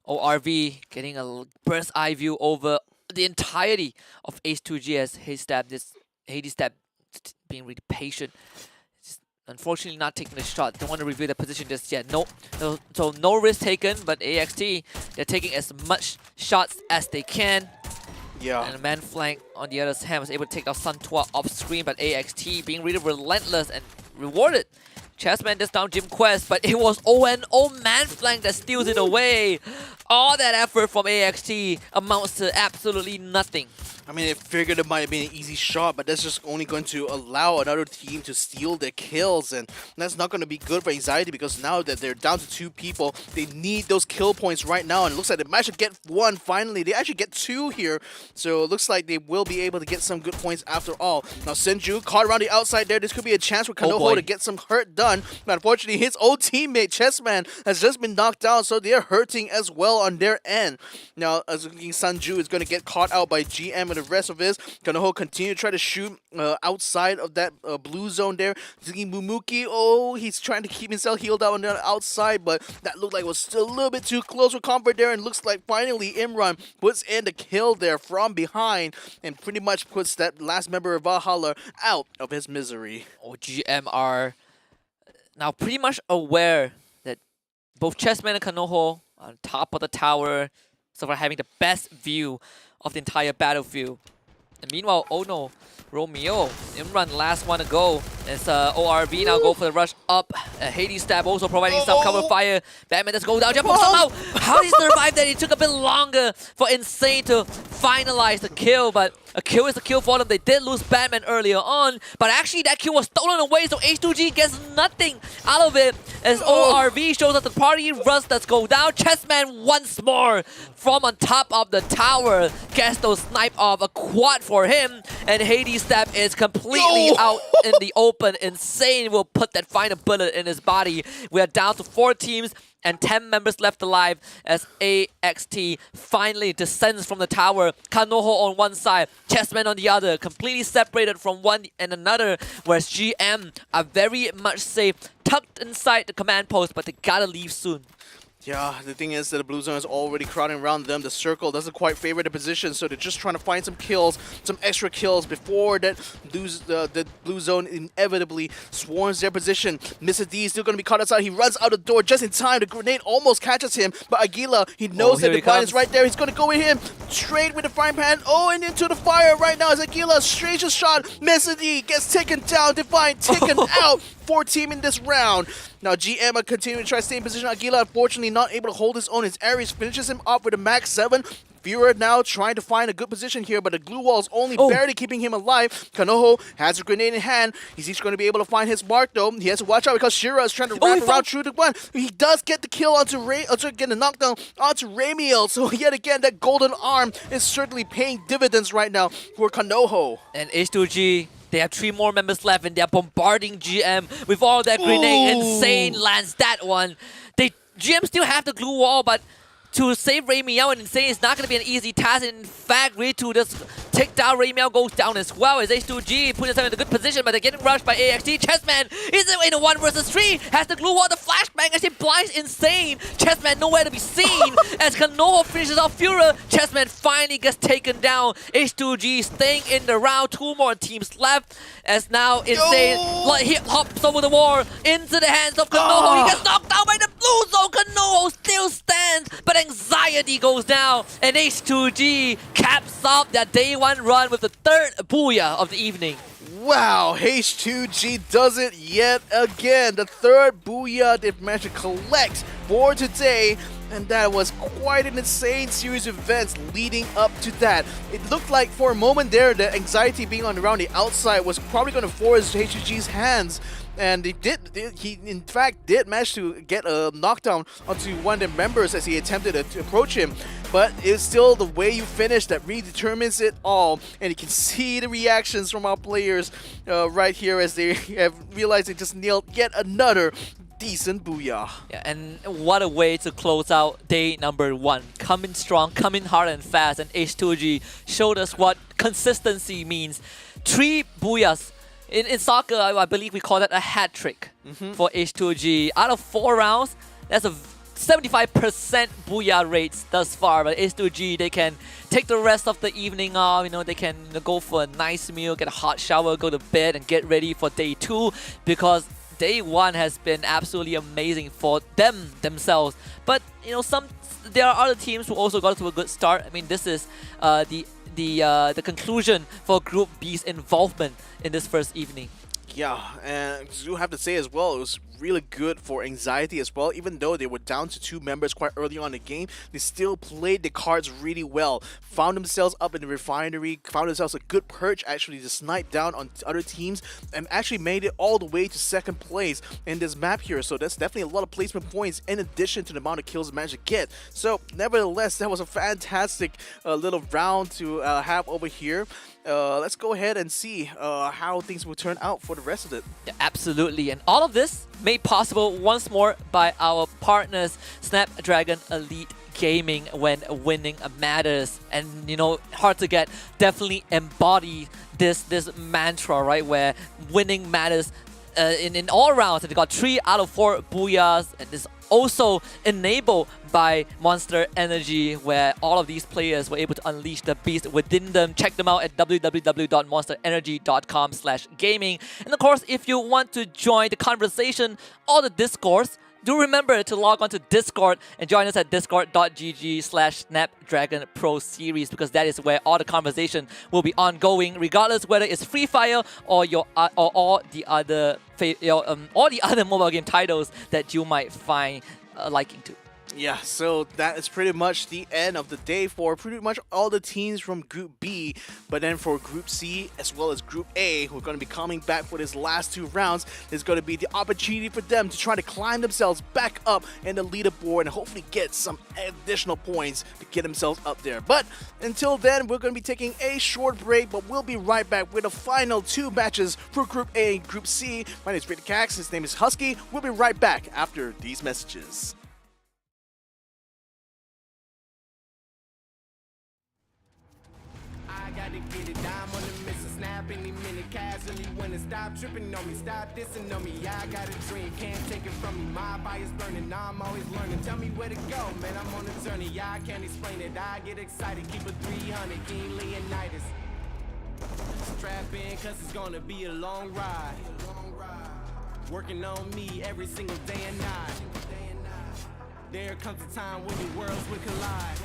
ORV getting a bird's eye view over the entirety of Ace2G as Hades Stab being really patient. Unfortunately, not taking the shot. Don't want to reveal the position just yet. So no risk taken, but AXT, they're taking as much shots as they can. Yeah. And a man flank on the other hand was able to take out Suntua off screen, but AXT being really relentless and rewarded. Chessman does down Jim Quest, but it was ONO man flank that steals it away. All that effort from AXT amounts to absolutely nothing. I mean, I figured it might have been an easy shot, but that's just only going to allow another team to steal their kills, and that's not going to be good for Anxiety, because now that they're down to 2 people, they need those kill points right now, and it looks like they managed to get 1 finally. They actually get 2 here, so it looks like they will be able to get some good points after all. Now Senju caught around the outside there. This could be a chance for Kanoho to get some hurt done. done. But unfortunately, his old teammate, Chessman, has just been knocked down, so they're hurting as well on their end. Now, as Sanju is going to get caught out by GM and the rest of his. Kanoho continue to try to shoot outside of that blue zone there. Mumuki, he's trying to keep himself healed out on the outside, but that looked like it was still a little bit too close for comfort there, and looks like finally Imran puts in the kill there from behind and pretty much puts that last member of Valhalla out of his misery. GM are now pretty much aware that both Chessman and Kanoho are on top of the tower, so far having the best view of the entire battlefield. And meanwhile, oh no, Romeo, Imran, last one to go. It's ORV now go for the rush up. Hades Stab also providing some cover fire. Batman does go down, jump up somehow. How did he survive that? It took a bit longer for Insane to finalize the kill, but a kill is a kill for them. They did lose Batman earlier on, but actually that kill was stolen away, so H2G gets nothing out of it as ORV shows us the party rush that's go down. Chessman once more from on top of the tower gets those snipe off, a quad for him, and Hades Step is completely out in the open. Insane will put that final bullet in his body. We are down to 4 teams and 10 members left alive as AXT finally descends from the tower. Kanoho on one side, Chessman on the other, completely separated from one and another, whereas GM are very much safe, tucked inside the command post, but they gotta leave soon. Yeah, the thing is that the blue zone is already crowding around them. The circle doesn't quite favor the position, so they're just trying to find some kills, some extra kills before that the blue zone inevitably swarms their position. Mr. D is still going to be caught outside. He runs out the door just in time. The grenade almost catches him, but Aguila, he knows that the blind is right there. He's going to go with him straight with the frying pan. And into the fire right now as Aguila, strangest shot. Mr. D gets taken down. Divine taken out. 4 team in this round. Now GM are continuing to try to stay in position. Aguila unfortunately not able to hold his own. His Ares finishes him off with a max 7. Viewer now trying to find a good position here, but the glue wall is only barely keeping him alive. Kanoho has a grenade in hand. Is he going to be able to find his mark though? He has to watch out because Shira is trying to wrap around through the one. He does get the kill onto get a knockdown onto Ramiel. So yet again, that golden arm is certainly paying dividends right now for Kanoho. And H2G, they have 3 more members left and they're bombarding GM with all that grenade. Insane lands that one. GM still have the glue wall, but to save Ramiel and Insane is not going to be an easy task. In fact, Ritu just take down Ramiel goes down as well as H2G putting himself in a good position, but they're getting rushed by AXT. Chessman is in a 1 versus 3, has the glue wall, the flashbang actually blinds Insane. Chessman nowhere to be seen as Kanoho finishes off Fura. Chessman finally gets taken down. H2G staying in the round, 2 more teams left as now Insane he hops over the wall into the hands of Kanoho. He gets knocked down by the blue zone. Kanoho still stands, but anxiety goes down, and H2G caps off their day 1 run with the 3rd booyah of the evening. Wow, H2G does it yet again. The 3rd booyah they've managed to collect for today. And that was quite an insane series of events leading up to that. It looked like for a moment there that anxiety being on around the outside was probably going to force H2G's hands. And he in fact did manage to get a knockdown onto one of the members as he attempted to approach him. But it's still the way you finish that really determines it all. And you can see the reactions from our players right here as they have realized they just nailed yet another decent booyah. Yeah, and what a way to close out day number 1. Coming strong, coming hard and fast, and H2G showed us what consistency means. 3 booyahs. In soccer, I believe we call that a hat trick for H2G. Out of 4 rounds, that's a 75% booyah rates thus far. But H2G, they can take the rest of the evening off. They can go for a nice meal, get a hot shower, go to bed, and get ready for day 2 because day 1 has been absolutely amazing for themselves. But there are other teams who also got to a good start. I mean, this is the conclusion for Group B's involvement in this first evening. Yeah, and you have to say as well, it was really good for anxiety as well. Even though they were down to 2 members quite early on in the game, they still played the cards really well. Found themselves up in the refinery, found themselves a good perch actually to snipe down on other teams, and actually made it all the way to 2nd place in this map here. So that's definitely a lot of placement points in addition to the amount of kills they managed to get. So nevertheless, that was a fantastic little round to have over here. let's go ahead and see how things will turn out for the rest of it. Yeah, absolutely. And all of this made possible once more by our partners, Snapdragon Elite Gaming. When winning matters, and you know, hard to get, definitely embody this mantra, right, where winning matters in all rounds. And they got 3 out of 4 booyahs, and this also enabled by Monster Energy, where all of these players were able to unleash the beast within them. Check them out at www.monsterenergy.com/gaming. And of course, if you want to join the conversation or the discourse, do remember to log on to Discord and join us at discord.gg/Snapdragon Pro Series, because that is where all the conversation will be ongoing, regardless whether it's Free Fire or your or the other mobile game titles that you might find liking to. Yeah, so that is pretty much the end of the day for pretty much all the teams from Group B. But then for Group C as well as Group A, who are going to be coming back for this last 2 rounds, there's going to be the opportunity for them to try to climb themselves back up in the leaderboard and hopefully get some additional points to get themselves up there. But until then, we're going to be taking a short break, but we'll be right back with the final 2 matches for Group A and Group C. My name is Victor Cax, his name is Husky. We'll be right back after these messages. I gotta get it, dime on the mission, snap any minute, casually when it stop tripping on me, stop dissing on me. I got a dream, can't take it from me. My fire's burning, I'm always learning. Tell me where to go, man, I'm on a journey. I can't explain it, I get excited, keep it 300, King Leonidas. Strap in, cause it's gonna be a long ride. Working on me every single day and night. There comes a time when your worlds will collide.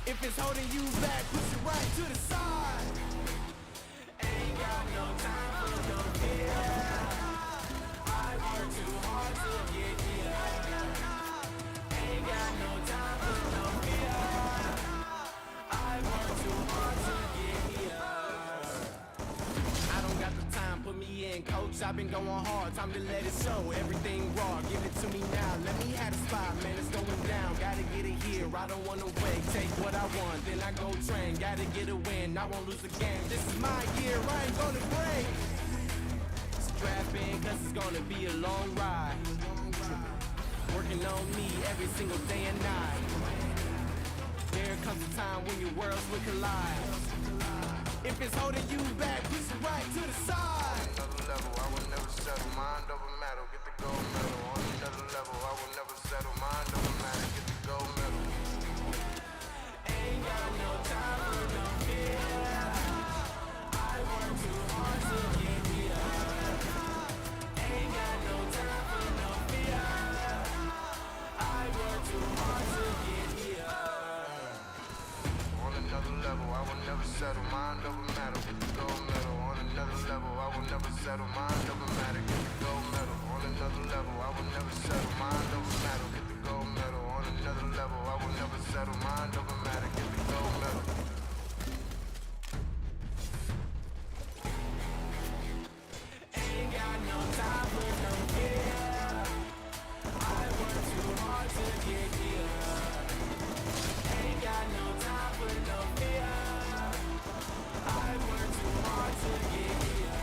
If it's holding you back, push it right to the side. Ain't got no time for no fear. I work too hard to get here. Ain't got no time for no fear. I work too hard to get here. I don't got the time, put me in, coach. I've been going hard, time to let it show. Everything raw, give it to me now. Let me have the spot, man, it's going down. Gotta get it here, I don't wanna wait. Take what I want, then I go train. Gotta get a win, I won't lose the game. This is my year, I ain't gonna break. Strap in, cause it's gonna be a long ride. Working on me every single day and night. There comes a time when your worlds will collide. If it's holding you back, push it right to the side. Another level, I will never settle. Mind over matter, get the gold medal. On another level, I will never settle. Mind over matter, get the gold medal. Ain't got no time for no fear. I work too hard to get here. Ain't got no time for no fear. I work too hard to get here. On another level, I will never settle. Mind over matter, get the gold medal. On another level, I will never settle. Mind over matter, get the gold medal. On another level, I will never settle. Mind over matter, get the gold medal. On another level, I will never settle. Mind over matter, get the gold medal. Ain't got no time for no fear. I work too hard to get here. Ain't got no time for no fear. I work too hard to get here.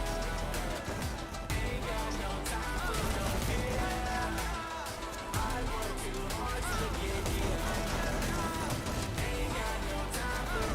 Ain't got no time for no fear. I work too hard to get here. Ain't got no time for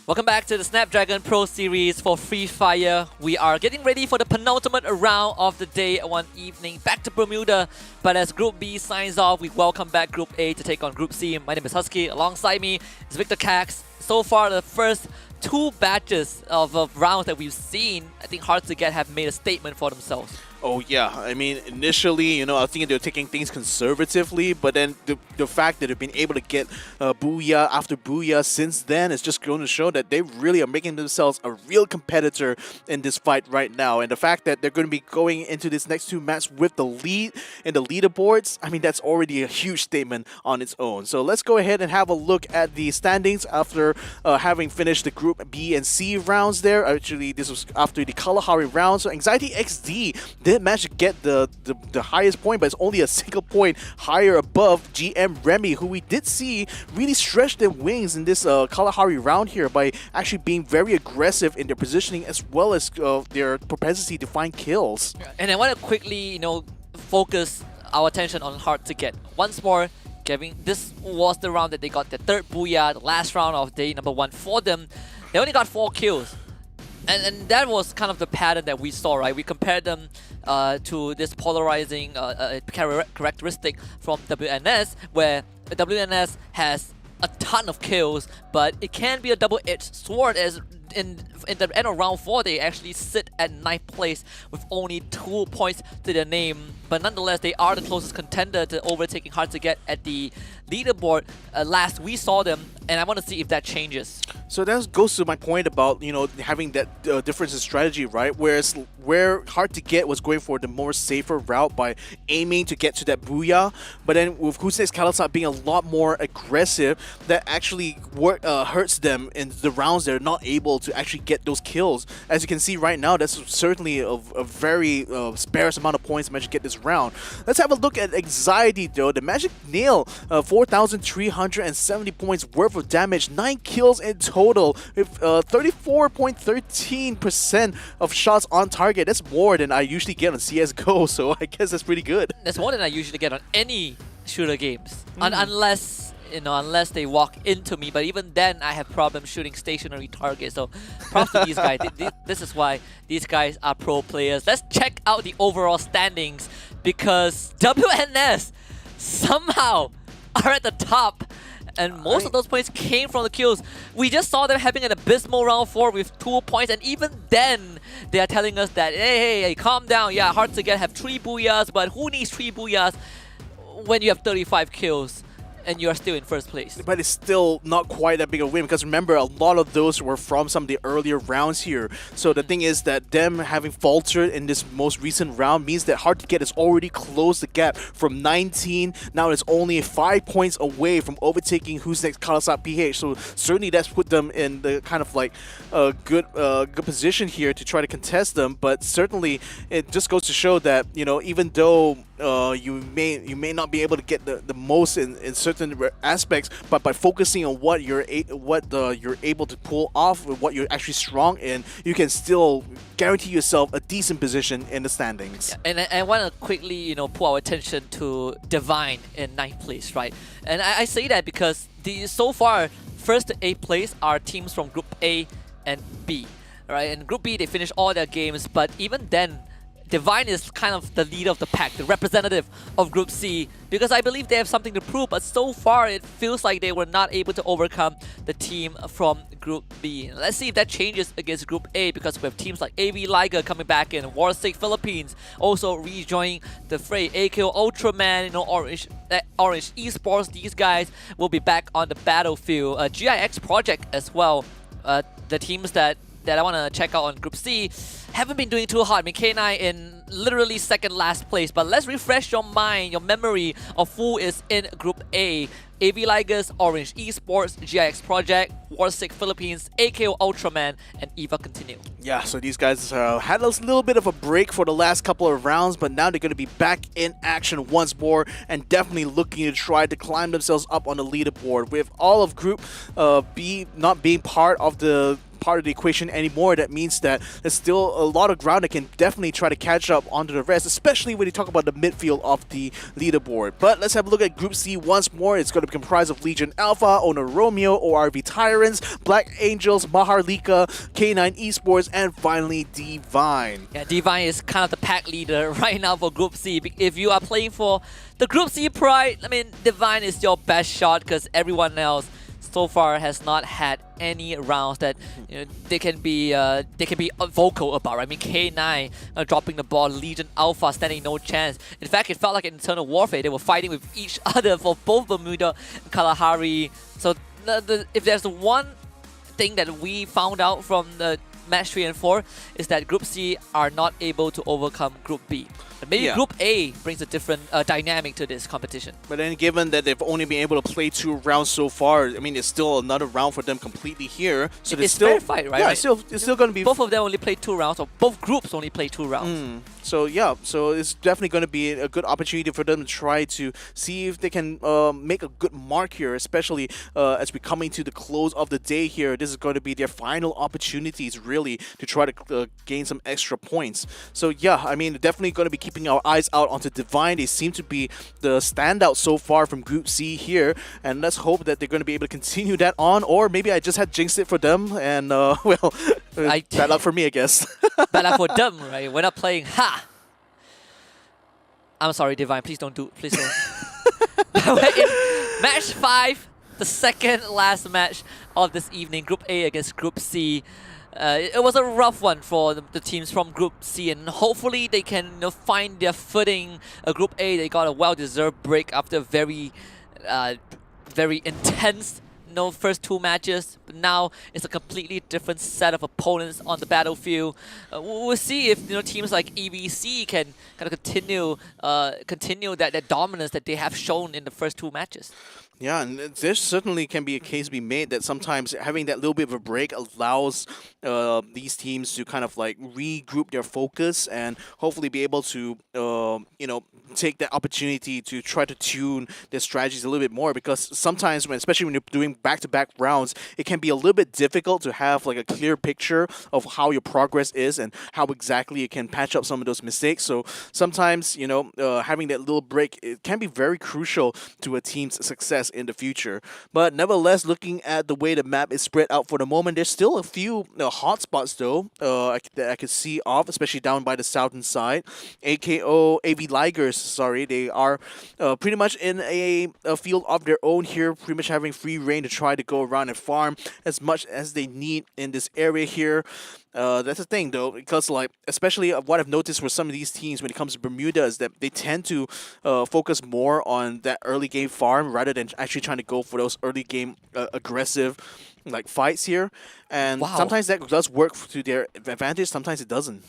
Welcome back to the Snapdragon Pro Series for Free Fire. We are getting ready for the penultimate round of the day one evening. Back to Bermuda, but as Group B signs off, we welcome back Group A to take on Group C. My name is Husky. Alongside me is Victor Cax. So far, the first 2 batches of rounds that we've seen, I think Hard to Get have made a statement for themselves. Oh yeah, I mean initially, I was thinking they were taking things conservatively, but then the fact that they've been able to get booyah after booyah since then is just going to show that they really are making themselves a real competitor in this fight right now. And the fact that they're going to be going into this next 2 matches with the lead in the leaderboards, I mean that's already a huge statement on its own. So let's go ahead and have a look at the standings after having finished the Group B and C rounds there. Actually, this was after the Kalahari round. So Anxiety XD did manage to get the highest point, but it's only a single point higher above GM Remy, who we did see really stretch their wings in this Kalahari round here by actually being very aggressive in their positioning as well as their propensity to find kills. And I want to quickly, focus our attention on Hard to Get. Once more, Kevin, this was the round that they got the 3rd booyah, the last round of day number 1 for them. They only got 4 kills. And that was kind of the pattern that we saw, right? We compared them to this polarizing characteristic from WNS, where WNS has a ton of kills, but it can be a double-edged sword as in the end of round 4, they actually sit at 9th place with only 2 points to their name. But nonetheless, they are the closest contender to overtaking Hard to Get at the leaderboard last we saw them, and I want to see if that changes. So that goes to my point about, having that difference in strategy, right? Whereas where Hard to Get was going for the more safer route by aiming to get to that booyah, but then with Who's Next Kalasat being a lot more aggressive, that actually hurts them in the rounds they're not able to actually get those kills. As you can see right now, that's certainly a very sparse amount of points to manage to get this round. Let's have a look at Anxiety though. The Magic Nail, 4,370 points worth of damage, 9 kills in total with 34.13% of shots on target. That's more than I usually get on CSGO, so I guess that's pretty good. That's more than I usually get on any shooter games, unless they walk into me. But even then, I have problems shooting stationary targets. So props to these guys. This is why these guys are pro players. Let's check out the overall standings, because WNS somehow are at the top, and most of those points came from the kills. We just saw them having an abysmal round 4 with 2 points, and even then they are telling us that hey, calm down. Yeah, Hard to Get have 3 booyahs, but who needs 3 booyahs when you have 35 kills and you are still in 1st place? But it's still not quite that big a win, because remember, a lot of those were from some of the earlier rounds here. So the thing is that them having faltered in this most recent round means that Hard to Get has already closed the gap from 19. Now it's only 5 points away from overtaking Who's Next Kalasat PH. So certainly that's put them in the kind of like good position here to try to contest them. But certainly it just goes to show that, even though you may not be able to get the most in certain aspects, but by focusing on what you're able to pull off, what you're actually strong in, you can still guarantee yourself a decent position in the standings. Yeah, and I want to quickly pull our attention to Divine in 9th place, right? And I say that because so far 1st to 8th place are teams from Group A and B, right? In Group B they finished all their games, but even then Divine is kind of the leader of the pack, the representative of Group C, because I believe they have something to prove, but so far it feels like they were not able to overcome the team from Group B. Let's see if that changes against Group A, because we have teams like AV Liger coming back in, Warsick Philippines also rejoining the fray, AKO Ultraman, Orange Esports, these guys will be back on the battlefield. GIX Project as well, the teams that I want to check out on Group C haven't been doing too hard. I mean, K9 in literally 2nd last place, but let's refresh your mind, your memory of who is in Group A. AV Ligers, Orange Esports, GIX Project, Warsick Philippines, AKO Ultraman, and EVA Continue. Yeah, so these guys had a little bit of a break for the last couple of rounds, but now they're going to be back in action once more and definitely looking to try to climb themselves up on the leaderboard. With all of Group B not being part of the part of the equation anymore. That means that there's still a lot of ground that can definitely try to catch up onto the rest, especially when you talk about the midfield of the leaderboard. But let's have a look at Group C once more. It's going to be comprised of Legion Alpha, Honor Romeo, ORV Tyrants, Black Angels, Maharlika, K9 Esports, and finally Divine. Yeah, Divine is kind of the pack leader right now for Group C. If you are playing for the Group C pride, I mean, Divine is your best shot because everyone else so far has not had any rounds that they can be vocal about. I mean, K9 dropping the ball, Legion Alpha standing no chance. In fact, it felt like an internal warfare. They were fighting with each other for both Bermuda and Kalahari. So if there's one thing that we found out from the match 3 and 4 is that Group C are not able to overcome Group B. But maybe Group A brings a different dynamic to this competition. But then given that they've only been able to play 2 rounds so far, I mean, it's still another round for them completely here. So it's still fair fight, right? Yeah, it's still going to be... Both of them only played 2 rounds, or both groups only played 2 rounds. So yeah, so it's definitely going to be a good opportunity for them to try to see if they can make a good mark here, especially as we're coming to the close of the day here. This is going to be their final opportunities, really, to try to gain some extra points. So yeah, I mean, definitely going to be keeping our eyes out onto Divine. They seem to be the standout so far from Group C here, and let's hope that they're going to be able to continue that on, or maybe I just had jinxed it for them, and well, bad luck for me, I guess. Bad luck for them, right? We're not playing. Ha! I'm sorry, Divine. Please don't do. Please don't. We're in match 5, the second last match of this evening. Group A against Group C. It was a rough one for the teams from Group C, and hopefully they can find their footing. Group A, they got a well-deserved break after very intense first 2 matches, but now it's a completely different set of opponents on the battlefield. We'll see if teams like EVC can kind of continue that dominance that they have shown in the first 2 matches. Yeah, and there certainly can be a case be made that sometimes having that little bit of a break allows these teams to kind of like regroup their focus and hopefully be able to, take that opportunity to try to tune their strategies a little bit more, because sometimes, especially when you're doing back-to-back rounds, it can be a little bit difficult to have like a clear picture of how your progress is and how exactly you can patch up some of those mistakes. So sometimes, having that little break, it can be very crucial to a team's success in the future. But nevertheless, looking at the way the map is spread out for the moment, there's still a few hotspots though that I could see off, especially down by the southern side. AKO AV Ligers, they are pretty much in a field of their own here, pretty much having free reign to try to go around and farm as much as they need in this area here. That's the thing though, because like, especially what I've noticed for some of these teams when it comes to Bermuda is that they tend to focus more on that early game farm rather than actually trying to go for those early game aggressive like fights here. And sometimes that does work to their advantage, sometimes it doesn't.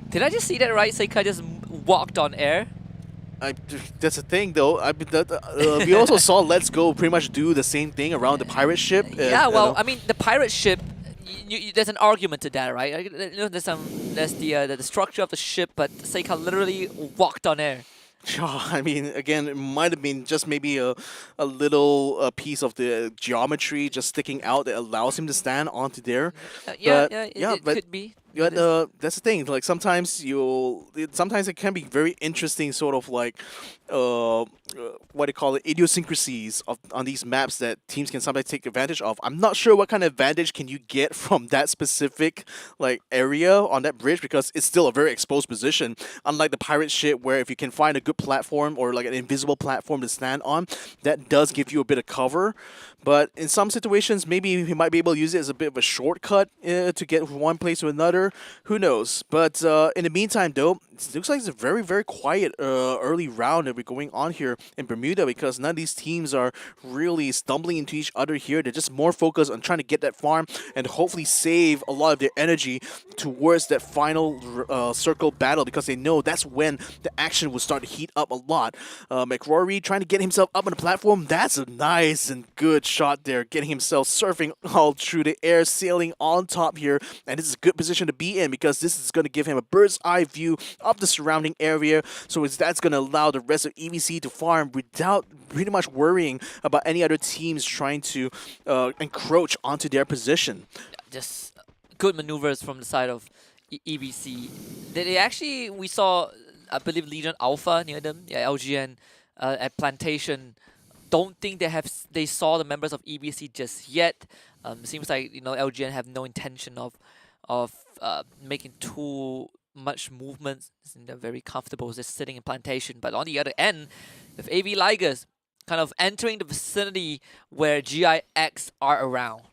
Did I just see that right? Seika just walked on air? That's the thing though. We also saw Let's Go pretty much do the same thing around the pirate ship. Yeah, well, I mean, the pirate ship, there's an argument to that, right? There's the structure of the ship, but Seika literally walked on air. Sure, I mean, again, it might have been just maybe a little piece of the geometry just sticking out that allows him to stand onto there. It could be. But that's the thing. Like sometimes it can be very interesting, sort of like what do you call it, idiosyncrasies on these maps that teams can sometimes take advantage of. I'm not sure what kind of advantage can you get from that specific like area on that bridge, because it's still a very exposed position. Unlike the pirate ship, where if you can find a good platform or like an invisible platform to stand on, that does give you a bit of cover. But in some situations, maybe you might be able to use it as a bit of a shortcut to get from one place to another. Who knows? But in the meantime, though, it looks like it's a very, very quiet early round that we're going on here in Bermuda, because none of these teams are really stumbling into each other here. They're just more focused on trying to get that farm and hopefully save a lot of their energy towards that final circle battle, because they know that's when the action will start to heat up a lot. McRory trying to get himself up on the platform. That's a nice and good shot there, getting himself surfing all through the air, sailing on top here. And this is a good position to be in, because this is going to give him a bird's eye view of the surrounding area. So that's going to allow the rest of EVC to farm without pretty much worrying about any other teams trying to encroach onto their position. just good maneuvers from the side of EBC. They actually, we saw, I believe, Legion Alpha near them. Yeah, LGN at Plantation. Don't think they saw the members of EBC just yet. Seems like LGN have no intention of making too much movements. They're very comfortable just sitting in Plantation. But on the other end, with AV Ligers kind of entering the vicinity where GIX are around.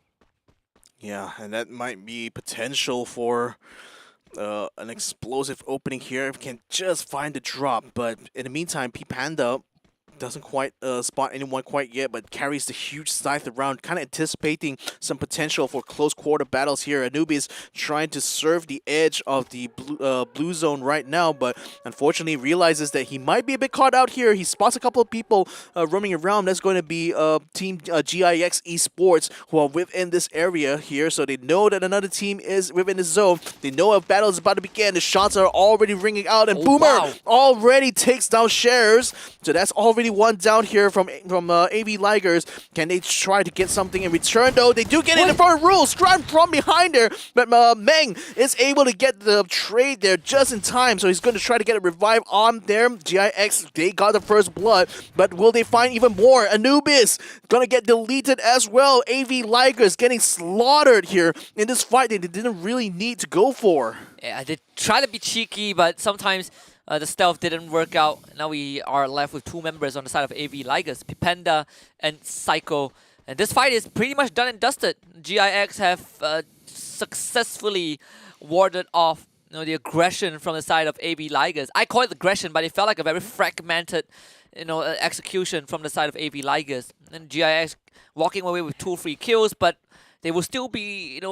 Yeah, and that might be potential for an explosive opening here if we can just find the drop. But in the meantime, P Panda doesn't quite spot anyone quite yet, but carries the huge scythe around, kind of anticipating some potential for close quarter battles here. Anubis trying to serve the edge of the blue zone right now, but unfortunately realizes that he might be a bit caught out here. He spots a couple of people roaming around. That's going to be Team GIX Esports, who are within this area here, so they know that another team is within the zone. They know a battle is about to begin. The shots are already ringing out, and Boomer already takes down Shares. So that's already one down here from AV Ligers. Can they try to get something in return, though? They do get it in front of Rule. Scrum from behind there, but Meng is able to get the trade there just in time, so he's going to try to get a revive on there. GIX, they got the first blood, but will they find even more? Anubis going to get deleted as well. AV Ligers getting slaughtered here in this fight that they didn't really need to go for. Yeah, they try to be cheeky, but sometimes the stealth didn't work out. Now we are left with two members on the side of AV Ligers, Pipenda and Psycho. And this fight is pretty much done and dusted. GIX have successfully warded off the aggression from the side of AV Ligers. I call it aggression, but it felt like a very fragmented execution from the side of AV Ligers. And GIX walking away with 2 free kills, but they will still be,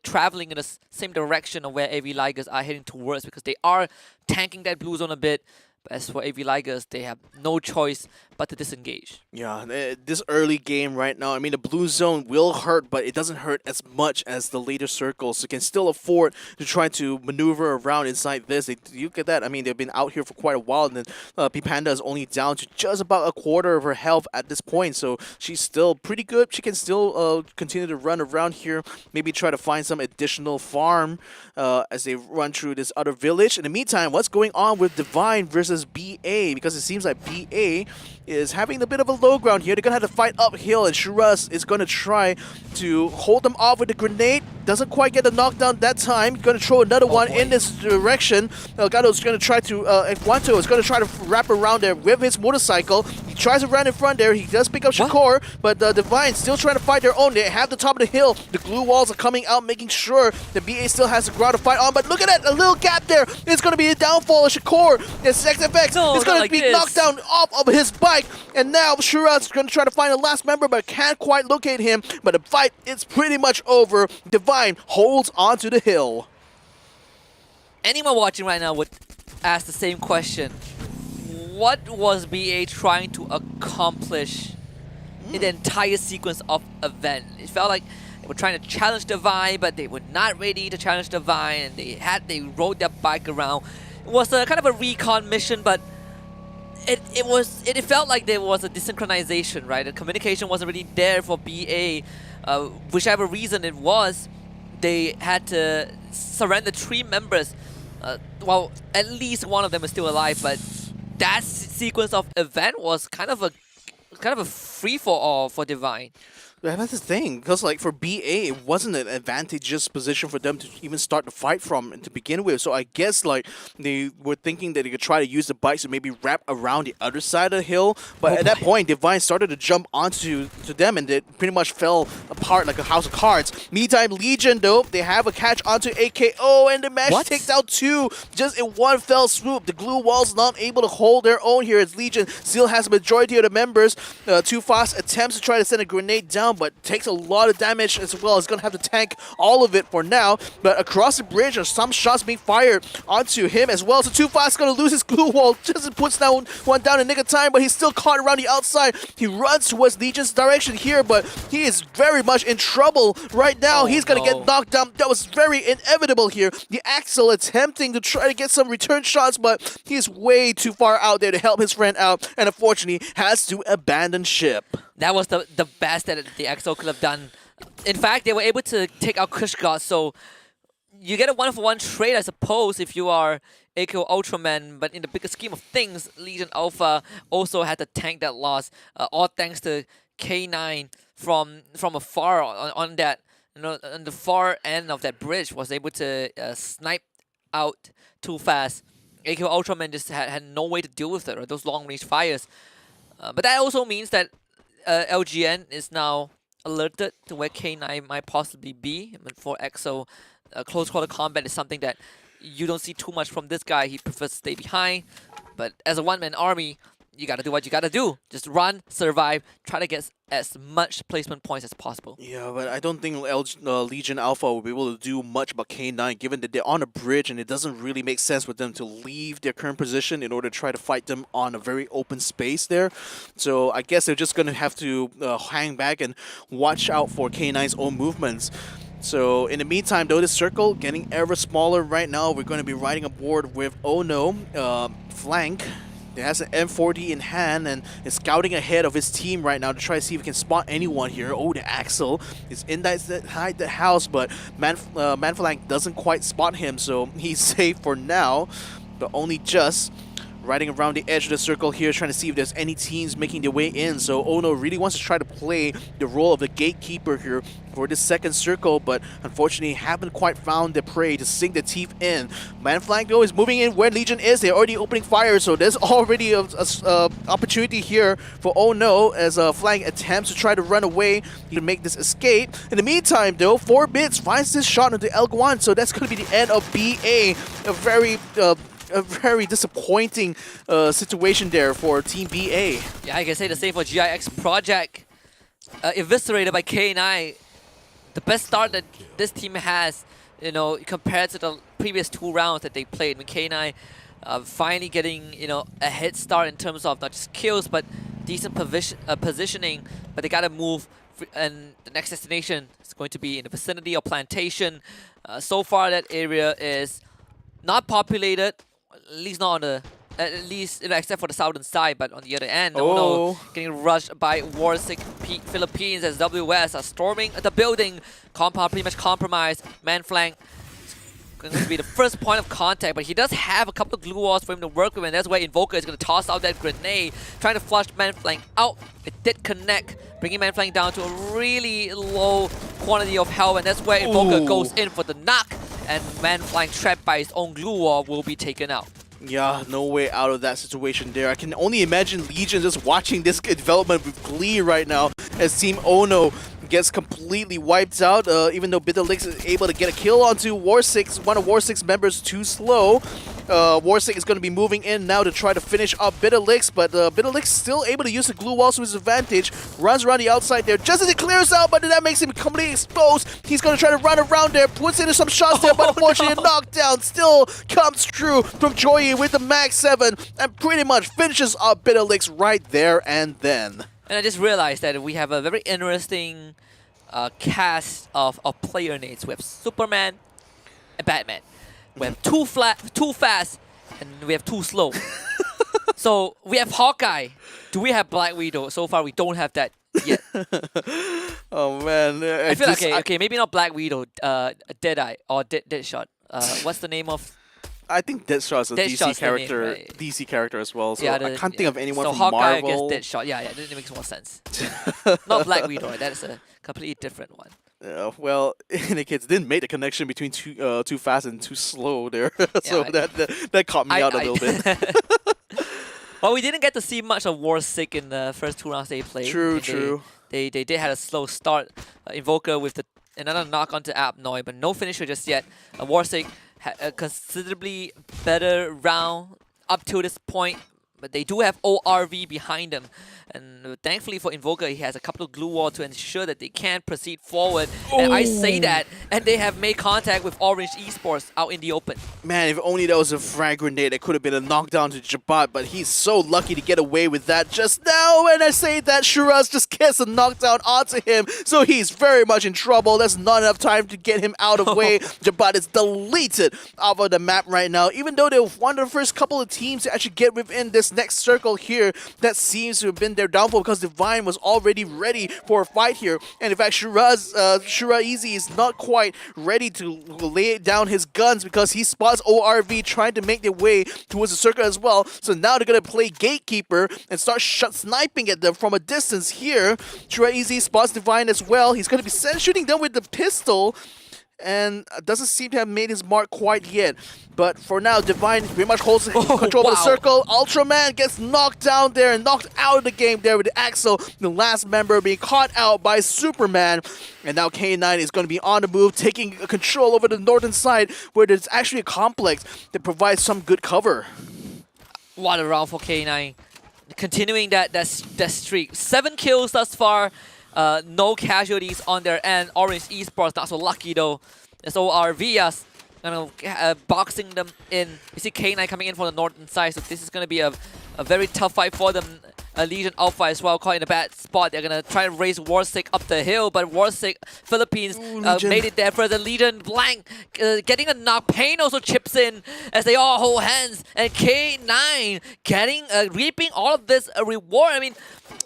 traveling in the same direction of where AV Ligers are heading towards, because they are tanking that blue zone a bit. But as for AV Ligers, they have no choice but to disengage. Yeah, this early game right now, I mean, the blue zone will hurt, but it doesn't hurt as much as the later circles. So can still afford to try to maneuver around inside this. You get that? I mean, they've been out here for quite a while, and then P Panda is only down to just about a quarter of her health at this point. So she's still pretty good. She can still continue to run around here, maybe try to find some additional farm as they run through this other village. In the meantime, what's going on with Divine versus BA? Because it seems like BA is having a bit of a low ground here. They're going to have to fight uphill, and Shiraz is going to try to hold them off with the grenade. Doesn't quite get the knockdown that time. Going to throw another one in this direction. Elgato's going to try to, Guanto is going to try to wrap around there with his motorcycle. He tries to run in front there. He does pick up Shakur, but Divine still trying to fight their own. They have the top of the hill. The glue walls are coming out, making sure the BA still has the ground to fight on. But look at that, a little gap there. It's going to be a downfall of Shakur. This XFX is going to be knocked down off of his bike. And now Shiraz is going to try to find the last member, but can't quite locate him. But the fight is pretty much over. Divine holds onto the hill. Anyone watching right now would ask the same question. What was BA trying to accomplish in the entire sequence of event? It felt like they were trying to challenge Divine, but they were not ready to challenge Divine, and they rode their bike around. It was a kind of a recon mission, but it felt like there was a desynchronization, right? The communication wasn't really there for BA. Whichever reason it was, they had to surrender 3 members. Well, at least one of them is still alive, but that sequence of event was kind of a free-for-all for Divine. That's the thing, because like for BA, it wasn't an advantageous position for them to even start the fight from to begin with. So I guess like they were thinking that they could try to use the bikes to maybe wrap around the other side of the hill. But at that point, Divine started to jump onto them, and it pretty much fell apart like a house of cards. Meantime, Legion though, they have a catch onto AKO, and the match takes out 2 just in one fell swoop. The glue wall's not able to hold their own here as Legion still has the majority of the members. Too Fast attempts to try to send a grenade down, but takes a lot of damage as well. He's going to have to tank all of it for now. But across the bridge, there's some shots being fired onto him as well. So Too Fast going to lose his glue wall. Just puts that one down in nick of time, but he's still caught around the outside. He runs towards Legion's direction here, but he is very much in trouble right now. He's going to get knocked down. That was very inevitable here. The Axel attempting to try to get some return shots, but he's way too far out there to help his friend out, and unfortunately has to abandon ship. That was the best that the EXO could have done In fact, they were able to take out Kush God, so you get a 1-for-1 trade, I suppose, if you are AKO Ultraman, but in the bigger scheme of things, Legion Alpha also had to tank that loss, all thanks to K9 from afar on that, on the far end of that bridge, was able to snipe out too fast. AKO Ultraman just had no way to deal with it, or those long-range fires. But that also means that LGN is now alerted to where K9 might possibly be. I mean, for EXO, close quarter combat is something that you don't see too much from this guy. He prefers to stay behind. But as a one-man army, you gotta do what you gotta do. Just run, survive, try to get as much placement points as possible. Yeah, but I don't think Legion Alpha will be able to do much about K9, given that they're on a bridge and it doesn't really make sense for them to leave their current position in order to try to fight them on a very open space there. So I guess they're just going to have to hang back and watch out for K9's own movements. So in the meantime, though, this circle getting ever smaller right now. We're going to be riding aboard with Ono, flank. He has an M40 in hand and is scouting ahead of his team right now to try to see if he can spot anyone here. Oh, the Axel is inside the house, but Manflank doesn't quite spot him, so he's safe for now, but only just. Riding around the edge of the circle here, trying to see if there's any teams making their way in. So Ono really wants to try to play the role of the gatekeeper here for this second circle, but unfortunately haven't quite found the prey to sink the teeth in. Manflank though is moving in where Legion is. They're already opening fire, so there's already a opportunity here for Ono as Flank attempts to try to run away to make this escape. In the meantime though, 4bits finds this shot into El Guan, so that's going to be the end of BA. A very disappointing situation there for Team BA. Yeah, I can say the same for GIX Project. Eviscerated by K9. The best start that this team has, compared to the previous 2 rounds that they played. I mean, K9 finally getting, a head start in terms of not just kills, but decent positioning. But they gotta move, and the next destination is going to be in the vicinity of Plantation. So far, that area is not populated. At least not on the, except for the southern side, but on the other end, Ono getting rushed by Warsick Philippines as WS are storming the building. Compound pretty much compromised. Manflank going to be the first point of contact, but he does have a couple of glue walls for him to work with, and that's where Invoker is going to toss out that grenade, trying to flush Manflank out. It did connect, bringing Manflank down to a really low quantity of health, and that's where Invoker goes in for the knock, and Manflank, trapped by his own glue wall, will be taken out. Yeah, no way out of that situation there. I can only imagine Legion just watching this development with glee right now as Team Ono gets completely wiped out, even though Bitterlix is able to get a kill onto Warsick, one of Warsick's members too slow. Warsick is going to be moving in now to try to finish up Bitterlix, but Bitterlix still able to use the glue walls to his advantage, runs around the outside there just as he clears out, but that makes him completely exposed. He's going to try to run around there, puts into some shots there, but unfortunately a knockdown still comes through from Joey with the Mag 7 and pretty much finishes up Bitterlix right there and then. And I just realized that we have a very interesting cast of player names. We have Superman and Batman. We have too fast, and we have too slow. So we have Hawkeye. Do we have Black Widow? So far, we don't have that yet. Oh man, I feel like okay, maybe not Black Widow, Deadeye or Deadshot. What's the name of? I think Deadshot's a DC character, name, right? DC character as well. So yeah, I can't think of anyone so from Hawkeye Marvel. against Deadshot. Yeah, that makes more sense. Not Black Widow. That is a completely different one. Well, in the kids didn't make the connection between too fast and too slow there, so that caught me out a little bit. Well, we didn't get to see much of Warsick in the first 2 rounds they played. True. They did have a slow start. Invoker with another knock onto Abnoy, but no finisher just yet. Warsick had a considerably better round up to this point, but they do have ORV behind them. And thankfully for Invoker, he has a couple of glue walls to ensure that they can proceed forward. And I say that, and they have made contact with Orange Esports out in the open. Man, if only that was a frag grenade, it could have been a knockdown to Jabat, but he's so lucky to get away with that just now. When I say that, Shiraz just gets a knockdown onto him, so he's very much in trouble. There's not enough time to get him out of the way. Jabat is deleted off of the map right now, even though they're one of the first couple of teams to actually get within this next circle here that seems to have been their downfall because Divine was already ready for a fight here. And in fact, Shura Easy is not quite ready to lay down his guns because he spots ORV trying to make their way towards the circle as well. So now they're going to play Gatekeeper and start sniping at them from a distance here. Shura Easy spots Divine as well. He's going to be shooting them with the pistol, and doesn't seem to have made his mark quite yet. But for now, Divine pretty much holds control of the circle. Ultraman gets knocked down there and knocked out of the game there with Axel, the last member being caught out by Superman. And now K9 is going to be on the move, taking control over the northern side, where there's actually a complex that provides some good cover. What a round for K9. Continuing that streak. 7 kills thus far. No casualties on their end. Orange Esports not so lucky though. So Arvias boxing them in. You see K9 coming in from the northern side, so this is going to be a very tough fight for them. Legion Alpha as well, caught in a bad spot. They're going to try to raise Warsick up the hill, but Warsick Philippines made it there for the Legion. Blank getting a knock. Pain also chips in as they all hold hands. And K9 getting reaping all of this reward. I mean,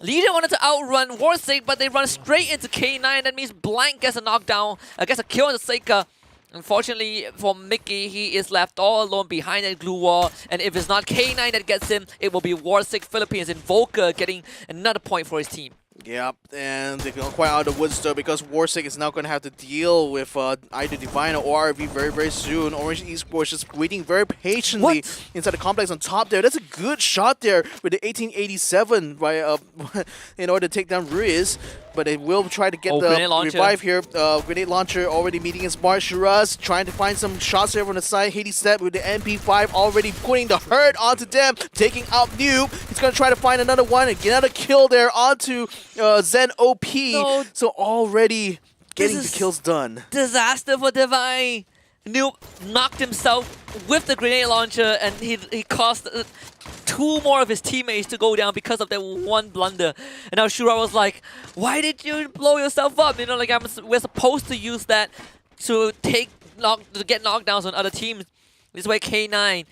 Legion wanted to outrun Warsick, but they run straight into K9. That means Blank gets a knockdown, gets a kill on the Seika. Unfortunately for Mickey, he is left all alone behind that glue wall. And if it's not K9 that gets him, it will be Warsick Philippines and Volker getting another point for his team. Yep, and they're quite out of the woods though, because Warsick is now going to have to deal with either Divine or ORV very, very soon. Orange Esports just waiting very patiently inside the complex on top there. That's a good shot there with the 1887 by, in order to take down Ruiz. But they will try to get the revive here. Grenade launcher already meeting his mark. Shiraz trying to find some shots here from the side. Hades Step with the MP5 already putting the hurt onto them. Taking out Noob. He's going to try to find another one and get another kill there onto Zen OP. No. So already getting the kills done. Disaster for Divine. Noob knocked himself with the grenade launcher, and he caused 2 more of his teammates to go down because of that one blunder. And now Shura was like, why did you blow yourself up? You know, like we're supposed to use that to get knockdowns on other teams. This is why K9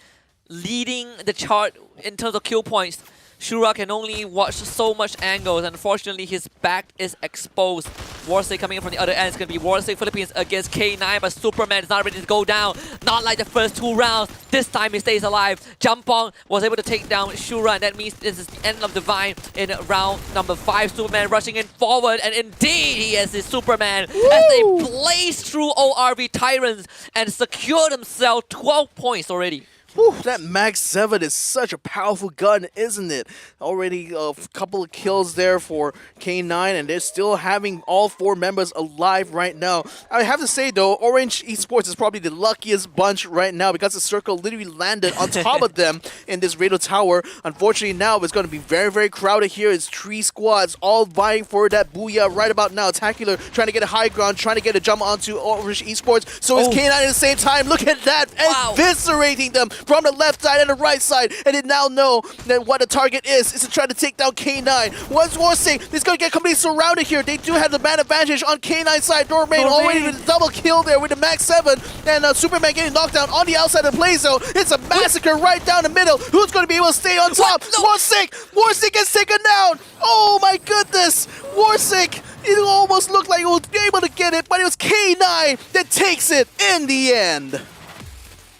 leading the chart in terms of kill points. Shura can only watch so much angles. Unfortunately, his back is exposed. Warsick coming in from the other end. It's going to be Warsick Philippines against K9, but Superman is not ready to go down. Not like the first 2 rounds. This time he stays alive. Jumpong was able to take down Shura, and that means this is the end of Divine in round number 5. Superman rushing in forward, and indeed he has his Superman as they blaze through ORV Tyrants and secure themselves 12 points already. Whew, that Mag 7 is such a powerful gun, isn't it? Already a couple of kills there for K9, and they're still having all 4 members alive right now. I have to say, though, Orange Esports is probably the luckiest bunch right now because the circle literally landed on top of them in this radio tower. Unfortunately, now it's going to be very, very crowded here. It's 3 squads all vying for that booyah right about now. Tacular trying to get a high ground, trying to get a jump onto Orange Esports. So is K9 at the same time. Look at that, eviscerating them from the left side and the right side, and they now know that what the target is to try to take down K9. Once more saying, he's going to get completely surrounded here. They do have the man advantage on K9 side. Doormain already with a double kill there with the Max 7, and Superman getting knocked down on the outside of the play zone. It's a massacre right down the middle. Who's going to be able to stay on top? Warsick gets taken down. Oh my goodness. Warsick, it almost looked like he was able to get it, but it was K9 that takes it in the end.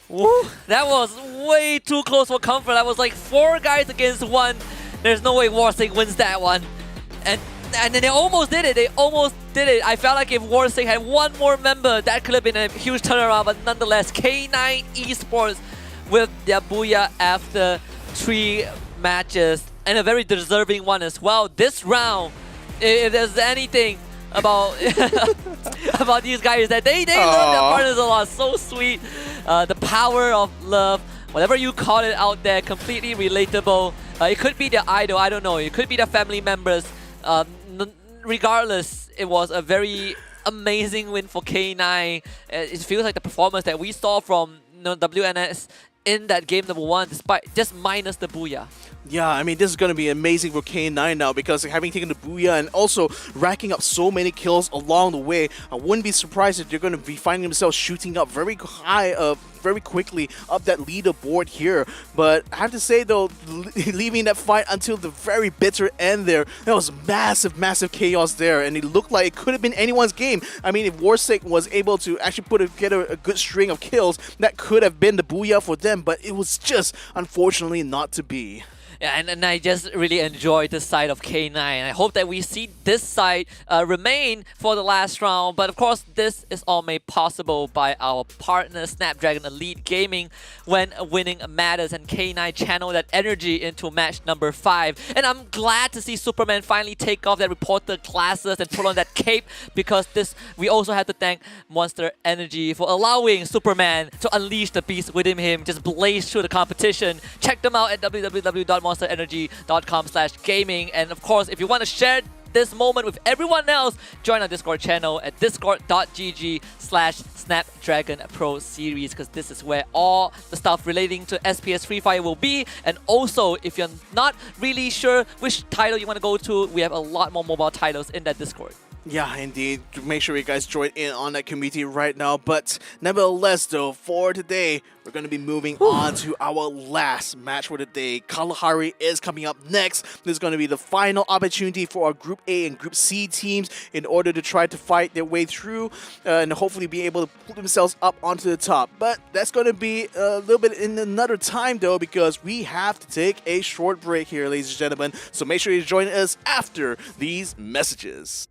Woo, that was way too close for comfort. That was like 4 guys against 1. There's no way Warsick wins that one. And then they almost did it. They almost did it. I felt like if Warsick had 1 more member, that could have been a huge turnaround. But nonetheless, K9 Esports with their booyah after 3 matches. And a very deserving one as well. This round, if there's anything about about these guys, that they love their partners a lot. So sweet. The power of love, whatever you call it out there, completely relatable. It could be their idol, I don't know. It could be their family members. Regardless, it was a very amazing win for K9. It feels like the performance that we saw from WNS in that game number 1, despite just minus the booyah. Yeah, I mean, this is going to be amazing for K9 now because having taken the booyah and also racking up so many kills along the way, I wouldn't be surprised if they're going to be finding themselves shooting up very high very quickly up that leaderboard here. But I have to say though, leaving that fight until the very bitter end there, there was massive chaos there, and it looked like it could have been anyone's game. I mean, if Warsec was able to actually put together a good string of kills, that could have been the booyah for them, but it was just unfortunately not to be. Yeah, and I just really enjoyed the side of K9. I hope that we see this side remain for the last round. But of course, this is all made possible by our partner Snapdragon Elite Gaming. When winning matters, and K9 channel that energy into match number 5. And I'm glad to see Superman finally take off that reporter glasses and put on that cape, because we also have to thank Monster Energy for allowing Superman to unleash the beast within him, just blaze through the competition. Check them out at www.monsterenergy.com/gaming. And of course, if you want to share this moment with everyone else, join our Discord channel at discord.gg/Snapdragon Pro Series, because this is where all the stuff relating to SPS Free Fire will be. And also, if you're not really sure which title you want to go to, we have a lot more mobile titles in that Discord. Yeah, indeed. Make sure you guys join in on that community right now. But nevertheless, though, for today, we're going to be moving on to our last match for the day. Kalahari is coming up next. This is going to be the final opportunity for our Group A and Group C teams in order to try to fight their way through and hopefully be able to pull themselves up onto the top. But that's going to be a little bit in another time, though, because we have to take a short break here, ladies and gentlemen. So make sure you join us after these messages.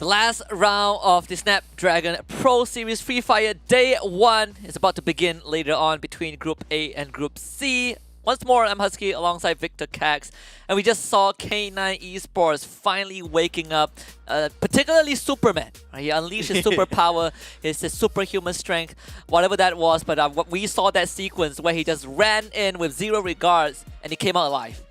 The last round of the Snapdragon Pro Series Free Fire Day 1 is about to begin later on between Group A and Group C. Once more, I'm Husky alongside Victor Cax, and we just saw K9 Esports finally waking up, particularly Superman. He unleashed his superpower, his superhuman strength, whatever that was, but we saw that sequence where he just ran in with zero regards and he came out alive.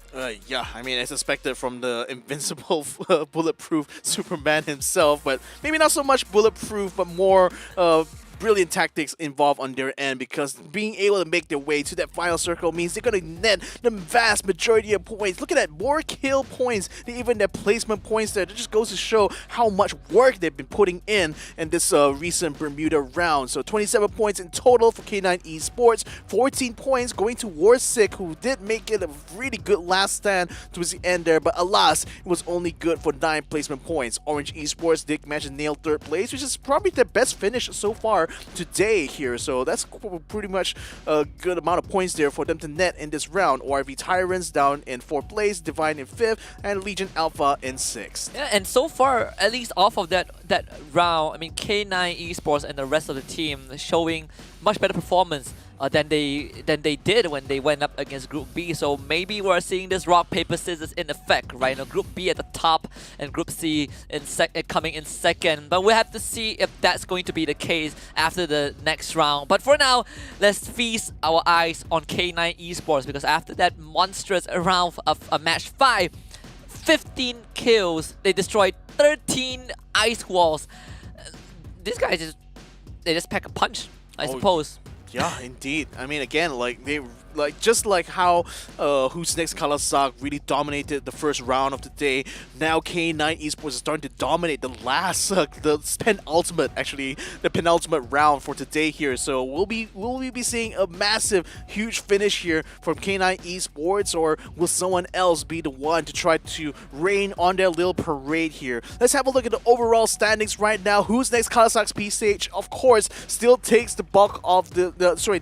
Yeah, I mean, as expected from the invincible, bulletproof Superman himself, but maybe not so much bulletproof, but more brilliant tactics involved on their end, because being able to make their way to that final circle means they're going to net the vast majority of points. Look at that, more kill points than even their placement points there. It just goes to show how much work they've been putting in this recent Bermuda round. So 27 points in total for K9 Esports, 14 points going to Warsick, who did make it a really good last stand towards the end there, but alas, it was only good for 9 placement points. Orange Esports did manage to nail 3rd place, which is probably their best finish so far today here, so that's pretty much a good amount of points there for them to net in this round. ORV Tyrants down in 4th place, Divine in 5th, and Legion Alpha in 6th. Yeah, and so far, at least off of that round, I mean, K9 Esports and the rest of the team showing much better performance than they did when they went up against Group B. So maybe we're seeing this rock paper scissors in effect, right? Group B at the top and Group C coming in second. But we'll have to see if that's going to be the case after the next round. But for now, let's feast our eyes on K9 Esports, because after that monstrous round of match 5, 15 kills, they destroyed 13 ice walls. These guys they just pack a punch, I suppose. Yeah, indeed. I mean, again, just like how Who's Next Kalasak really dominated the first round of the day, now K9 Esports is starting to dominate the last, the penultimate round for today here. So will we be seeing a massive, huge finish here from K9 Esports, or will someone else be the one to try to rain on their little parade here? Let's have a look at the overall standings right now. Who's Next Kalasak's P-Stage, of course, still takes the bulk of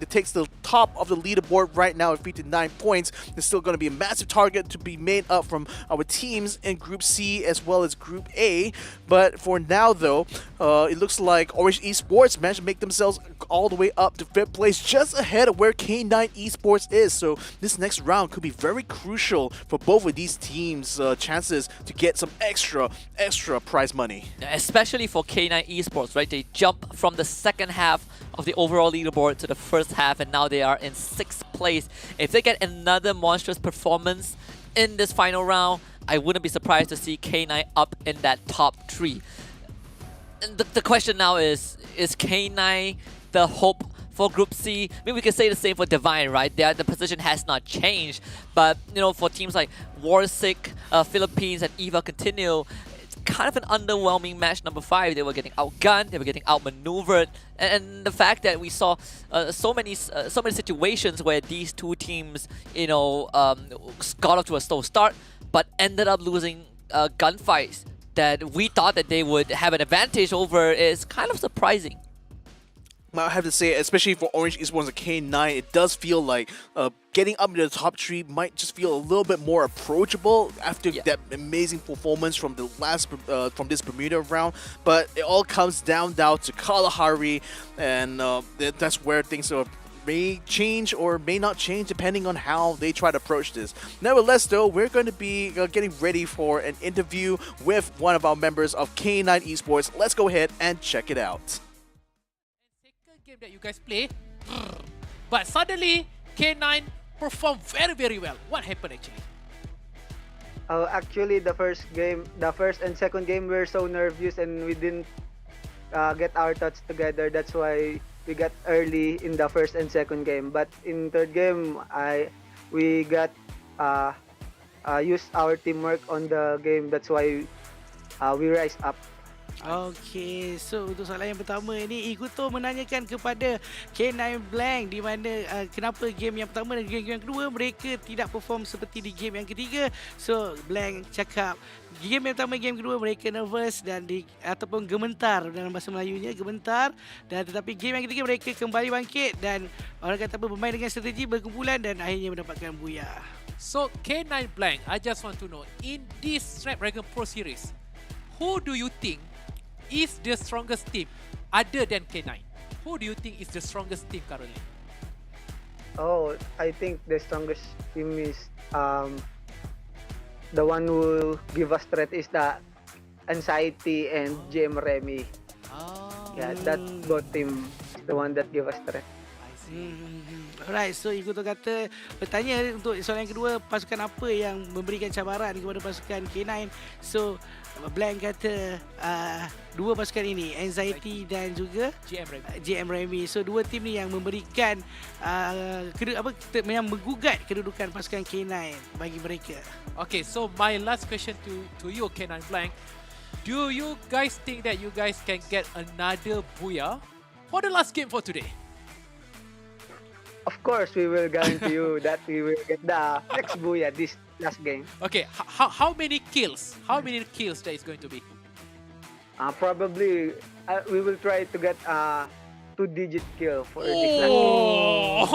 takes the top of the leaderboard right now at 59 points. There's still going to be a massive target to be made up from our teams in Group C as well as Group A. But for now, though, it looks like Orange Esports managed to make themselves all the way up to 5th place, just ahead of where K9 Esports is. So this next round could be very crucial for both of these teams' chances to get some extra prize money. Especially for K9 Esports, right? They jump from the second half of the overall leaderboard to the first half, and now they are in 6th place. If they get another monstrous performance in this final round, I wouldn't be surprised to see K9 up in that top 3. And the question now is K9 the hope for Group C? I mean, we can say the same for Divine, right? The position has not changed, but for teams like Warsick, Philippines, and Eva Continue, kind of an underwhelming match number 5. They were getting outgunned, they were getting outmaneuvered, and the fact that we saw so many situations where these two teams, got off to a slow start, but ended up losing gunfights that we thought that they would have an advantage over, is kind of surprising. I have to say, especially for Orange Esports and K9, it does feel like getting up into the top 3 might just feel a little bit more approachable after that amazing performance from the last from this Bermuda round. But it all comes down to Kalahari, and that's where things may change or may not change depending on how they try to approach this. Nevertheless, though, we're going to be getting ready for an interview with one of our members of K9 Esports. Let's go ahead and check it out. Game that you guys play, but suddenly K9 performed very, very well. What happened actually? Actually, the first and second game were so nervous and we didn't get our thoughts together. That's why we got early in the first and second game. But in third game, we got used our teamwork on the game. That's why we rise up. Okey, so untuk soalan yang pertama ini, Iguto menanyakan kepada K9 Blank di mana kenapa game yang pertama dan game yang kedua mereka tidak perform seperti di game yang ketiga. So Blank cakap game yang pertama, game kedua mereka nervous dan ataupun gementar, dalam bahasa Melayunya gementar, dan tetapi game yang ketiga mereka kembali bangkit dan orang kata apa, bermain dengan strategi berkumpulan dan akhirnya mendapatkan booyah. So K9 Blank, I just want to know, in this Snapdragon Pro Series, who do you think is the strongest team other than K9? Who do you think is the strongest team currently? Oh, I think the strongest team is the one who give us threat is the Anxiety and GM Remy. Oh, Yeah, that both team is the one that give us threat. I see. Alright, so Iko tu kata bertanya untuk soalan yang kedua, pasukan apa yang memberikan cabaran kepada pasukan K9. So Blank kata dua pasukan ini, Anxiety dan juga GM Remy. So dua tim ni yang memberikan yang menggugat kedudukan pasukan K9 bagi mereka. Okay, so my last question to you, K9 Blank. Do you guys think that you guys can get another booyah for the last game for today? Of course, we will guarantee you that we will get the next booyah this last game. Okay, how many kills? How many kills that is going to be? Probably we will try to get 2-digit kill for this last game.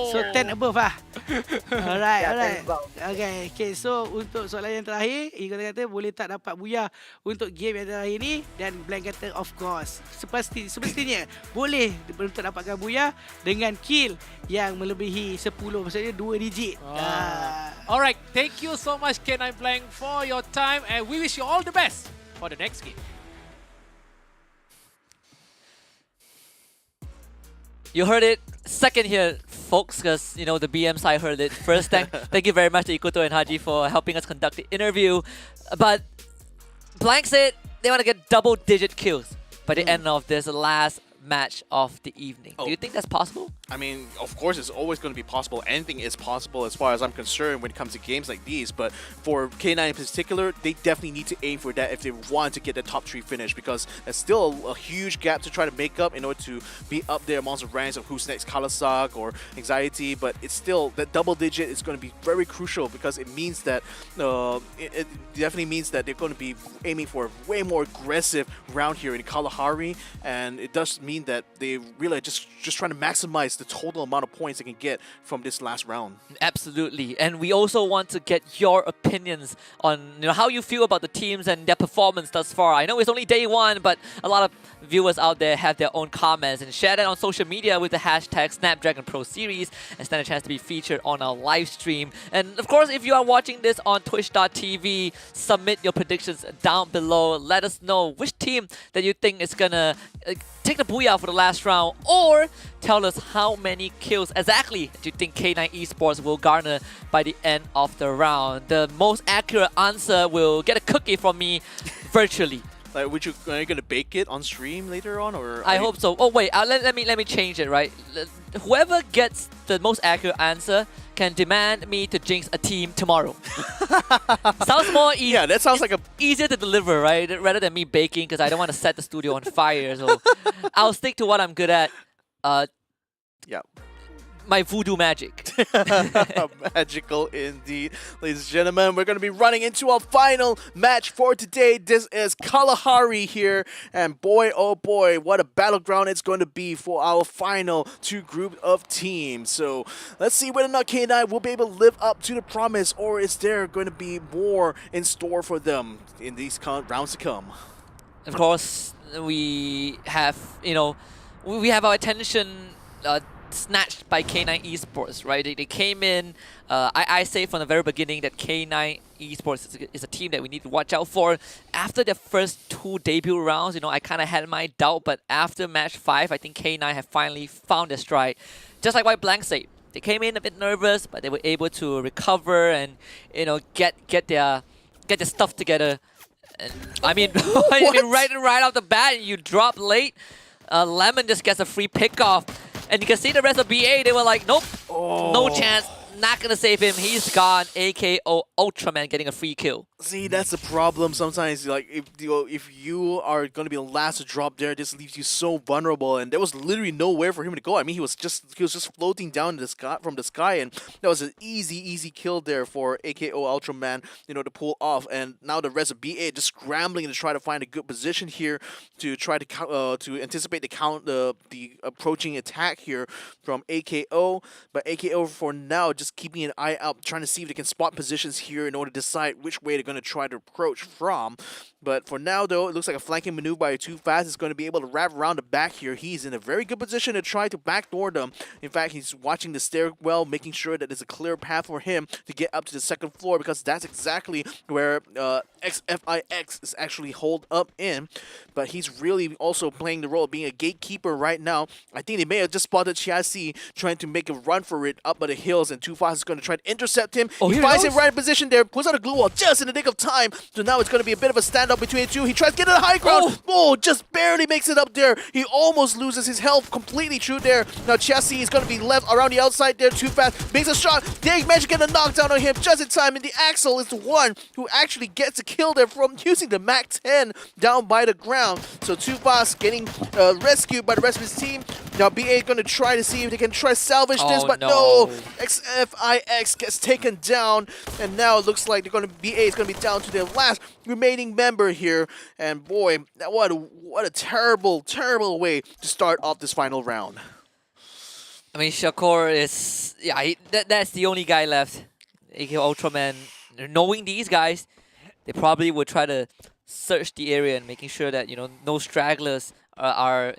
So 10 above lah. Alright, Yeah, alright. 10 above. Okay, so untuk soalan yang terakhir, Iko kata boleh tak dapat booyah untuk game yang terakhir ni, dan Blank kata of course. Semestinya boleh untuk dapatkan booyah dengan kill yang melebihi 10, maksudnya 2 digit. Alright, thank you so much K9 Blank for your time, and we wish you all the best for the next game. You heard it second here, folks, because, you know, the BM side heard it first. Thank you very much to Ikuto and Haji for helping us conduct the interview. But Blank said they want to get double-digit kills by the end of this last match of the evening. Do you think that's possible? I mean, of course, it's always going to be possible. Anything is possible as far as I'm concerned when it comes to games like these. But for K9 in particular, they definitely need to aim for that if they want to get the top 3 finish, because there's still a huge gap to try to make up in order to be up there amongst the ranks of who's next, Kalasak or Anxiety. But it's still, that double digit is going to be very crucial, because it means that it definitely means that they're going to be aiming for a way more aggressive round here in Kalahari, and it does mean that they really just trying to maximize the total amount of points they can get from this last round. Absolutely. And we also want to get your opinions on, you know, how you feel about the teams and their performance thus far. I know it's only day one, but a lot of viewers out there have their own comments, and share that on social media with the hashtag Snapdragon Pro Series and stand a chance to be featured on our live stream. And of course, if you are watching this on twitch.tv, submit your predictions down below. Let us know which team that you think is gonna take the booyah for the last round, or tell us how many kills exactly do you think K9 Esports will garner by the end of the round. The most accurate answer will get a cookie from me virtually. Like, are you gonna bake it on stream later on, or? I hope so. Oh wait, let me change it. Right, whoever gets the most accurate answer can demand me to jinx a team tomorrow. Sounds more easy. Yeah, that sounds like a easier to deliver, right? Rather than me baking, because I don't want to set the studio on fire. So I'll stick to what I'm good at. Yeah. My voodoo magic. Magical indeed. Ladies and gentlemen, we're going to be running into our final match for today. This is Kalahari here. And boy, oh boy, what a battleground it's going to be for our final 2 group of teams. So let's see whether or not K9 will be able to live up to the promise, or is there going to be more in store for them in these rounds to come. Of course, we have, you know, we have our attention snatched by K9 Esports, right? They came in. I say from the very beginning that K9 Esports is a team that we need to watch out for. After their first 2 debut rounds, you know, I kind of had my doubt, but after match 5, I think K9 have finally found their stride. Just like what Blank said, they came in a bit nervous, but they were able to recover and, you know, get their stuff together. And I mean, right off the bat, you drop late. Lemon just gets a free pick off. And you can see the rest of BA, they were like, nope, no chance, not gonna save him, he's gone. AKO Ultraman getting a free kill. See, that's the problem sometimes. Like, if you are going to be the last to drop there, this leaves you so vulnerable, and there was literally nowhere for him to go. I mean, he was just floating down the sky, from the sky, and that was an easy kill there for AKO Ultraman, you know, to pull off. And now the rest of BA just scrambling to try to find a good position here to try to anticipate the approaching attack here from AKO. But AKO for now just keeping an eye out, trying to see if they can spot positions here in order to decide which way to going to try to approach from. But for now, though, it looks like a flanking maneuver by Too Fast is going to be able to wrap around the back here. He's in a very good position to try to backdoor them. In fact, he's watching the stairwell, making sure that there's a clear path for him to get up to the second floor, because that's exactly where XFIX is actually holed up in. But he's really also playing the role of being a gatekeeper right now. I think they may have just spotted Chiasi trying to make a run for it up by the hills, and Too Fast is going to try to intercept him. He finds him right in position there, puts out a glue wall just in the nick of time. So now it's going to be a bit of a standoff between the two. He tries to get to the high ground. Just barely makes it up there. He almost loses his health completely through there. Now Chiasi is going to be left around the outside there. Too Fast makes a shot. They manage to get a knockdown on him just in time, and the Axel is the one who actually gets a kill there from using the Mac 10 down by the ground. So Too Fast getting rescued by the rest of his team. Now BA going to try to see if they can try to salvage this, but no. XFIX gets taken down, and now it looks like they're going to BA is going to be down to their last remaining member here. And boy, what a terrible, terrible way to start off this final round. I mean, Shakur is that's the only guy left. AK Ultraman, knowing these guys, they probably would try to search the area and making sure that no stragglers are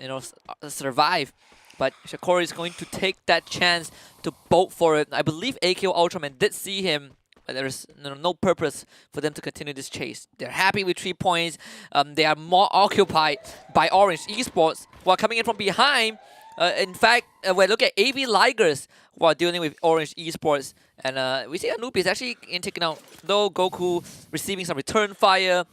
survive. But Shakur is going to take that chance to bolt for it. I believe AKO Ultraman did see him, but there is no purpose for them to continue this chase. They're happy with 3 points. They are more occupied by Orange Esports, who are coming in from behind. In fact, we look at AV Ligers, who are dealing with Orange Esports. And we see Anubis actually taking out, though Goku receiving some return fire.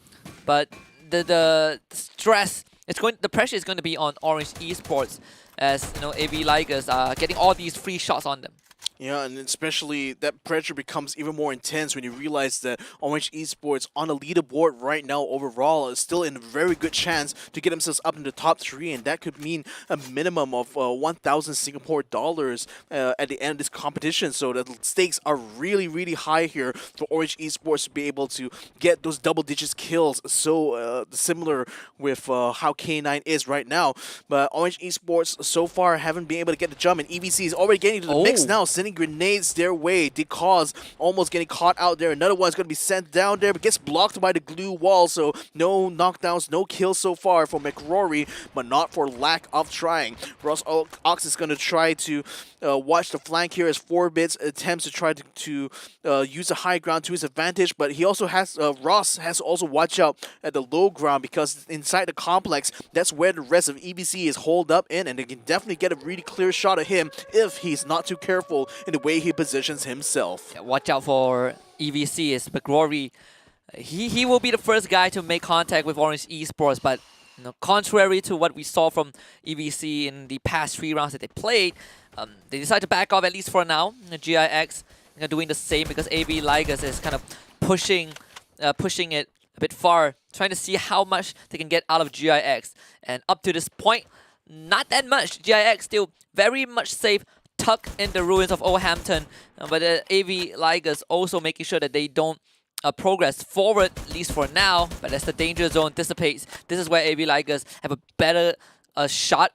But the stress, the pressure is going to be on Orange Esports, as AV Ligers are getting all these free shots on them. Yeah, and especially that pressure becomes even more intense when you realize that Orange Esports on the leaderboard right now overall is still in a very good chance to get themselves up in the top 3, and that could mean a minimum of 1,000 Singapore dollars at the end of this competition. So the stakes are really, really high here for Orange Esports to be able to get those double-digit kills. So similar with how K9 is right now. But Orange Esports so far haven't been able to get the jump, and EVC is already getting to the mix now, sending grenades their way. Decause almost getting caught out there. Another one's going to be sent down there, but gets blocked by the glue wall. So no knockdowns, no kills so far for McRory, but not for lack of trying. Ross Ox is going to try to watch the flank here as 4-Bits attempts to try to use the high ground to his advantage, but he also has Ross has to also watch out at the low ground, because inside the complex, that's where the rest of EBC is holed up in, and they can definitely get a really clear shot at him if he's not too careful in the way he positions himself. Yeah, watch out for EVC as McRory. He will be the first guy to make contact with Orange Esports, but contrary to what we saw from EVC in the past 3 rounds that they played, they decide to back off at least for now. GIX doing the same, because AV Ligers is kind of pushing it a bit far, trying to see how much they can get out of GIX. And up to this point, not that much. GIX still very much safe, tucked in the ruins of Old Hampton, but AV Ligers also making sure that they don't progress forward, at least for now. But as the danger zone dissipates, this is where AV Ligers have a better shot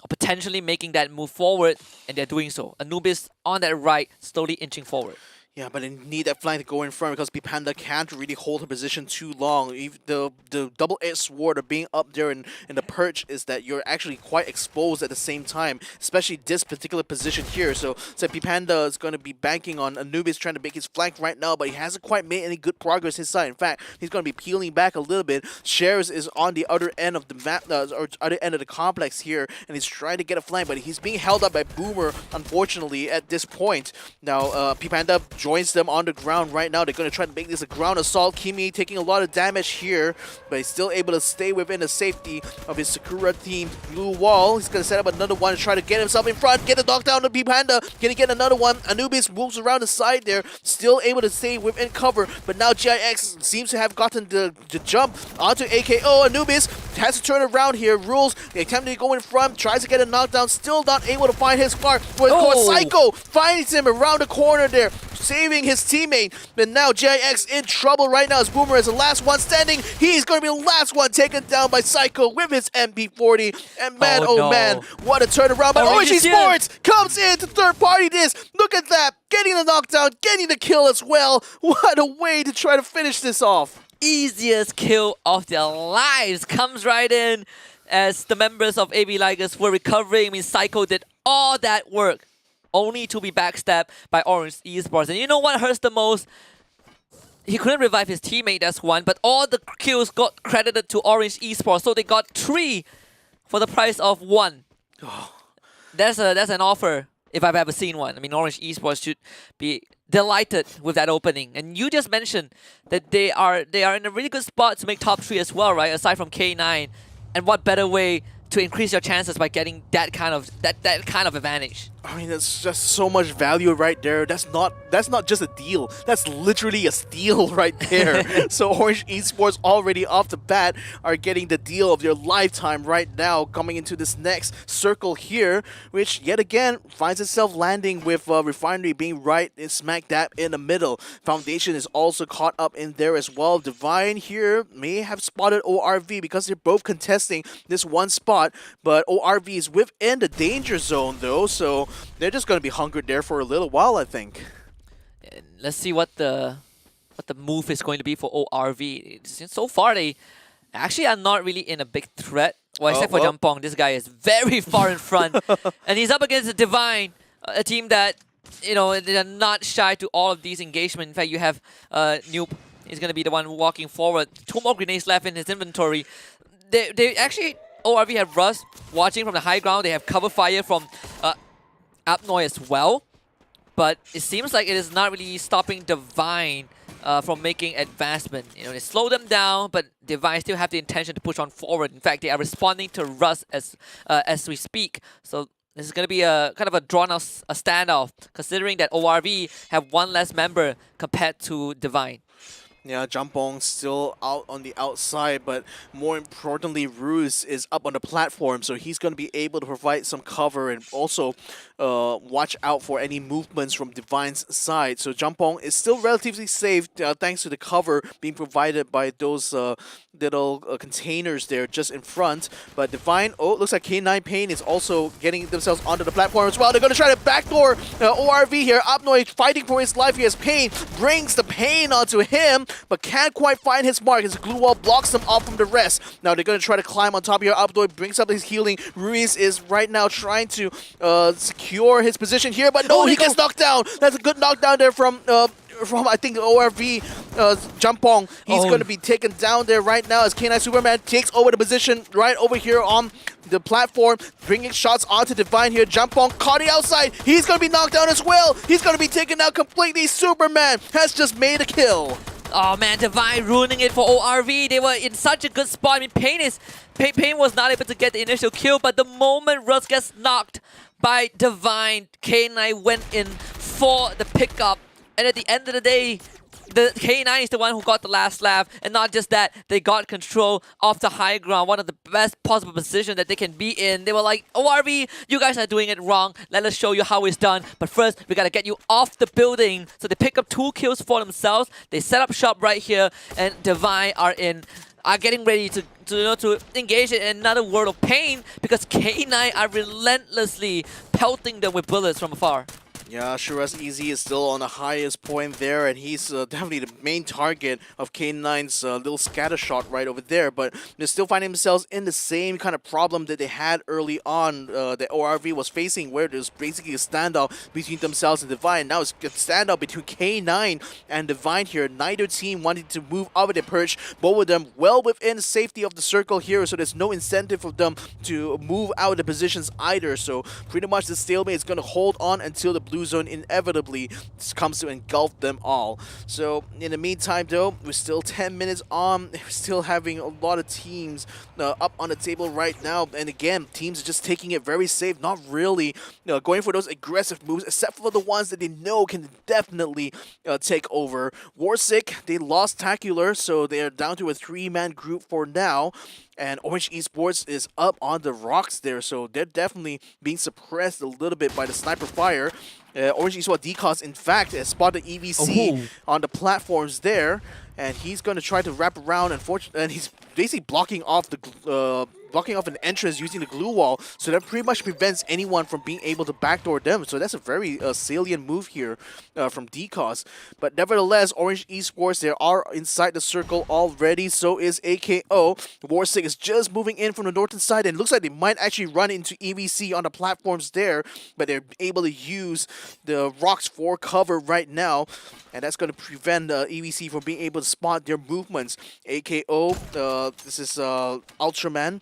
of potentially making that move forward, and they're doing so. Anubis on that right, slowly inching forward. Yeah, but they need that flank to go in front, because Panda can't really hold her position too long. The double-edged sword of being up there in the perch is that you're actually quite exposed at the same time, especially this particular position here. So Panda is going to be banking on Anubis trying to make his flank right now, but he hasn't quite made any good progress his side. In fact, he's going to be peeling back a little bit. Shares is on the other end of the map, or other end of the complex here, and he's trying to get a flank, but he's being held up by Boomer, unfortunately, at this point. Now, Panda joins them on the ground right now. They're going to try to make this a ground assault. Kimi taking a lot of damage here, but he's still able to stay within the safety of his Sakura team blue wall. He's going to set up another one to try to get himself in front, get the knockdown to Panda. Can he get another one? Anubis moves around the side there, still able to stay within cover, but now GIX seems to have gotten the jump onto AKO. Anubis has to turn around here. Rules, attempting to go in front, tries to get a knockdown, still not able to find his mark. But Psycho finds him around the corner there. saving his teammate. And now JX in trouble right now as Boomer is the last one standing. He's going to be the last one taken down by Psycho with his MP40. And man, no. man, what a turnaround. But Orange Orange is Esports comes in to third-party this. Look at that. Getting the knockdown, getting the kill as well. What a way to try to finish this off. Easiest kill of their lives comes right in as the members of AB Ligers were recovering. I mean, Psycho did all that work only to be backstabbed by Orange Esports. And you know what hurts the most? He couldn't revive his teammate, that's one, but all the kills got credited to Orange Esports, so they got 3 for the price of 1. That's an offer if I've ever seen one. I mean, Orange Esports should be delighted with that opening. And you just mentioned that they are in a really good spot to make top 3 as well, right? Aside from K9, and what better way to increase your chances by getting that kind of advantage? I mean, that's just so much value right there. That's not just a deal. That's literally a steal right there. So Orange Esports already off the bat are getting the deal of their lifetime right now, coming into this next circle here, which yet again finds itself landing with Refinery being right in smack dab in the middle. Foundation is also caught up in there as well. Divine here may have spotted ORV because they're both contesting this one spot, but ORV is within the danger zone though, so they're just going to be hungered there for a little while, I think. Let's see what the move is going to be for ORV. So far, they actually are not really in a big threat. Well, except for Jampong, this guy is very far in front, and he's up against the Divine, a team that they are not shy to all of these engagements. In fact, you have Noob. He's going to be the one walking forward. 2 more grenades left in his inventory. They actually ORV have Russ watching from the high ground. They have cover fire from Apnoy as well, but it seems like it is not really stopping Divine from making advancement. They slow them down, but Divine still have the intention to push on forward. In fact, they are responding to Russ as we speak. So this is going to be a kind of a drawn-out standoff, considering that ORV have 1 less member compared to Divine. Yeah, Jampong still out on the outside, but more importantly, Ruse is up on the platform, so he's going to be able to provide some cover and also watch out for any movements from Divine's side. So Jampong is still relatively safe thanks to the cover being provided by those little containers there just in front. But Divine, looks like K9 Pain is also getting themselves onto the platform as well. They're going to try to backdoor ORV here. Apnoy fighting for his life. He has Pain, brings the Pain onto him, but can't quite find his mark. His glue wall blocks him off from the rest. Now they're going to try to climb on top here. Apnoy brings up his healing. Ruiz is right now trying to secure his position here, but no, he gets knocked down. That's a good knockdown there from I think ORV Jampong. He's going to be taken down there right now as K9 Superman takes over the position right over here on the platform, bringing shots onto Divine here. Jampong caught the outside. He's going to be knocked down as well. He's going to be taken out completely. Superman has just made a kill. Oh man, Divine ruining it for ORV. They were in such a good spot. I mean, Pain was not able to get the initial kill, but the moment Russ gets knocked by Divine, K9 went in for the pickup. And at the end of the day, the K9 is the one who got the last laugh. And not just that, they got control of the high ground, one of the best possible position that they can be in. They were like, ORV, you guys are doing it wrong. Let us show you how it's done. But first, we gotta get you off the building. So they pick up 2 kills for themselves. They set up shop right here, and Divine are getting ready to engage in another world of pain because K9 are relentlessly pelting them with bullets from afar. Yeah, Shiraz Easy is still on the highest point there, and he's definitely the main target of K9's little scatter shot right over there, but they're still finding themselves in the same kind of problem that they had early on that ORV was facing, where there's basically a standoff between themselves and Divine. Now it's a standoff between K9 and Divine here. Neither team wanting to move out of their perch, both of them well within the safety of the circle here, so there's no incentive for them to move out of the positions either, so pretty much the stalemate is going to hold on until the blue zone inevitably comes to engulf them all. So in the meantime though, we're still 10 minutes on. We're still having a lot of teams up on the table right now, and again, teams are just taking it very safe, not really going for those aggressive moves, except for the ones that they know can definitely take over. Warsick, they lost Tacular, so they are down to a 3-man group for now. And Orange Esports is up on the rocks there, so they're definitely being suppressed a little bit by the sniper fire. Orange Esports DCOS, in fact, has spotted EVC on the platforms there, and he's going to try to wrap around, and he's basically blocking off an entrance using the glue wall, so that pretty much prevents anyone from being able to backdoor them. So that's a very salient move here from DCOS. But nevertheless, Orange Esports, they are inside the circle already. So is AKO. Warsick is just moving in from the northern side, and it looks like they might actually run into EVC on the platforms there, but they're able to use the rocks for cover right now, and that's going to prevent EVC from being able to spot their movements. AKO, this is Ultraman.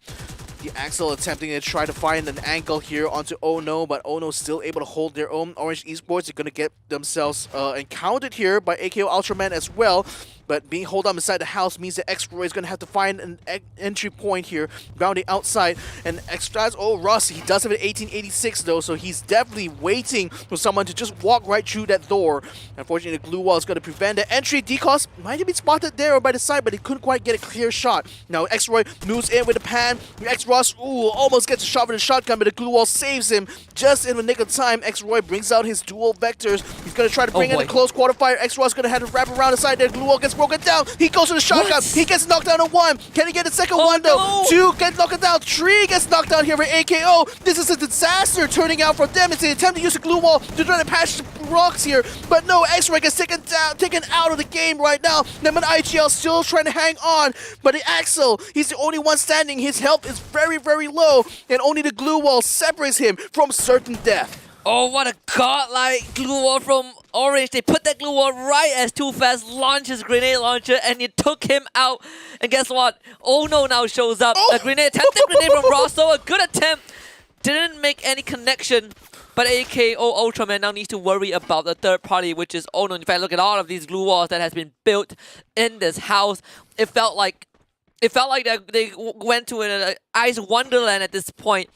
The Axel attempting to try to find an angle here onto Ono, but Ono's still able to hold their own. Orange Esports are going to get themselves encountered here by AKO Ultraman as well. But being held up inside the house means that X-Roy is going to have to find an entry point here, rounding outside. And Extras, Russ, he does have an 1886 though, so he's definitely waiting for someone to just walk right through that door. Unfortunately, the glue wall is going to prevent the entry. DCOS might have been spotted there or by the side, but he couldn't quite get a clear shot. Now X-Roy moves in with the pan. X-Ross, almost gets a shot with a shotgun, but the glue wall saves him just in the nick of time. X-Roy brings out his dual vectors. He's going to try to bring in a close quarter fire. X-Ross going to have to wrap around the side there. Glue wall gets broken down. He goes to the shotgun. He gets knocked down on 1. Can he get the second one though? No. 2 gets knocked down. 3 gets knocked down here by AKO. This is a disaster turning out for them. It's an attempt to use the glue wall to try to patch the rocks here, but no, X-Ray gets taken out of the game right now. Lemon IGL still trying to hang on, but the Axel, he's the only one standing. His health is very, very low, and only the glue wall separates him from certain death. Oh, what a godlike glue wall from Orange. They put that glue wall right as Too Fast launched his grenade launcher, and it took him out. And guess what? Ono now shows up. A grenade, attempted grenade from Rosso. A good attempt. Didn't make any connection. But AKO Ultraman now needs to worry about the third party, which is Ono. In fact, look at all of these glue walls that has been built in this house. It felt like they went to an ice wonderland at this point.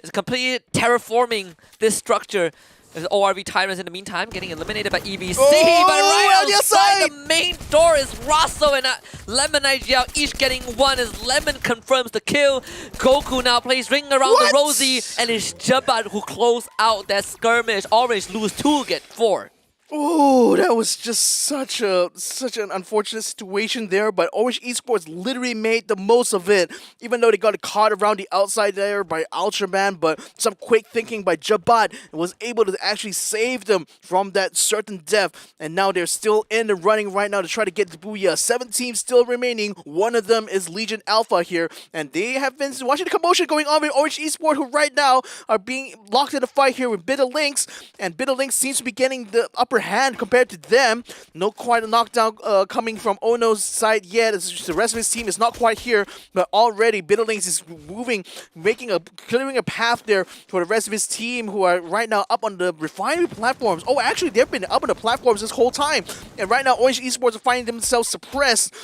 It's completely terraforming this structure. There's ORV Tyrants in the meantime getting eliminated by EVC, but right outside the main door is Rosso and Lemon IGL each getting 1 as Lemon confirms the kill. Goku now plays ring around the Rosie, and it's Jabat who close out that skirmish. Orange lose 2, get 4. Oh, that was just such an unfortunate situation there, but Orange Esports literally made the most of it, even though they got caught around the outside there by Ultraman, but some quick thinking by Jabat was able to actually save them from that certain death, and now they're still in the running right now to try to get the Booyah. 7 teams still remaining. One of them is Legion Alpha here, and they have been watching the commotion going on with Orange Esports, who right now are being locked in a fight here with Bitter Lynx, and Bitter Lynx seems to be getting the upper hand compared to them. No quite a knockdown coming from Ono's side yet. The rest of his team is not quite here, but already Bitterlings is moving, clearing a path there for the rest of his team, who are right now up on the refinery platforms. Oh, actually, they've been up on the platforms this whole time, and right now Orange Esports are finding themselves suppressed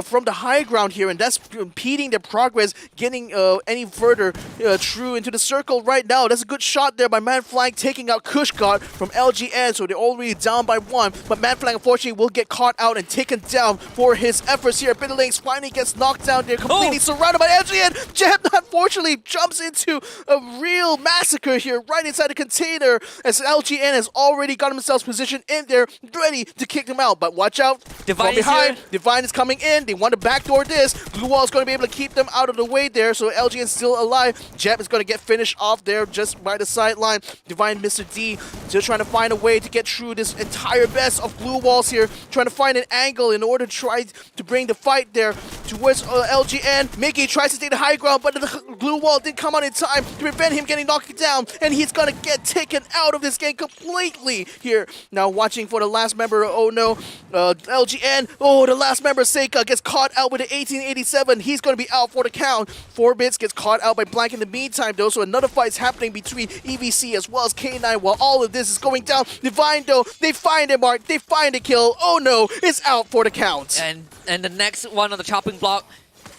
from the high ground here, and that's impeding their progress getting any further through into the circle right now. That's a good shot there by Manflang, taking out Kushgod from LGN, so they're already down by 1, but Manflang unfortunately will get caught out and taken down for his efforts here. Bitterlings finally gets knocked down. They're completely surrounded by LGN. Jeb unfortunately jumps into a real massacre here right inside the container, as LGN has already got themselves positioned in there, ready to kick them out. But watch out, Divine from behind, Divine is coming in. They want to backdoor this. Blue Wall is going to be able to keep them out of the way there, so LGN is still alive. Jeb is going to get finished off there just by the sideline. Divine, Mr. D, still trying to find a way to get through this entire best of glue walls here, trying to find an angle in order to try to bring the fight there towards LGN. Mickey tries to take the high ground, but the glue wall didn't come out in time to prevent him getting knocked down, and he's gonna get taken out of this game completely here. Now watching for the last member, oh no, LGN, the last member, Seika, gets caught out with the 1887. He's gonna be out for the count. 4-Bits gets caught out by Blank in the meantime though, so another fight's happening between EVC as well as K9 while all of this is going down. Divine though, they find him, Mark, they find a kill. Oh no, it's out for the count. And the next one on the chopping block,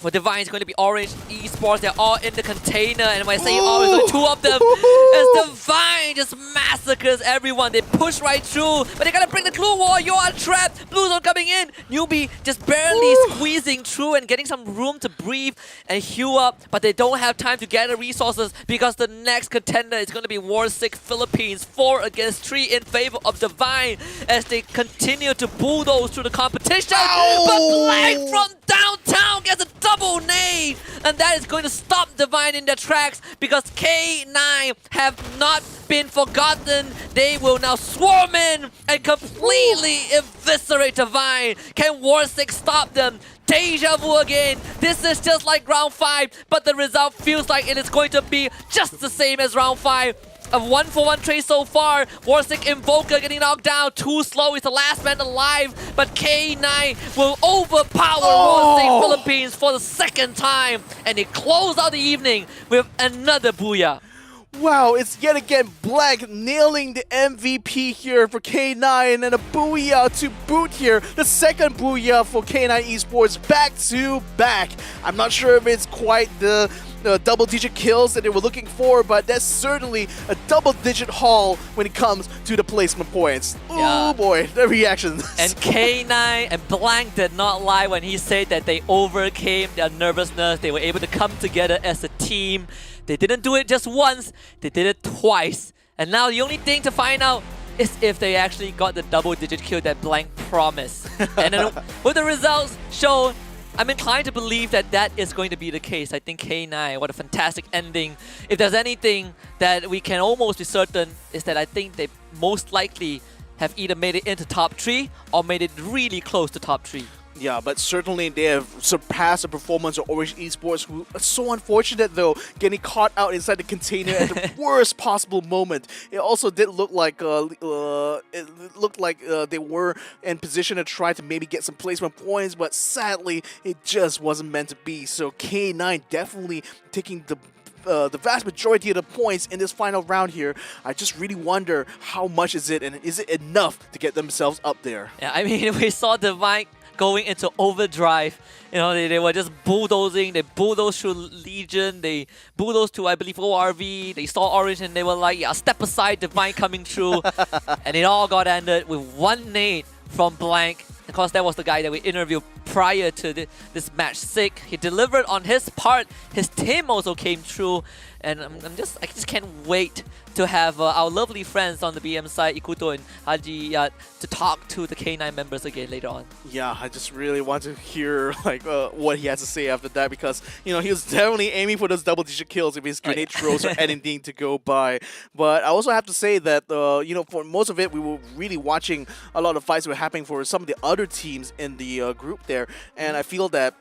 For Divine, it's going to be Orange Esports. They're all in the container. And when I say all, there's only two of them. As Divine just massacres everyone. They push right through. But they gotta bring the Clue War. You are trapped. Blue Zone coming in. Newbie just barely squeezing through and getting some room to breathe and heal up. But they don't have time to gather resources because the next contender is going to be War6 Philippines. 4 against 3 in favor of Divine as they continue to bulldoze through the competition. But Blank from downtown gets a double nade, and that is going to stop Divine in their tracks because K9 have not been forgotten. They will now swarm in and completely eviscerate Divine. Can War6 stop them? Deja vu again. This is just like round 5, but the result feels like it is going to be just the same as round 5. A 1-for-1 trade so far. War6 Invoker getting knocked down. Too slow. He's the last man alive. But K9 will overpower War6 Philippines for the second time. And they close out the evening with another booyah. Wow, it's yet again Blank nailing the MVP here for K9 and a booyah to boot here. The second booyah for K9 Esports back to back. I'm not sure if it's quite the double-digit kills that they were looking for, but that's certainly a double-digit haul when it comes to the placement points. Oh boy, the reactions. And K9 and Blank did not lie when he said that they overcame their nervousness. They were able to come together as a team. They didn't do it just once, they did it twice. And now the only thing to find out is if they actually got the double-digit kill that Blank promised. And then with the results shown, I'm inclined to believe that that is going to be the case. I think K9, what a fantastic ending. If there's anything that we can almost be certain, is that I think they most likely have either made it into top 3 or made it really close to top 3. Yeah, but certainly they have surpassed the performance of Orange Esports, who are so unfortunate though, getting caught out inside the container at the worst possible moment. It also did look like they were in position to try to maybe get some placement points, but sadly it just wasn't meant to be. So K9 definitely taking the vast majority of the points in this final round here. I just really wonder how much is it, and is it enough to get themselves up there? Yeah, I mean, we saw Divine going into overdrive. You know, they were just bulldozing. They bulldozed through Legion. They bulldozed to, I believe, ORV. They saw Orange and they were like, yeah, step aside, Divine coming through. And it all got ended with one nade from Blank. Of course, that was the guy that we interviewed prior to this match 6. He delivered on his part. His team also came through. And I just can't wait to have our lovely friends on the BM side, Ikuto and Haji, to talk to the K9 members again later on. Yeah, I just really want to hear what he has to say after that, because he was definitely aiming for those double-digit kills if his grenade throws or anything to go by. But I also have to say that for most of it, we were really watching a lot of fights that were happening for some of the other teams in the group there, and I feel that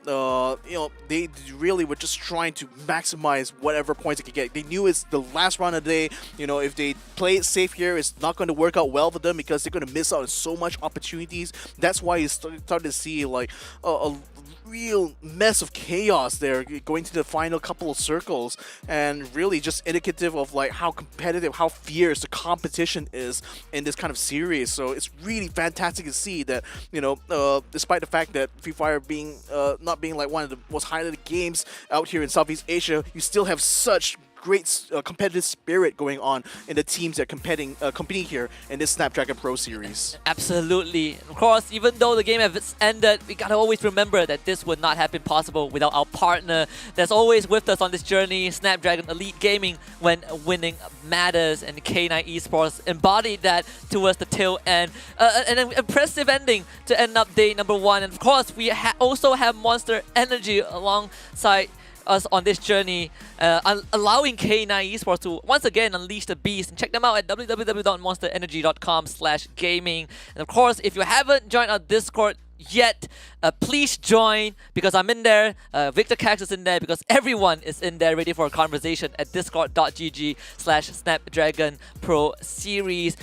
they really were just trying to maximize whatever points they could get. They knew it's the last round of the day. If they play it safe here, it's not going to work out well for them because they're going to miss out on so much opportunities. That's why you start to see like a real mess of chaos there going to the final couple of circles, and really just indicative of like how competitive, how fierce the competition is in this kind of series. So it's really fantastic to see that despite the fact that Free Fire being not being like one of the most highlighted games out here in Southeast Asia, you still have such great competitive spirit going on in the teams that are competing here in this Snapdragon Pro Series. Absolutely. Of course, even though the game has ended, we gotta always remember that this would not have been possible without our partner that's always with us on this journey, Snapdragon Elite Gaming, when winning matters, and K9 Esports embodied that towards the tail end. An impressive ending to end up day number 1. And of course, we also have Monster Energy alongside us on this journey, allowing K9 Esports to once again unleash the beast. And check them out at www.monsterenergy.com/gaming. And of course, if you haven't joined our Discord yet, please join, because I'm in there, Victor Cax is in there, because everyone is in there ready for a conversation at discord.gg/Snapdragon Pro Series.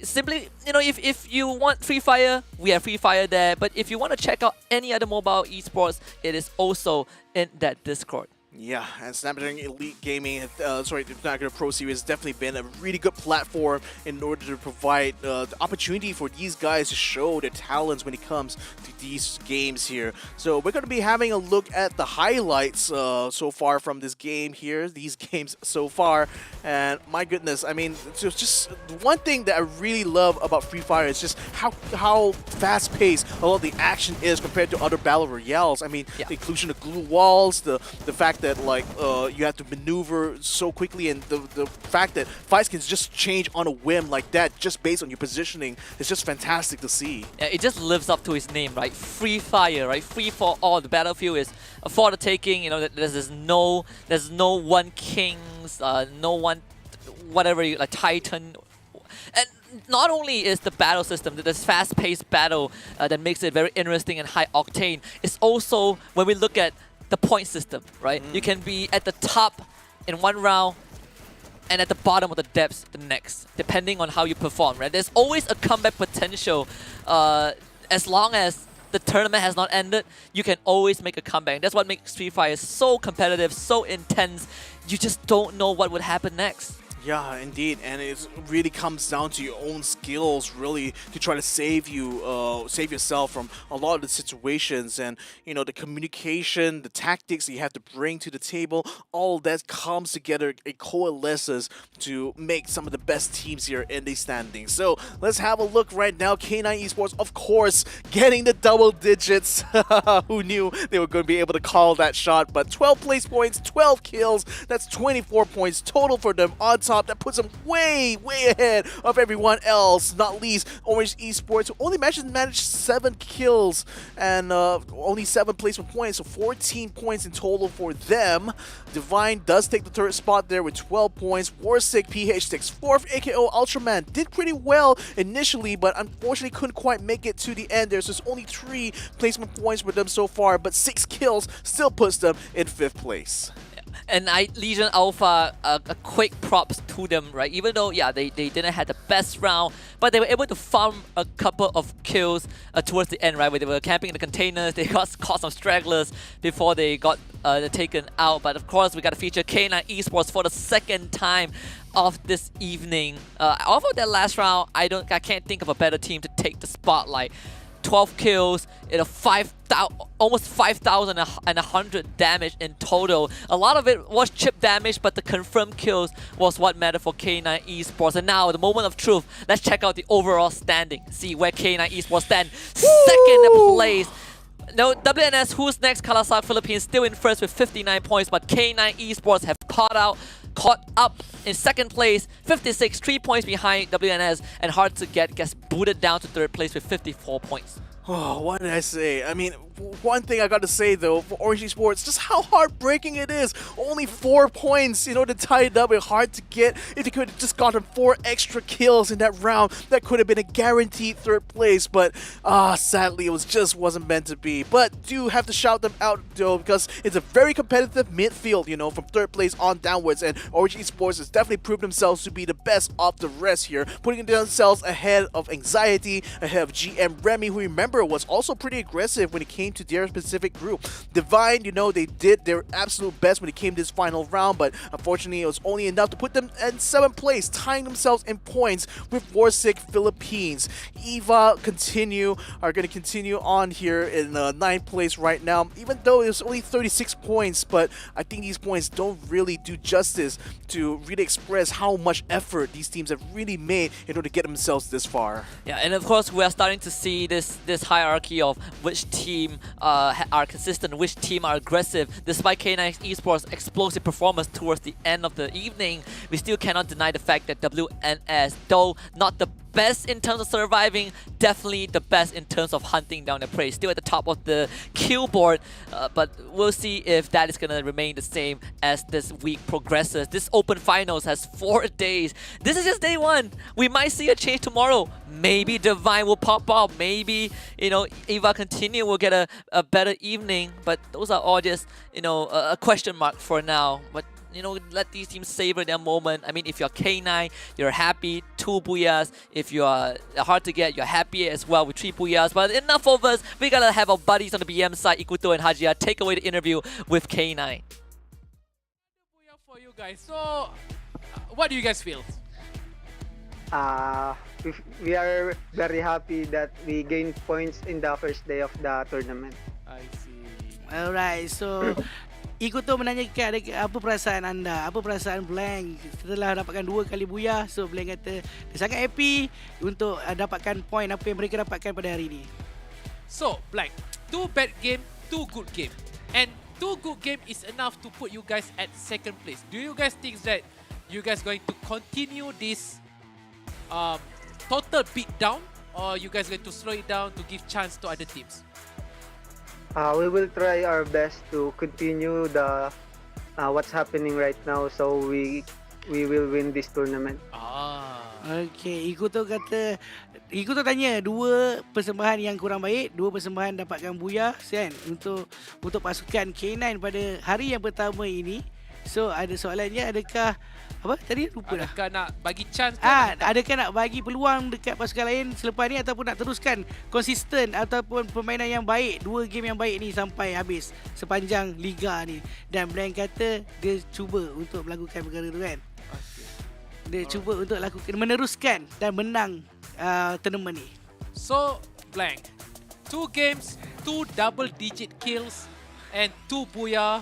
Simply, if you want Free Fire, we have Free Fire there, but if you want to check out any other mobile esports, it is also in that Discord. Yeah, and Snapdragon Elite Gaming, Snapdragon Pro Series has definitely been a really good platform in order to provide the opportunity for these guys to show their talents when it comes to these games here. So we're going to be having a look at the highlights so far from this game here, these games so far. And my goodness, I mean, just one thing that I really love about Free Fire is just how fast-paced a lot of the action is compared to other battle royales. I mean, the inclusion of glue walls, the fact that like you have to maneuver so quickly, and the fact that fights can just change on a whim like that just based on your positioning is just fantastic to see. Yeah, it just lives up to its name, right? Free Fire, right? Free for all. The battlefield is for the taking. You know, there's no one kings, no one whatever like Titan. And not only is the battle system, this fast-paced battle that makes it very interesting and high octane, it's also when we look at the point system, right? You can be at the top in one round and at the bottom of the depths the next, depending on how you perform, right? There's always a comeback potential. As long as the tournament has not ended, you can always make a comeback. That's what makes Free Fire so competitive, so intense. You just don't know what would happen next. Yeah, indeed, and it really comes down to your own skills, really, to try to save yourself from a lot of the situations, and you know, the communication, the tactics that you have to bring to the table. All that comes together, it coalesces to make some of the best teams here in the standings. So let's have a look right now. K9 Esports, of course, getting the double digits. Who knew they were going to be able to call that shot? But 12 place points, 12 kills. That's 24 points total for them on top. That puts them way ahead of everyone else, not least Orange Esports, who only managed 7 kills and only 7 placement points, so 14 points in total for them. Divine does take the third spot there with 12 points. Warsick PH takes 4th. AKO Ultraman did pretty well initially, but unfortunately couldn't quite make it to the end there, so it's only 3 placement points for them so far, but 6 kills still puts them in 5th place. And Legion Alpha, a quick props to them, right? Even though, yeah, they didn't have the best round, but they were able to farm a couple of kills towards the end, right? Where they were camping in the containers, they caught some stragglers before they got taken out. But of course, we got to feature K9 Esports for the second time of this evening. Off of that last round, I can't think of a better team to take the spotlight. 12 kills, almost 5,100 damage in total. A lot of it was chip damage, but the confirmed kills was what mattered for K9 Esports. And now, the moment of truth, let's check out the overall standing. See where K9 Esports stand. Second place. No, WNS, Who's Next, Kalasar Philippines still in first with 59 points, but K9 Esports have caught up in second place, 56, 3 points behind WNS, and Hard to Get gets booted down to third place with 54 points. Oh, what did I say? I mean, one thing I got to say though, for Orange Esports, just how heartbreaking it is. Only 4 points, you know, to tie it up with Hard to Get. If they could have just gotten 4 extra kills in that round, that could have been a guaranteed third place. But sadly, it just wasn't meant to be. But do have to shout them out though, because it's a very competitive midfield, you know, from third place on downwards. And Orange Esports has definitely proved themselves to be the best of the rest here, putting themselves ahead of Anxiety, ahead of GM Remy, who remember was also pretty aggressive when it came to their specific group. Divine, you know, they did their absolute best when it came to this final round, but unfortunately it was only enough to put them in 7th place, tying themselves in points with Warsick Philippines. EVA are going to continue on here in 9th place right now, even though it was only 36 points, but I think these points don't really do justice to really express how much effort these teams have really made in order to get themselves this far. Yeah, and of course we are starting to see this hierarchy of which team are consistent, which team are aggressive. Despite K9 Esports' explosive performance towards the end of the evening, we still cannot deny the fact that WNS, though not the best in terms of surviving, definitely the best in terms of hunting down the prey. Still at the top of the kill board, but we'll see if that is going to remain the same as this week progresses. This Open Finals has 4 days. This is just day 1. We might see a change tomorrow. Maybe Divine will pop up. Maybe, you know, EVA Continue will get a better evening. But those are all just, you know, a question mark for now. But you know, let these teams savor their moment. I mean, if you're K9, you're happy, 2 booyahs. If you are Hard to Get, you're happy as well with 3 booyahs. But enough of us. We gotta have our buddies on the BM side, Ikuto and Hajia, take away the interview with K9. guys. So, what do you guys feel? We are very happy that we gained points in the first day of the tournament. I see. Alright, so Ikuto menanyakan apa perasaan anda, apa perasaan Blank setelah dapatkan 2 kali buyah. So Blank kata dia sangat happy untuk dapatkan poin apa yang mereka dapatkan pada hari ini. So, Blank, 2 bad game, 2 good game. And 2 good game is enough to put you guys at second place. Do you guys think that you guys going to continue this total beat down, or you guys going to slow it down to give chance to other teams? We will try our best to continue the what's happening right now, so we will win this tournament. Okay, Ikuto tanya 2 persembahan yang kurang baik, 2 persembahan dapatkan buyah kan untuk pasukan K9 pada hari yang pertama ini. So ada soalannya, adakah apa tadi lupa dah. Adakah nak bagi chance adakah nak bagi peluang dekat pasukan lain selepas ni, ataupun nak teruskan konsisten ataupun permainan yang baik, 2 game yang baik ni sampai habis sepanjang liga ni. Dan Blank kata dia cuba untuk melakukan perkara tu kan. Dia cuba untuk meneruskan dan menang tournament ni. So, Blank, 2 games, 2 double digit kills and 2 booyah.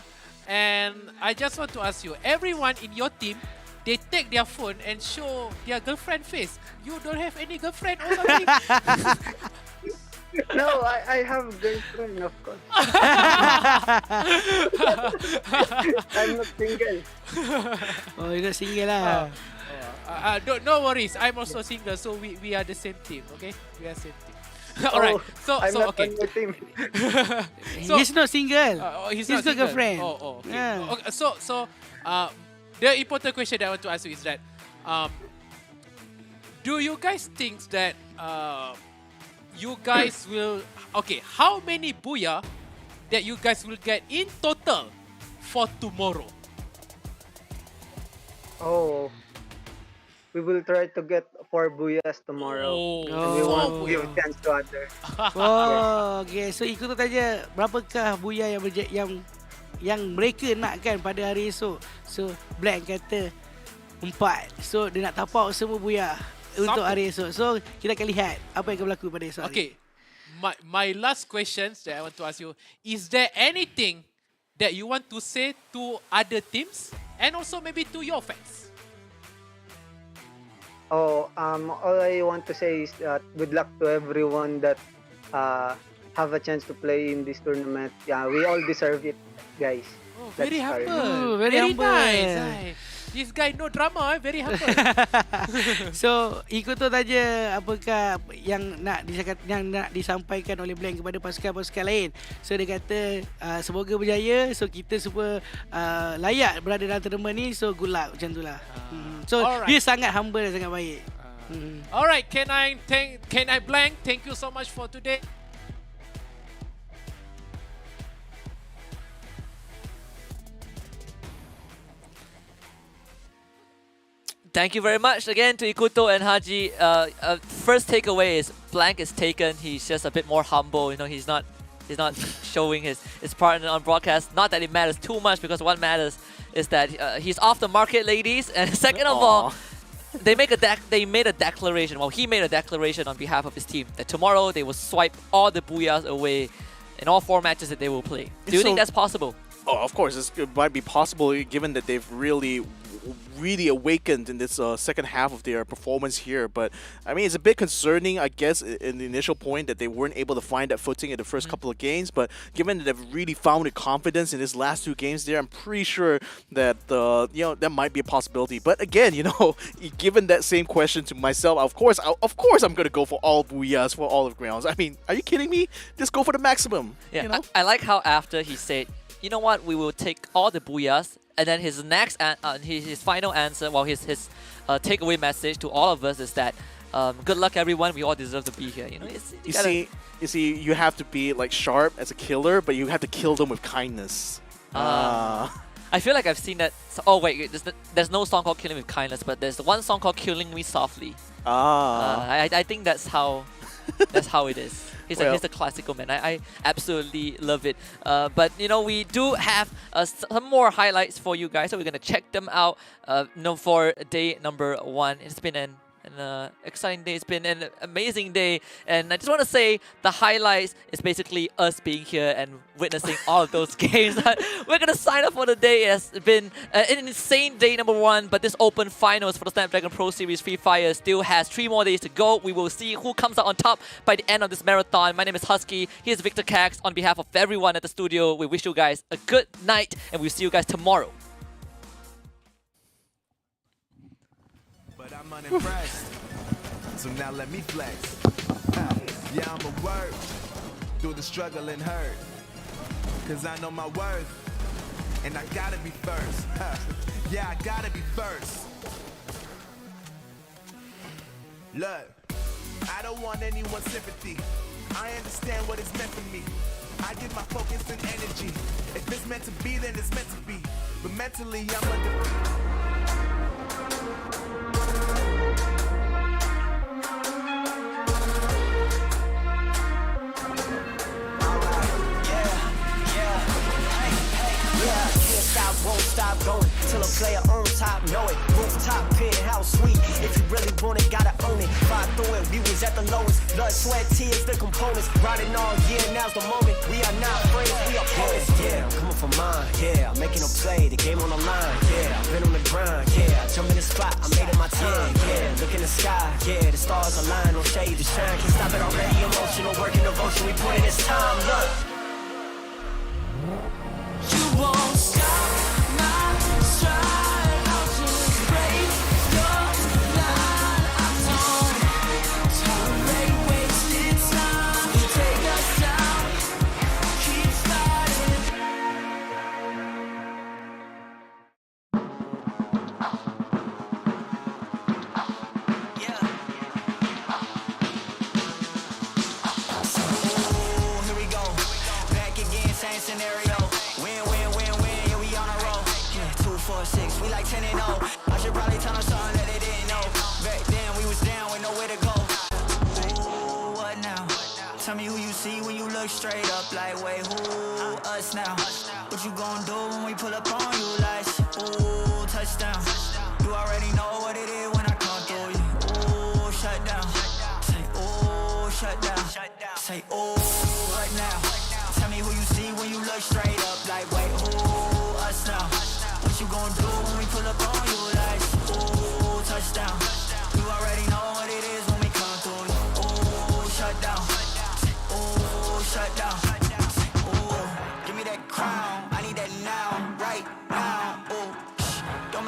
And I just want to ask you, everyone in your team, they take their phone and show their girlfriend face. You don't have any girlfriend or something? No, I have girlfriend, of course. I'm not single. Oh, you're not single lah. No worries, I'm also single, so we are the same team, okay? We are same team. Alright, so I'm not okay. on your team. So, he's not single. He's not single. girlfriend. Okay. Yeah. Okay. So, the important question that I want to ask you is that, do you guys think that you guys will how many booyah that you guys will get in total for tomorrow? We will try to get 4 buyas tomorrow. And we won't give chance to others. Okay. So Ikuto tanya berapakah buyah yang mereka nakkan pada hari esok. So Blank kata 4. So dia nak tapak semua buyah untuk hari esok. So kita akan lihat apa yang akan berlaku pada esok. Okay. My last questions that I want to ask you, is there anything that you want to say to other teams and also maybe to your fans? All I want to say is good luck to everyone that have a chance to play in this tournament. Yeah, we all deserve it, guys. Very humble. Ooh, very humble. Nice. This guy no drama, very humble. So Ikuto tanya apakah yang nak disampaikan oleh Blank kepada pasukan-pasukan lain. So dia kata semoga berjaya. So kita semua layak berada dalam tournament ni. So good luck, macam tu lah. So dia sangat humble dan sangat baik. Alright, can I Blank? Thank you so much for today. Thank you very much again to Ikuto and Haji. First takeaway is Blank is taken. He's just a bit more humble. You know, he's not showing his partner on broadcast. Not that it matters too much, because what matters is that he's off the market, ladies. And second of all, they made a declaration. Well, he made a declaration on behalf of his team that tomorrow they will swipe all the booyahs away in all 4 matches that they will play. Do you think that's possible? Oh, of course, it might be possible given that they've really awakened in this second half of their performance here. But I mean, it's a bit concerning, I guess, in the initial point that they weren't able to find that footing in the first couple of games. But given that they've really found the confidence in these last 2 games there, I'm pretty sure that that might be a possibility. But again, given that same question to myself, of course I'm gonna go for all booyahs for all of grounds. I mean, are you kidding me? Just go for the maximum. Yeah, I like how after he said, you know what, we will take all the booyahs. And then his his final answer, his takeaway message to all of us is that good luck, everyone. We all deserve to be here. You see, you have to be like sharp as a killer, but you have to kill them with kindness. I feel like I've seen that. Oh wait, there's no song called "Killing with Kindness," but there's one song called "Killing Me Softly." I think that's how That's how it is. He's the classical man. I absolutely love it. But you know, we do have some more highlights for you guys, so we're gonna check them out. For day number 1, it's been an exciting day. It's been an amazing day, and I just want to say the highlights is basically us being here and witnessing all of those games. We're gonna sign up for the day. It's been an insane day number 1, but this open finals for the Snapdragon Pro Series Free Fire still has 3 more days to go. We will see who comes out on top by the end of this marathon. My name is Husky. Here's Victor Cax. On behalf of everyone at the studio, we wish you guys a good night, and we'll see you guys tomorrow. But I'm unimpressed. So now let me flex. Yeah, I'm a work through the struggle and hurt. Cause I know my worth. And I gotta be first. Yeah, I gotta be first. Look, I don't want anyone's sympathy. I understand what it's meant for me. I give my focus and energy. If it's meant to be, then it's meant to be. But mentally, I'm under. Won't stop going till a player on top know it. Rooftop penthouse suite. If you really want it, gotta own it. Fight through it, we was at the lowest. Blood, sweat, tears, the components. Riding all year, now's the moment. We are not friends, we are opponents. Yeah, I'm coming for mine. Yeah, I'm making a play, the game on the line. Yeah, I've been on the grind. Yeah, I jump in the spot, I made it my time. Yeah, look in the sky. Yeah, the stars align, no shade, the shine. Can't stop it already. Emotional, working devotion. We put in this time. Look, you won't stop. Scenario, win, win, win, win, yeah, we on a roll. Yeah, 2, 4, 6, we like 10 and 0. I should probably tell them something that they didn't know. Back then we was down with nowhere to go. Ooh, what now? Tell me who you see when you look straight up. Like, wait, who us now? What you gonna do when we pull up on you? Like, ooh, touchdown. You already know what it is when I come through you. Ooh, shut down. Say, ooh, shut down. Say, ooh, what now? Tell me who you see when you look straight up. Like, wait, who us now? What you gonna do when we pull up on you? Like, ooh, touchdown.